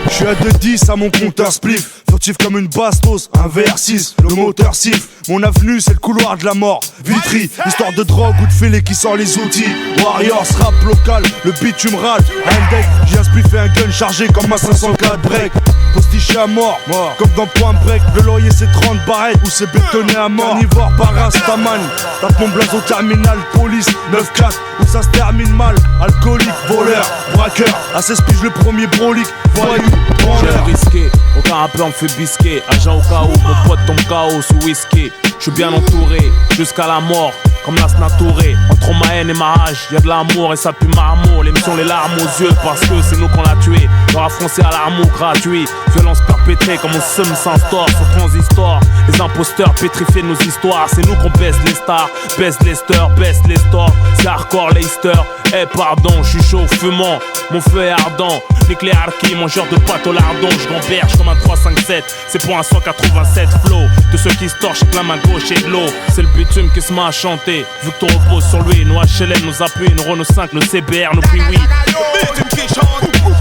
Speaker 2: Je suis à 2-10 à mon compteur spliff. Furtif comme une bastos, un VR6, le moteur siffle. Mon avenue c'est le couloir de la mort. Vitry, histoire de drogue ou de fêlé qui sort les outils. Warriors, rap local, le beat tu me râles. Un deck, j'ai un spliff et un gun chargé comme ma 504 break. Postiché à mort, comme dans Point Break. Le loyer c'est 30 barrettes ou c'est bétonné à mort. Carnivore, parastaman, tape mon blaze au terminal. Police, 9-4, où ça se termine mal. Alcoolique, voleur, braqueur. À 16 piges le premier brolique, voyou, vendeur.
Speaker 17: J'ai risqué, aucun rappeur me fait bisquer. Agent au cas où, mon pote tombe KO sous whisky. J'suis bien entouré, jusqu'à la mort, comme Nasna Touré. Entre ma haine et ma rage, y'a de l'amour et ça pue marmot. L'émission les larmes aux yeux parce que c'est nous qu'on l'a tué. Leur a foncé à l'amour gratuit. Violence perpétrée comme on seum sans store sur transistor. Les imposteurs pétrifiés de nos histoires. C'est nous qu'on baisse les stars, baisse les stars, baisse les stores. C'est hardcore Leicester. Eh pardon, j'suis chaud, fumant, mon feu est ardent. Nucléaire qui, mangeur de pâte au lardon. J'gamberge comme un 357, c'est pour un 187 flow. De ceux qui se torchent, plein ma gauche et de l'eau. C'est le bitume qui se met à chanter. Vu que tout repose sur lui, nos HLM, nos appuis, nos Renault 5, nos CBR, nos Piwi.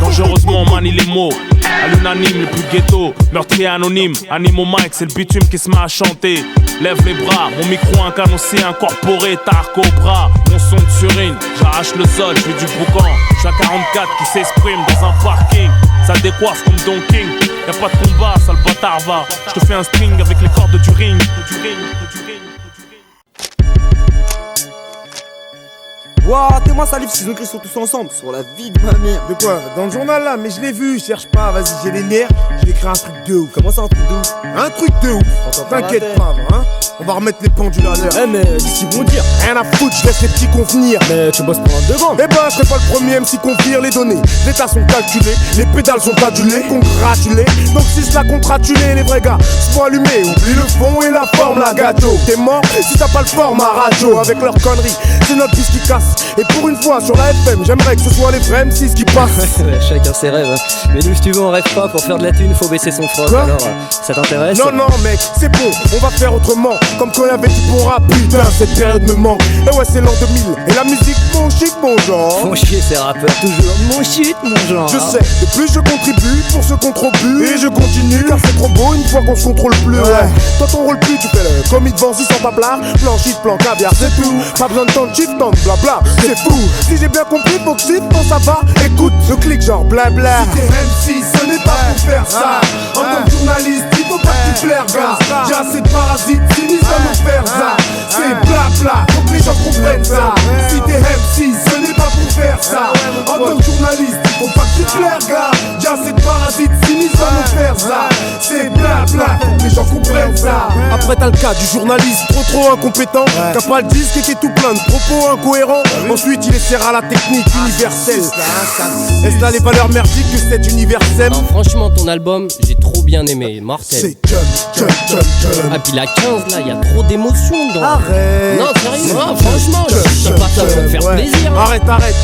Speaker 17: Dangereusement on manie les mots. À l'unanime, le plus ghetto, meurtrier anonyme. Anime au mic, c'est le bitume qui se met à chanter. Lève les bras, mon micro un canon aussi incorporé. Tarco au bras, mon son de surine. J'arrache le sol, j'fais du boucan. J'suis à 44 qui s'exprime dans un parking. Ça décoiffe comme Don King. Y'a pas de combat, sale bâtard va. J'te fais un string avec les cordes du ring.
Speaker 6: Wouah, témoin salive, ils ont écrit sur tous ensemble, sur la vie de ma mère.
Speaker 18: De quoi? Dans le journal là, mais je l'ai vu, cherche pas, vas-y, j'ai les nerfs, j'ai écrit un truc de ouf.
Speaker 6: Comment ça, un truc de ouf?
Speaker 18: Un truc de ouf, t'inquiète pas, hein. On va remettre les pendules à l'heure.
Speaker 6: Eh mais qu'est-ce qu'ils vont dire?
Speaker 18: Rien à foutre, je laisse les petits convenir.
Speaker 6: Mais tu bosses pour un devant.
Speaker 18: Eh ben je serai pas le premier MC confier les données. Les tas sont calculés, les pédales sont adulées, congratulées. Donc si je la contratulé, les vrais gars sont allumés. Oublie le fond et la forme, la gâteau. T'es mort si t'as pas le format radio. Avec leurs conneries, c'est notre piste qui casse. Et pour une fois sur la FM, j'aimerais que ce soit les vrais M6 qui passent.
Speaker 6: Chacun ses rêves. Mais nous si tu veux on rêve pas, pour faire de la thune faut baisser son froc.
Speaker 18: Quoi?
Speaker 6: Alors ça t'intéresse?
Speaker 18: Non non mec, c'est bon, on va faire autrement. Comme quand y'avait du bon rap, putain cette période me manque. Et ouais c'est l'an 2000, et la musique mon shit mon genre.
Speaker 6: Font chier ces rappeurs toujours, mon shit mon genre.
Speaker 18: Je sais, de plus je contribue pour ce qu'on contribue. Et je continue car c'est trop beau une fois qu'on se contrôle plus. Ouais. Toi ton rôle plus, tu fais le comique Vancy sans blabla. Plan shit, plan caviar, c'est tout. Pas besoin de temps de shift, temps de blabla, c'est fou. Si j'ai bien compris, faut que shift, quand ça va, écoute le clic genre blabla. Si t'es MC, ce n'est pas pour faire ça. En tant que journaliste, il faut pas que tu flaires, gars. J'ai assez de parasites, finis à nous faire ça. C'est blabla, faut que les gens comprennent ça. Si t'es MC, ce n'est pas pour faire ça. En tant que journaliste, il faut pas que tu flaires, gars. J'ai assez de parasites, finis à nous faire ça. C'est blabla, faut que les gens comprennent ça. Après t'as le cas du journaliste trop incompétent, qui a pas le disque et qui est tout plein de propos incohérents. Ensuite il essaiera la technique universelle. Est-ce là les valeurs merdiques que c'est universel?
Speaker 22: Non, franchement ton album j'ai trop bien aimé, mortel.
Speaker 18: C'est jump.
Speaker 22: Ah puis la 15 là, y a trop d'émotions dedans.
Speaker 18: Arrête.
Speaker 22: Non sérieux, non, franchement, je suis pas ça pour me faire plaisir.
Speaker 18: Arrête,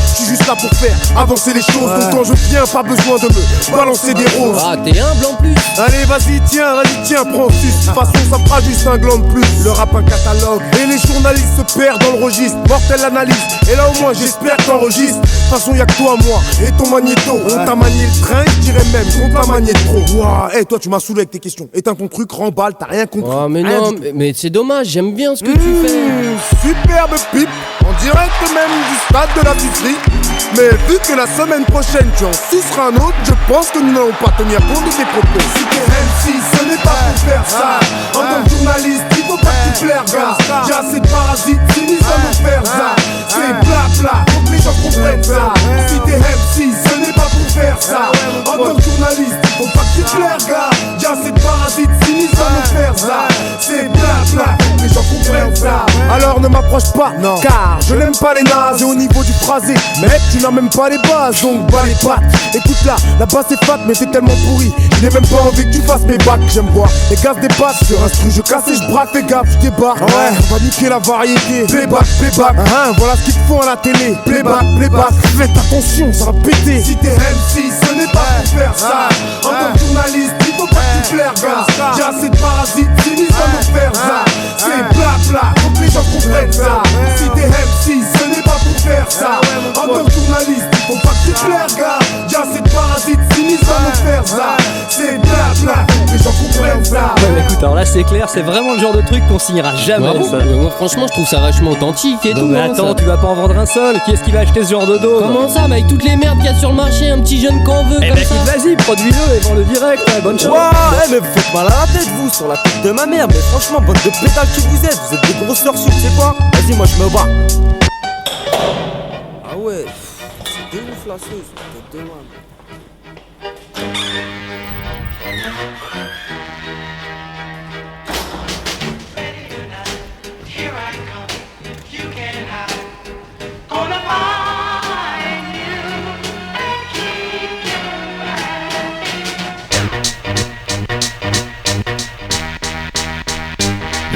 Speaker 18: je suis juste là pour faire avancer les choses. Donc quand je viens, pas besoin de me balancer des roses.
Speaker 22: Ah t'es humble en plus.
Speaker 18: Allez vas-y tiens, prends 6. De toute façon ça fera juste un gland de plus. Le rap un catalogue. Et les journalistes se perdent dans le registre. Mortelle analyse. Et là au moins j'espère que t'enregistres. De toute façon y'a que toi, moi et ton magnéto. On t'a manié le train, je dirais même qu'on t'a manié trop. Ouah, hey, toi tu m'as saoulé avec tes questions. Éteins ton truc, remballe, t'as rien compris.
Speaker 22: Oh mais non, mais c'est dommage, j'aime bien ce que tu fais.
Speaker 18: Superbe pipe, en direct même du stade de la Buterie. Mais vu que la semaine prochaine tu en suceras un autre, je pense que nous n'allons pas tenir compte de tes propos. Si t'es MC, ce n'est pas pour faire ça. En tant que journaliste, il faut pas que tu flaires, gars. J'ai assez de parasites, finis à nous faire ça. C'est blabla, faut que les gens comprennent ça. Si t'es MC, ce n'est pas pour faire ça. En tant que journaliste, il faut pas que tu flaires, gars. J'ai assez de parasites, finis à nous faire ça. C'est blabla, faut que les gens comprennent ça. Alors ne m'approche pas, non, car je n'aime pas les nazes. Et au niveau du phrasé, mec, tu n'as même pas les bases, donc bas les pattes. Écoute là, la basse est fat, mais t'es tellement pourri. Je n'ai même pas envie que tu fasses mes bacs. J'aime voir les gaz dépassent sur un stru, je casse et je braque, fais gaffe, je débarque. Ouais, on va niquer la variété. Playback, voilà ce qu'ils te font à la télé. Playback, faites attention, ça va péter. Si t'es MC, ce n'est pas pour faire ça. En tant que journaliste, il faut pas que tu flaires, gars. J'ai assez de parasites, finis à nous faire ça. C'est blabla, faut que les gens comprennent ça. Si t'es MC, ce n'est pas pour faire ça. En tant que journaliste, faut pas que tu plaires, gars. Y'a ces parasites cynistes à nous faire ça. C'est blabla, les gens comprennent ça.
Speaker 13: Ouais, écoute, alors là c'est clair, c'est vraiment le genre de truc qu'on signera jamais. Ça.
Speaker 15: Moi franchement je trouve ça vachement authentique et
Speaker 13: non,
Speaker 15: tout.
Speaker 13: Mais attends, ça. Tu vas pas en vendre un seul. Qui est-ce qui va acheter ce genre de dos?
Speaker 15: Comment ça, mais avec toutes les merdes qu'il y a sur le marché, un petit jeune qu'on veut comme ça.
Speaker 13: Vas-y, produis-le et vends-le direct, bonne chance.
Speaker 6: Ouais, mais vous faites mal à la tête vous, sur la tête de ma mère. Mais franchement, bande de pétales qui vous êtes des grosses sorciers, tu sais quoi? Vas-y, moi je me bats. Ah ouais, c'est de ouf la sauce, c'est de mal.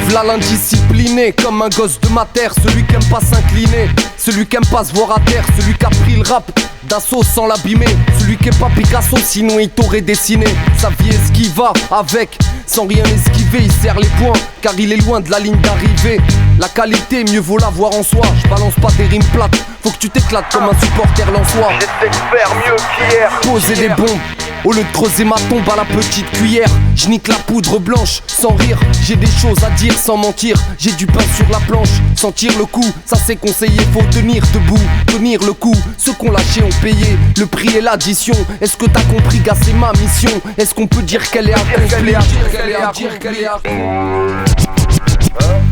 Speaker 21: V'là l'indiscipliné, comme un gosse de ma terre. Celui qui aime pas s'incliner, celui qui aime pas se voir à terre. Celui qui a pris le rap d'assaut sans l'abîmer. Celui qui est pas Picasso, sinon il t'aurait dessiné. Sa vie est ce qui va avec, sans rien esquiver. Il serre les poings, car il est loin de la ligne d'arrivée. La qualité, mieux vaut la voir en soi. Je balance pas des rimes plates, faut que tu t'éclates comme un supporter lensois.
Speaker 5: J'essaie de faire mieux qu'hier.
Speaker 21: Poser des bombes au lieu de creuser ma tombe à la petite cuillère. Je nique la poudre blanche sans rire. J'ai des choses à dire sans mentir. J'ai du pain sur la planche, sentir le coup. Ça c'est conseillé, faut tenir debout, tenir le coup. Ceux qu'on lâché ont payé, le prix et l'addition. Est-ce que t'as compris gars, c'est ma mission. Est-ce qu'on peut dire qu'elle est accomplie?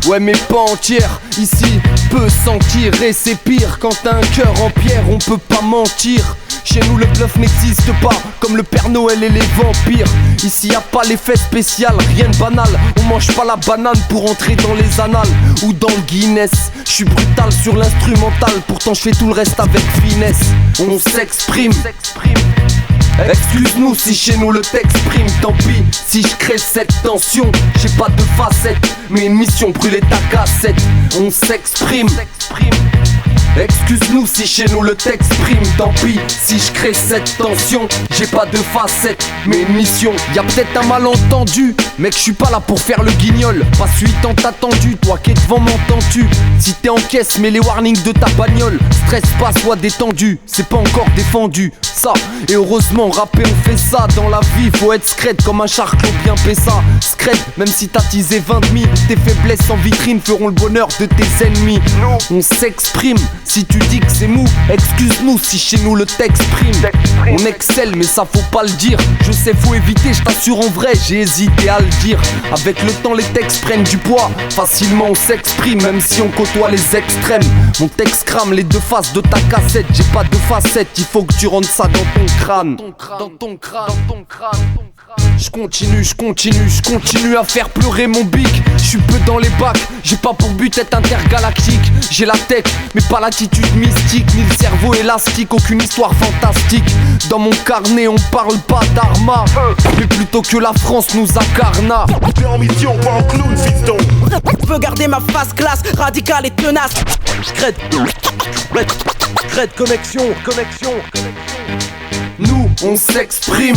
Speaker 21: Ouais mais pas entière, ici peut sentir. Et c'est pire quand t'as un cœur en pierre, on peut pas mentir. Chez nous le bluff n'existe pas, comme le Père Noël et les vampires. Ici y a pas l'effet spécial, rien de banal. On mange pas la banane pour entrer dans les annales ou dans le Guinness. Je suis brutal sur l'instrumental, pourtant je fais tout le reste avec finesse. On s'exprime. Excuse-nous si chez nous le texte prime, tant pis si je crée cette tension. J'ai pas de facette, mais une mission brûler ta cassette. On s'exprime. Excuse-nous si chez nous le texte prime, tant pis si je crée cette tension. J'ai pas de facette, mais une mission. Y'a peut-être un malentendu, mec je suis pas là pour faire le guignol. Pas celui tant attendu, toi qui es devant m'entends-tu? Si t'es en caisse, mets les warnings de ta bagnole. Stress pas, sois détendu, c'est pas encore défendu. Ça, et heureusement rapper on fait ça. Dans la vie faut être scred comme un charclot bien pessa. Scred, même si t'as teasé 20 demi. Tes faiblesses en vitrine feront le bonheur de tes ennemis. On s'exprime. Si tu dis que c'est mou, excuse-nous si chez nous le texte prime. On excelle mais ça faut pas le dire. Je sais faut éviter, je t'assure en vrai, j'ai hésité à le dire. Avec le temps les textes prennent du poids. Facilement on s'exprime même si on côtoie les extrêmes. Mon texte crame les deux faces de ta cassette. J'ai pas de facettes, il faut que tu rentres ça dans ton crâne. Dans ton crâne. Je continue à faire pleurer mon bic. Je suis peu dans les bacs, j'ai pas pour but d'être intergalactique. J'ai la tête, mais pas l'attitude mystique, ni le cerveau élastique, aucune histoire fantastique. Dans mon carnet, on parle pas d'Arma, mais plutôt que la France nous incarna.
Speaker 11: T'es en mission, pas en clown, fiston.
Speaker 6: Je veux garder ma face classe, radicale et tenace. Crête, connexion.
Speaker 21: Nous, on s'exprime.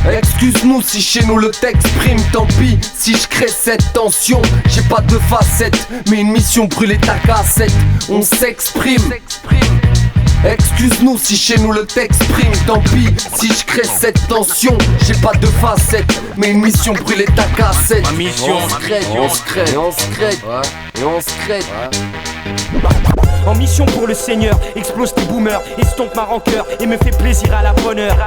Speaker 21: Excuse-nous si chez nous le texte prime, tant pis si je crée cette tension. J'ai pas de facette, mais une mission brûler ta cassette. On s'exprime. Excuse-nous si chez nous le texte prime, tant pis si je crée cette tension. J'ai pas de facette, mais une mission brûler ta cassette.
Speaker 11: Ma mission,
Speaker 21: on se crée.
Speaker 12: En mission pour le Seigneur, explose tes boomers, estompe ma rancœur et me fait plaisir à la bonne heure.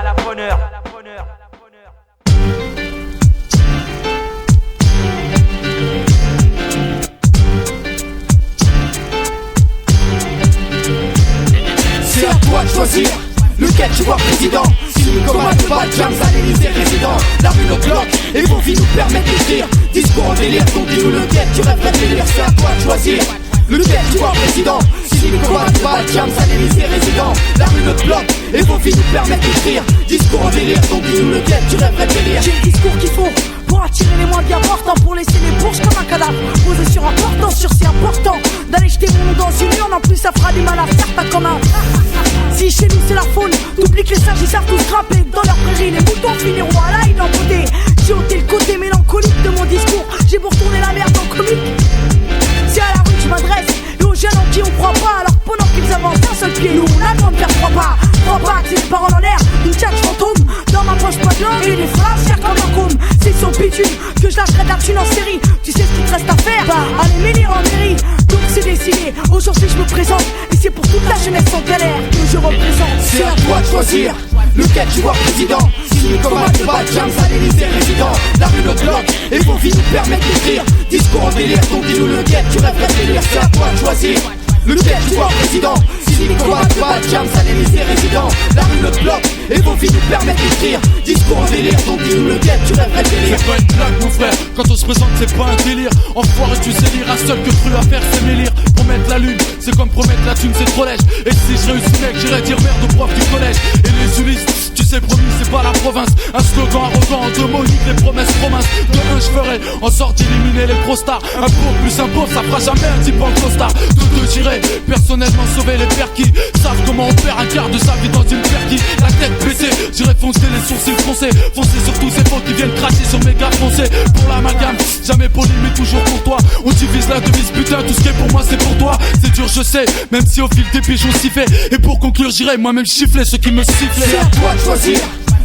Speaker 11: C'est à toi de choisir lequel tu vois président. Si nous commandons pas James à l'Élysée résident. La rue le clock et vos vies nous permettent d'écrire. Discours en délire, donc dis-nous lequel tu rêverais de délire. C'est à toi de choisir lequel tu vois président. Si nous commandons pas James à l'Élysée résident. La rue le clock et vos vies nous permettent d'écrire. Discours en délire, donc dis-nous lequel tu rêverais de délire.
Speaker 23: J'ai le discours qu'il faut pour attirer les moins bien portants, pour laisser les bourges comme un cadavre posé sur un portant, sur c'est important d'aller jeter mon nom dans une urne. En plus ça fera du mal à certains comme un. Si chez nous c'est la faune, t'oublies que les sages ils savent tous grimper. Dans leur prairie les moutons finiront à la identité. J'ai ôté le côté mélancolique de mon discours. J'ai beau retourner la merde en comique. C'est à la rue que je m'adresse et aux jeunes en qui on croit pas. Alors pendant qu'ils fortune en série. Tu sais ce qu'il te reste à faire? Allez m'élire en mairie. Donc c'est décidé, aujourd'hui je me présente. Et c'est pour toute la jeunesse en galère que je représente.
Speaker 9: C'est à toi de choisir lequel tu vois président. Signé comme un débat, James à l'Élysée résident. La rue notre bloc et vos vies nous permettent d'écrire. Discours en délire, donc dis-nous lequel tu rêverais de délire. C'est à toi de choisir lequel tu vois président. Signé comme un débat, James à l'Élysée résident. La rue notre bloc et vos vies nous permettent d'écrire. Discours en délire, donc dis-nous lequel tu rêverais de délire.
Speaker 1: C'est pas une blague mon frère, quand on se présente c'est pas un délire. Enfoiré tu sais lire, un seul que cru à faire c'est m'élire. Promettre la lune, c'est comme promettre la thune, c'est trop lèche. Et si je réussis mec, j'irai dire merde au prof du collège. Et les ulistes, tu sais promis c'est pas la province. Un slogan arrogant en 2 mots, nique les promesses provinces. De 1 je ferai en sorte d'éliminer les gros stars. Un pauvre plus un pauvre, ça fera jamais un type en costard. De 2 j'irai personnellement sauver les pères qui savent comment on perd un quart de sa vie dans une perquis. La tête baissée, j'irai foncer les sourcils froncés. Foncer sur tous ces potes qui viennent cracher sur mes gars foncés. Pour l'amalgame, jamais poli mais toujours pour toi. On divise la devise, putain tout ce qui est pour moi c'est pour toi. C'est dur je sais, même si au fil des pigeons s'y fait. Et pour conclure j'irai moi-même siffler ceux qui me sifflaient.
Speaker 9: C'est à toi de choisir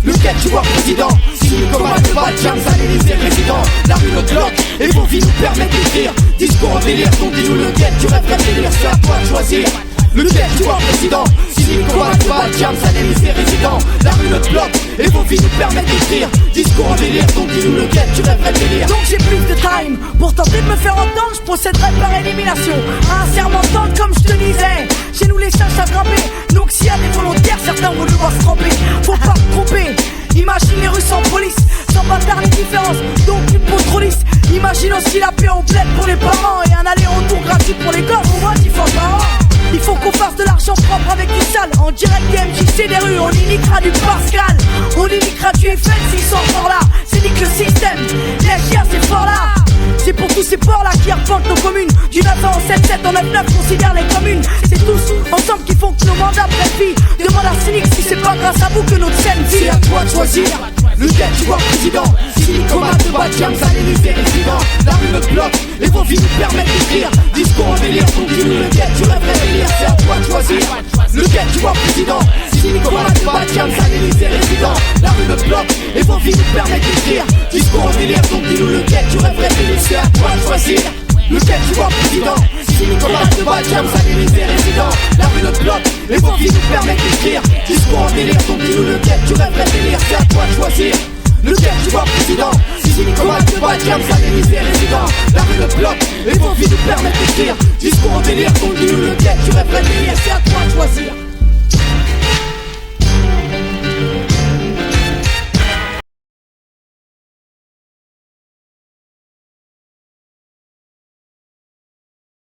Speaker 9: lequel tu vois président. Signé comme un débat, James à l'Élysée résident. La rue notre bloc et vos vies nous permettent d'écrire. Discours en délire, donc dis-nous lequel tu rêverais de délire. C'est à toi de choisir lequel tu vois président. Signé comme un débat, James à l'Élysée résident. La rue notre bloc et vos vies nous permettent d'écrire. Discours en délire, donc dis-nous lequel tu rêverais de délire.
Speaker 23: Donc j'ai plus de time pour tenter de me faire entendre. Je procéderai par élimination à un serment tendre comme je te disais. Chez nous les sages à grimper. Donc s'il y a des volontaires, certains vont devoir se tromper. Faut pas se tromper. Imagine les rues sans police, sans bâtard les différences, donc une peau trop lisse. Imagine aussi la paix au bled pour les parents et un aller-retour gratuit pour les gosses, au moins 10 fois par an. Il faut qu'on fasse de l'argent propre avec du sale. En direct des MJC des rues, on y niquera du Pascal. On y niquera du FN s'ils sont encore là. C'est nique le système, les chiens c'est fort là. C'est pour tous ces porcs là qui arpentent nos communes. Du 9 en 7-7 en 9-9 considère les communes. C'est tous ensemble qui font que nos mandats prennent vie. Demande à Cynic si c'est pas grâce à vous que notre scène vit.
Speaker 9: C'est à toi de choisir lequel tu vois président. Signé comme un débat, James à l'Élysée résident. La rue notre bloc et vos vies nous permettent d'écrire. Discours en délire, donc dis-nous lequel tu rêverais de délire. C'est à toi de choisir lequel tu vois président. Signé comme un débat, James à l'Élysée résident. La rue notre bloc et vos vies nous permettent d'écrire. Discours en délire, donc dis-nous lequel tu rêverais de délire. C'est à toi de choisir lequel tu vois président. Signé comme un débat, James à l'Élysée résident. La rue notre bloc et vos vies nous permettent d'écrire. Discours en délire, donc dis-nous lequel tu rêverais de délire. C'est à toi de choisir lequel tu vois président. Signé comme un débat, James à l'Élysée résident. La rue notre bloc et vos vies nous permettent d'écrire. Discours en délire, donc dis-nous lequel tu rêverais de délire.